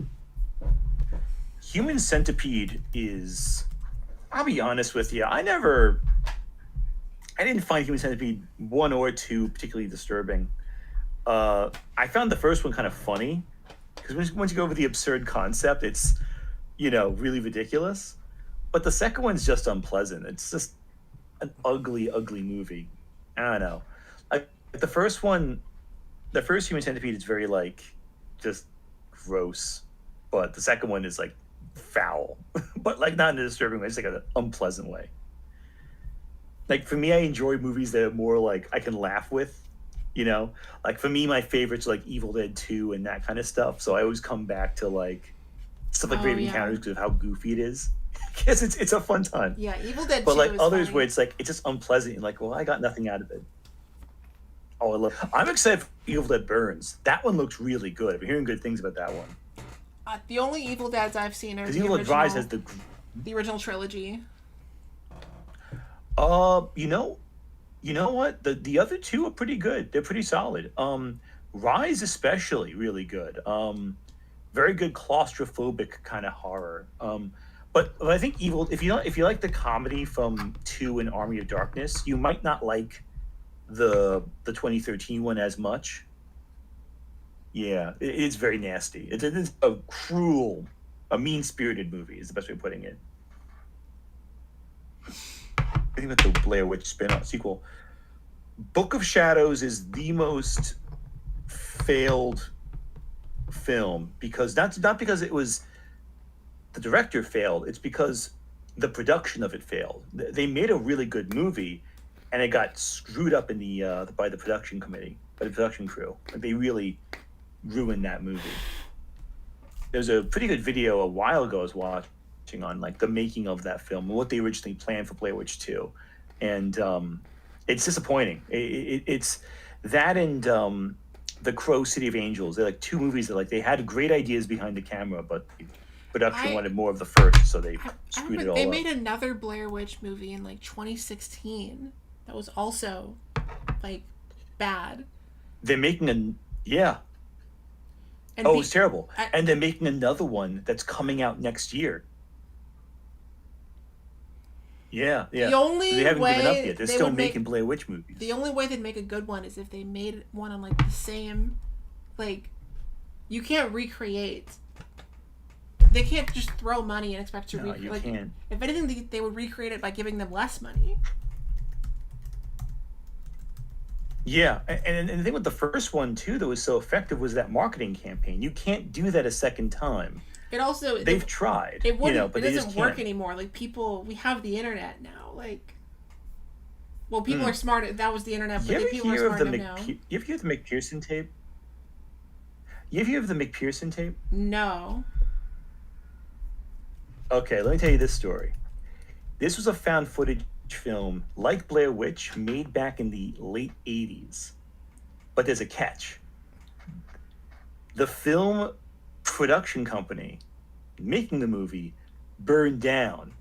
Human Centipede is. I'll be honest with you. I didn't find Human Centipede 1 or 2 particularly disturbing. I found the first one kind of funny because once you go over the absurd concept, it's really ridiculous. But the second one's just unpleasant. It's just an ugly, ugly movie. I don't know. Like the first one, the first Human Centipede is very like just gross, but the second one is like foul, but like not in a disturbing way. It's like an unpleasant way. Like for me, I enjoy movies that are more like I can laugh with. Like for me, my favorites are like Evil Dead 2 and that kind of stuff. So I always come back to like stuff like Grave Encounters because of how goofy it is. Because it's a fun time. Yeah, Evil Dead 2 but like is others funny. where it's like it's just unpleasant. You're like, well, I got nothing out of it. Oh, I'm excited for Evil Dead Burns. That one looks really good. I've been hearing good things about that one. The only Evil Deads I've seen are Because the Evil original, Dead Rise has the original trilogy. You know what? The other two are pretty good. They're pretty solid. Rise especially really good. Very good claustrophobic kind of horror. But I think if you like the comedy from 2 and Army of Darkness, you might not like the 2013 one as much. Yeah, it's very nasty. It's a cruel, a mean-spirited movie is the best way of putting it. I think that's the Blair Witch spin-off sequel. Book of Shadows is the most failed film because not because it was the director failed. It's because the production of it failed. They made a really good movie, and it got screwed up in by the production committee, by the production crew. Like they really ruined that movie. There's a pretty good video a while ago I was watching on like the making of that film and what they originally planned for Blair Witch 2, and it's disappointing. It's that and The Crow City of Angels. They're like 2 movies that like they had great ideas behind the camera, but production wanted more of the first, so they screwed it all up. They made another Blair Witch movie in like 2016 that was also like bad. They're making and it's terrible. And they're making another one that's coming out next year. Yeah. The only they haven't way given up yet. They're they still would making Blair Witch movies. The only way they'd make a good one is if they made one on like the same, like, you can't recreate. They can't just throw money and expect to recreate. You like, can't. If anything, they would recreate it by giving them less money. Yeah, and the thing with the first one too that was so effective was that marketing campaign. You can't do that a second time. It also they've tried. It wouldn't. But it they doesn't just work can't. anymore. Like we have the internet now. Like, well, people are smart. That was the internet, but people are smart now. You ever hear of the McPherson tape? You ever hear of the McPherson tape? No. Okay, let me tell you this story. This was a found footage film like Blair Witch made back in the late 80s. But there's a catch. The film production company making the movie burned down.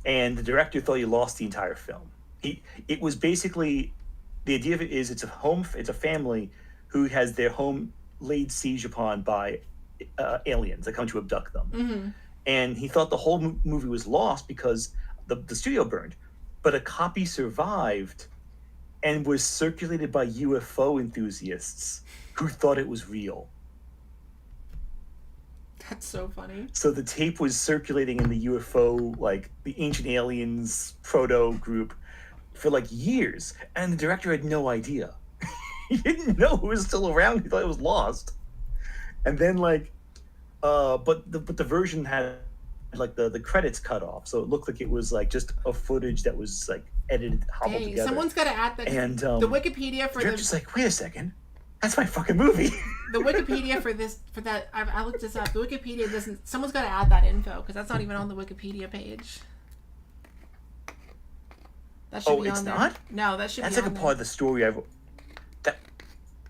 And the director thought he lost the entire film. It was basically, the idea of it is it's a family who has their home laid siege upon by aliens that come to abduct them. Mm-hmm. And he thought the whole movie was lost because the studio burned. But a copy survived and was circulated by UFO enthusiasts who thought it was real. That's so funny. So the tape was circulating in the UFO, like the Ancient Aliens proto group for like years. And the director had no idea. He didn't know it was still around. He thought it was lost. And then but the version had like the credits cut off, so it looked like it was like just a footage that was like edited, hobbled together. Someone's got to add that. And the Wikipedia for just like, wait a second, that's my fucking movie. The Wikipedia for that I looked this up. The Wikipedia doesn't. Someone's got to add that info because that's not even on the Wikipedia page. That should be it's on there. not? No, that should That's be like on a there. part of the story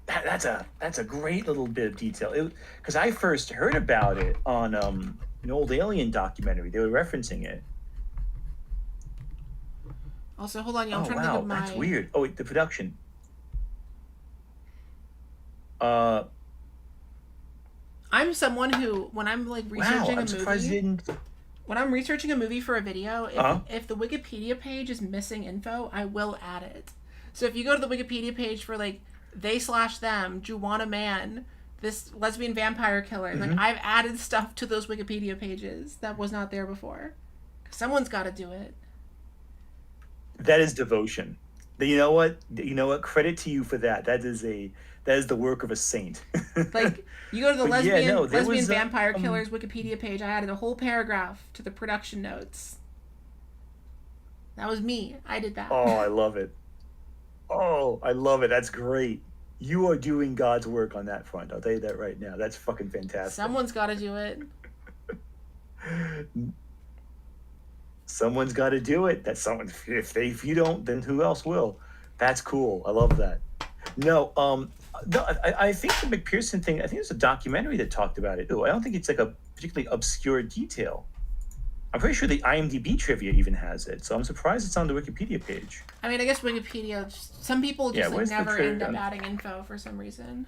that's a great little bit of detail. Because I first heard about it on an old Alien documentary. They were referencing it. Also, hold on, y'all. I'm Oh trying to think wow, of my. that's weird. Oh wait, the production. Uh, I'm someone who, when I'm like wow, researching a I'm surprised you movie, didn't. when I'm researching a movie for a video, Uh, if the Wikipedia page is missing info, I will add it. So if you go to the Wikipedia page for like they/them, Juwana Man, this lesbian vampire killer, like hmm I've added stuff to those Wikipedia pages that was not there before. Someone's got to do it. That is devotion. You know what? You know what? Credit to you for that. That is the work of a saint. Like you go to the But yeah, no, there lesbian was vampire killers Wikipedia page, I added a whole paragraph to the production notes. That was me. I did that. oh, I love it. Oh, I love it. That's great. You are doing God's work on that front. I'll tell you that right now. That's fucking fantastic. Someone's got to do it. Someone's got to do it. That's someone. If you don't, then who else will? That's cool. I love that. No, no. I think the McPherson thing. I think there's a documentary that talked about it. Oh, I don't think it's like a particularly obscure detail. I'm pretty sure the IMDb trivia even has it. So I'm surprised it's on the Wikipedia page. I mean, I guess Wikipedia. Some people just like where's the never end up trivia? adding info for some reason.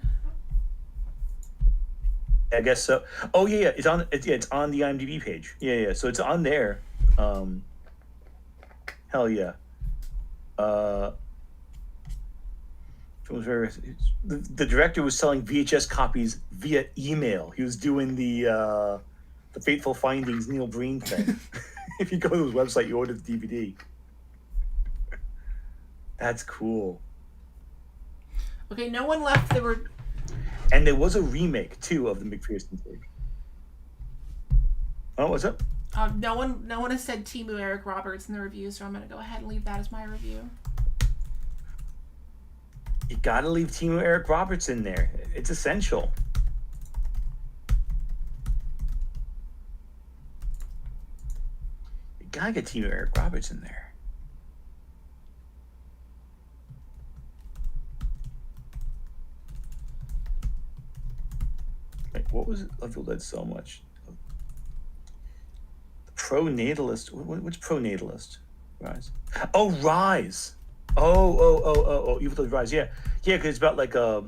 I guess so. Oh yeah, it's on. It's on the IMDb page. Yeah. So it's on there. Um, hell yeah. Uh, it was the director was selling VHS copies via email. He was doing the Fateful Findings Neil Breen thing. If you go to his website, you order the DVD. That's cool. Okay, no one left. There were. And there was a remake too of the McPherson thing. Oh, what's up? No one has said Timu Eric Roberts in the review, so I'm gonna go ahead and leave that as my review. You gotta leave Timo Eric Roberts in there. It's essential. You gotta get Timo Eric Roberts in there. Wait, what was it? Love the Dead so much. The Pro-Natalist. Which Pro-Natalist? Rise. Oh, Rise. Oh, Evil Dead Rise. Yeah, because it's about like a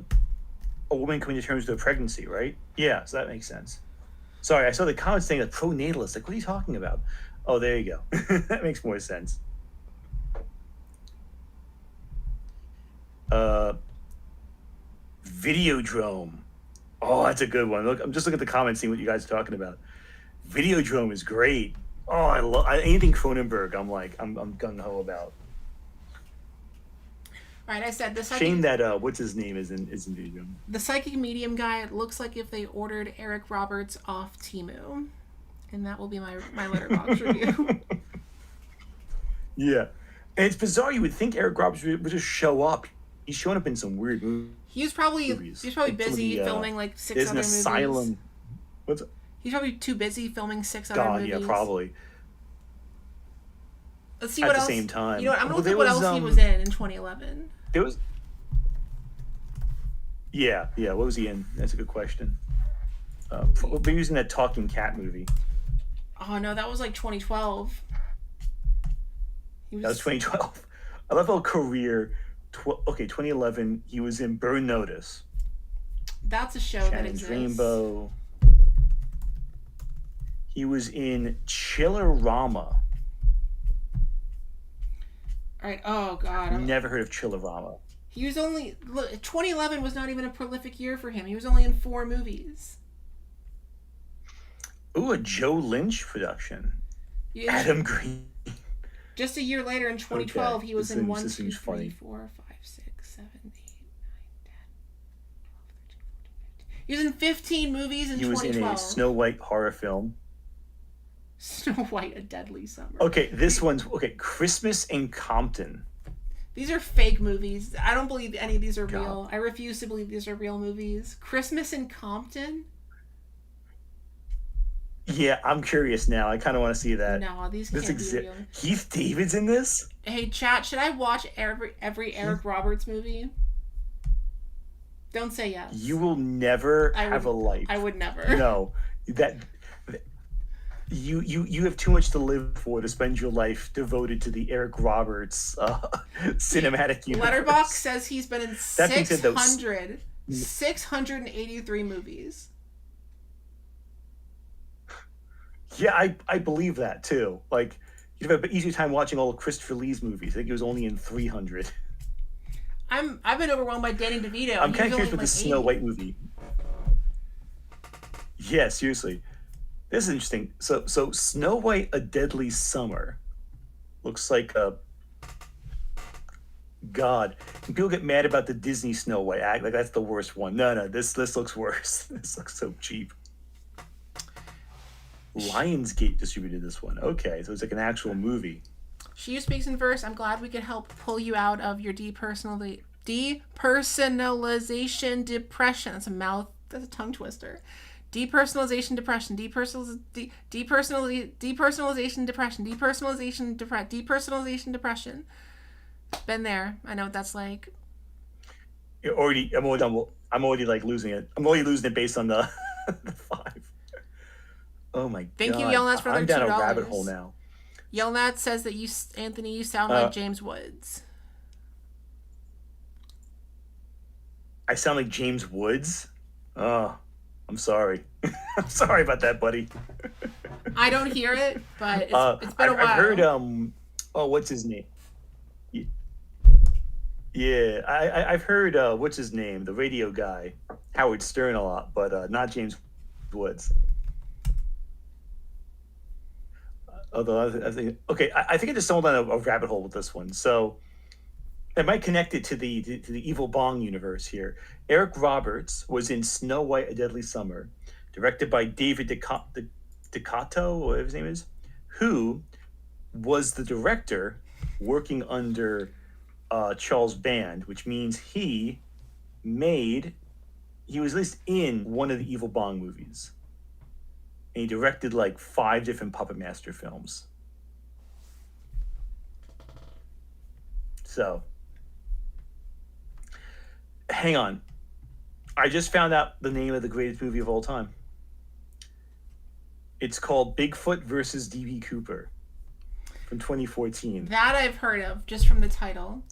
woman coming to terms with her pregnancy, right? Yeah, so that makes sense. Sorry, I saw the comments saying a pro-natalist. Like, what are you talking about? Oh, there you go. That makes more sense. Videodrome. Oh, that's a good one. Look, I'm just looking at the comments, seeing what you guys are talking about. Videodrome is great. Oh, I love anything Cronenberg. I'm gung ho about. All right, I said the Shame that what's his name is in Videodrome. The psychic medium guy looks like if they ordered Eric Roberts off Timu, and that will be my Letterboxd review. Yeah, and it's bizarre. You would think Eric Roberts would just show up. He's showing up in some weird movies. He was probably Like busy filming like six there's other an movies. asylum. What's He's probably too busy filming six other God? movies. Yeah, probably. Let's see At what the else. same time. You know what? I'm gonna Well, look at there what was, else he was in 2011. There was. Yeah. What was he in? That's a good question. Maybe he was in that Talking Cat movie. Oh no, that was like 2012. That was 2012. I love how career. 2011. He was in Burn Notice. That's a show that Shannon's exists. Rainbow. He was in Chillerama. All right. Oh God. Never heard of Chillerama. He was only 2011 was not even a prolific year for him. He was only in 4 movies. Ooh, a Joe Lynch production. Yeah. Adam Green. Just a year later in 2012, Okay, he was this in seems- 1, this 2, seems 3, funny. 4, 5, 6, 7, 8, 9, 10, 12, 13, 14, 15. He was in 15 movies in He was 2012. in a Snow White horror film. Snow White: A Deadly Summer. Okay, this one's Christmas in Compton. These are fake movies. I don't believe any of these are God. real. I refuse to believe these are real movies. Christmas in Compton? Yeah, I'm curious now. I kind of want to see that. No, these This can't be exists. real. Heath David's in this? Hey, chat, should I watch every Eric Roberts movie? Don't say yes. You will never I have would- a life. I would never. No, that You have too much to live for to spend your life devoted to the Eric Roberts cinematic universe. Letterboxd says he's been in That being said, 683 movies. Yeah, I believe that too. Like, you'd have an easier time watching all of Christopher Lee's movies. I think he was only in 300. I've been overwhelmed by Danny DeVito. I'm kind of curious with the Snow White movie. Yeah, seriously. This is interesting. So Snow White: A Deadly Summer looks like a God. And people get mad about the Disney Snow White act like that's the worst one. No, this looks worse. This looks so cheap. Lionsgate distributed this one. Okay, so it's like an actual movie. She Who Speaks in Verse, I'm glad we could help pull you out of your depersonalization depression. That's a tongue twister. Depersonalization depression. Depersonalization depression. Been there. I know what that's like. I'm already like losing it. I'm already losing it based on the the 5. Oh my God. Thank you, Yelnats, for their $2. I'm down a rabbit hole now. Yelnats says that Anthony, you sound like James Woods. I sound like James Woods? Oh, I'm sorry. I'm sorry about that, buddy. I don't hear it, but it's been a while. I've heard, what's his name? Yeah, I've heard, what's his name? The radio guy, Howard Stern a lot, but not James Woods. Although I think I think I just stumbled on a rabbit hole with this one. So I might connect it to the Evil Bong universe here. Eric Roberts was in Snow White: A Deadly Summer, directed by David Decato, whatever his name is, who was the director working under Charles Band, which means he was at least in one of the Evil Bong movies. And he directed like 5 different Puppet Master films. So, hang on. I just found out the name of the greatest movie of all time. It's called Bigfoot versus D.B. Cooper from 2014. That I've heard of, just from the title.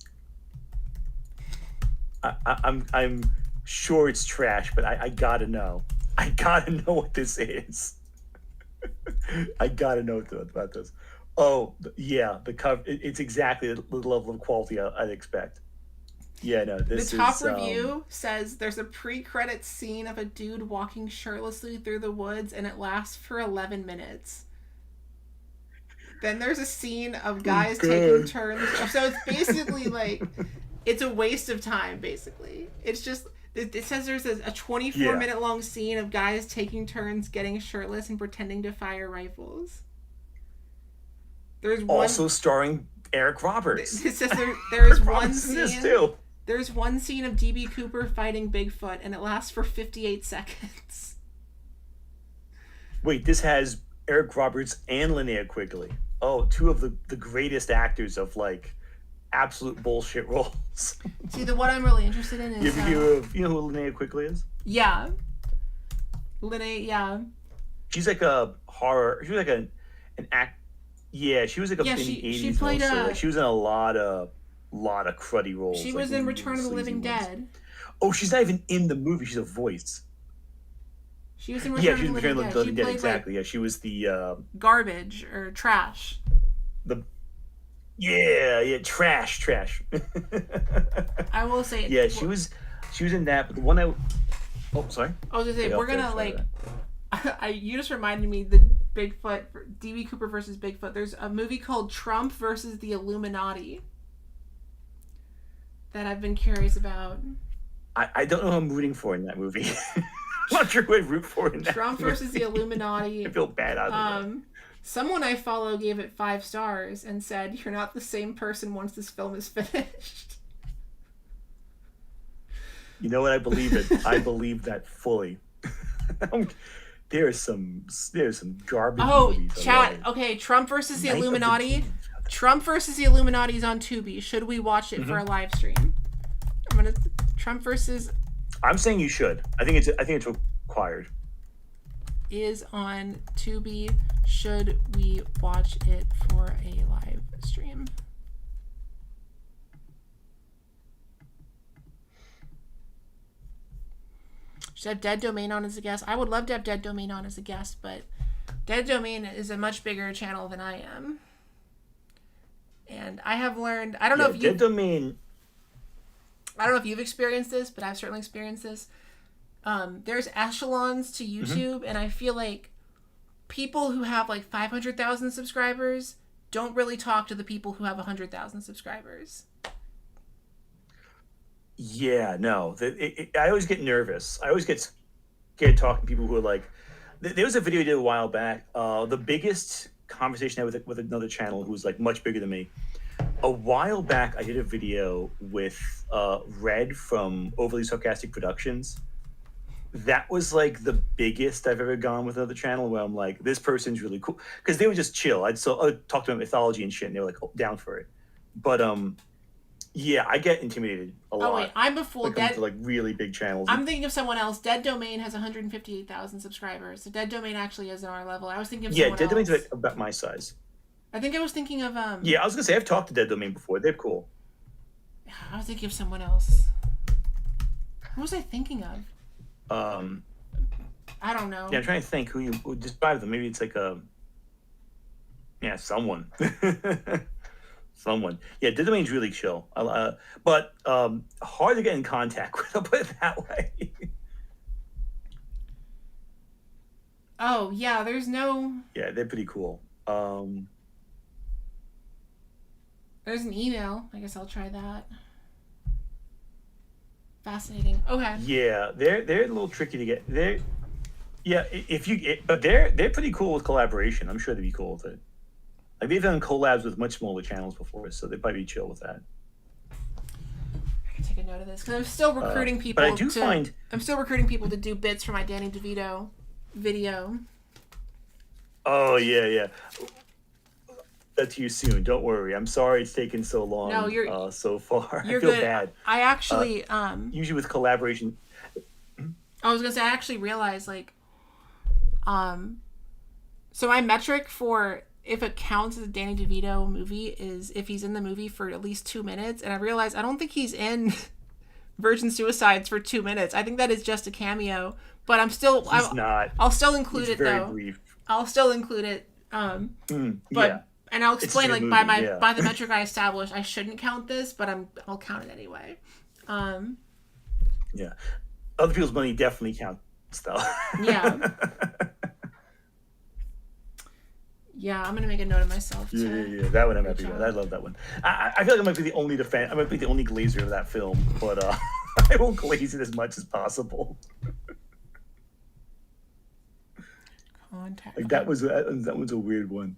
I'm sure it's trash, but I gotta know. I gotta know what this is. I gotta know about this. Oh, yeah, the cover. It's exactly the level of quality I'd expect. Yeah, no, this is... The top review says there's a pre-credit scene of a dude walking shirtlessly through the woods, and it lasts for 11 minutes. Then there's a scene of guys taking turns. So it's basically like... It's a waste of time, basically. It's just... It says there's a 24-minute long scene of guys taking turns getting shirtless and pretending to fire rifles. There's also starring Eric Roberts. It says there is one scene. This too. There's one scene of D.B. Cooper fighting Bigfoot, and it lasts for 58 seconds. Wait, this has Eric Roberts and Linnea Quigley. Oh, 2 of the greatest actors of like absolute bullshit roles. See, the one I'm really interested in is... You know who Linnea Quigley is? Yeah. Linnea, yeah. She's like a horror... She was like an act... Yeah, she was like in the 80s. She played like, she was in a lot of cruddy roles. She was in Return of the Living Dead. Oh, she's not even in the movie. She's a voice. She was in Return of the Living Dead. She played, exactly. Yeah, she was the... garbage or trash. Yeah, trash. I will say... Yeah, she was in that, but the one Oh, sorry. I was going to say, we're going to, like... you just reminded me, the Bigfoot, D.B. Cooper versus Bigfoot. There's a movie called Trump versus the Illuminati that I've been curious about. I don't know who I'm rooting for in that movie. I'm not sure who I'd root for in that Trump movie. versus the Illuminati. I feel bad out of it. Someone I follow gave it 5 stars and said, "You're not the same person once this film is finished." You know what? I believe it. I believe that fully. There's some garbage movies. Oh, chat. Okay, Trump versus the Illuminati. Trump versus the Illuminati is on Tubi. Should we watch it for a live stream? Trump versus... I'm saying you should. I think it's required. Is on Tubi. Should we watch it for a live stream? Should have Dead Domain on as a guest? I would love to have Dead Domain on as a guest, but Dead Domain is a much bigger channel than I am. And I have learned, I don't know if you... Dead Domain... I don't know if you've experienced this, but I've certainly experienced this. There's echelons to YouTube, and I feel like people who have like 500,000 subscribers don't really talk to the people who have 100,000 subscribers. Yeah, no. I always get nervous. I always get scared talking to people who are like... There was a video I did a while back. The biggest conversation I had with another channel who was like much bigger than me. A while back, I did a video with Red from Overly Sarcastic Productions. That was like the biggest I've ever gone with another channel where I'm like, this person's really cool. Because they were just chill. I'd talk to them mythology and shit, and they were like, down for it. But yeah, I get intimidated a lot. Oh wait, I'm a fool. To like really big channels. I'm thinking of someone else. Dead Domain has 158,000 subscribers. So Dead Domain actually is on our level. I was thinking of someone else. Yeah, Dead Domain's about my size. I think I was thinking of Yeah, I was gonna say I've talked to Dead Domain before. They're cool. I was thinking of someone else. Who was I thinking of? I don't know. Yeah, I'm trying to think who you would describe them. Maybe it's like someone. Someone. Yeah, Dead Domain's really chill. But hard to get in contact with. I'll put it that way. Oh yeah, there's no. Yeah, they're pretty cool. There's an email. I guess I'll try that. Fascinating. Okay. Yeah, they're a little tricky to get. But they're pretty cool with collaboration. I'm sure they'd be cool with it. Like they've done collabs with much smaller channels before, so they'd probably be chill with that. I can take a note of this because I'm still recruiting people. But I do find I'm still recruiting people to do bits for my Danny DeVito video. Oh yeah. That to you soon. Don't worry. I'm sorry it's taken so long. No, you're so far. You're I feel good. bad. I actually usually with collaboration. I was gonna say I actually realized so my metric for if it counts as a Danny DeVito movie is if he's in the movie for at least 2 minutes, and I realized I don't think he's in Virgin Suicides for 2 minutes. I think that is just a cameo, but I'll still include it though. Brief. I'll still include it. But and I'll explain by the metric I established, I shouldn't count this, but I'll count it anyway. Yeah, other people's money definitely counts though. Yeah. Yeah, I'm gonna make a note of myself. Yeah, that one I'm happy with. I love that one. I feel like I might be the only I might be the only glazer of that film, but I won't glaze it as much as possible. Contact. Like that was a weird one.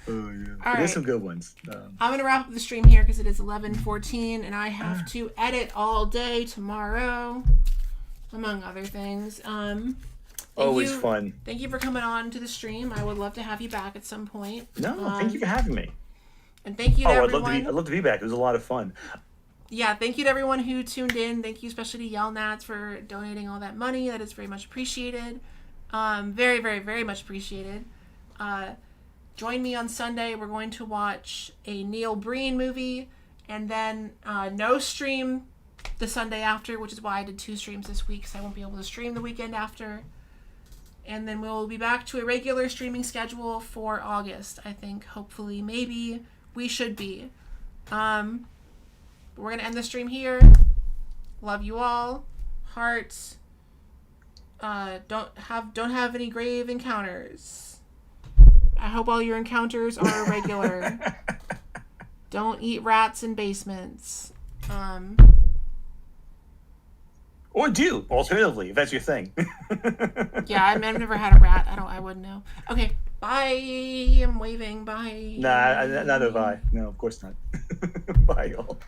Oh yeah. There's some good ones. I'm gonna wrap up the stream here because it is 11:14 and I have to edit all day tomorrow, among other things. Always fun. Thank you for coming on to the stream. I would love to have you back at some point. No, thank you for having me. And thank you to everyone. I'd love to be back. It was a lot of fun. Yeah, thank you to everyone who tuned in. Thank you especially to Yelnats for donating all that money. That is very much appreciated. Very, very, very much appreciated. Join me on Sunday. We're going to watch a Neil Breen movie. And then no stream the Sunday after, which is why I did 2 streams this week, because I won't be able to stream the weekend after. And then we'll be back to a regular streaming schedule for August, I think. Hopefully, maybe. We should be. We're going to end the stream here. Love you all. Hearts. Don't have any grave encounters. I hope all your encounters are regular. Don't eat rats in basements. Or do, alternatively, if that's your thing. Yeah, I've never had a rat. I wouldn't know. Okay, bye. I'm waving. Bye. Nah, not have I. No, of course not. Bye, y'all.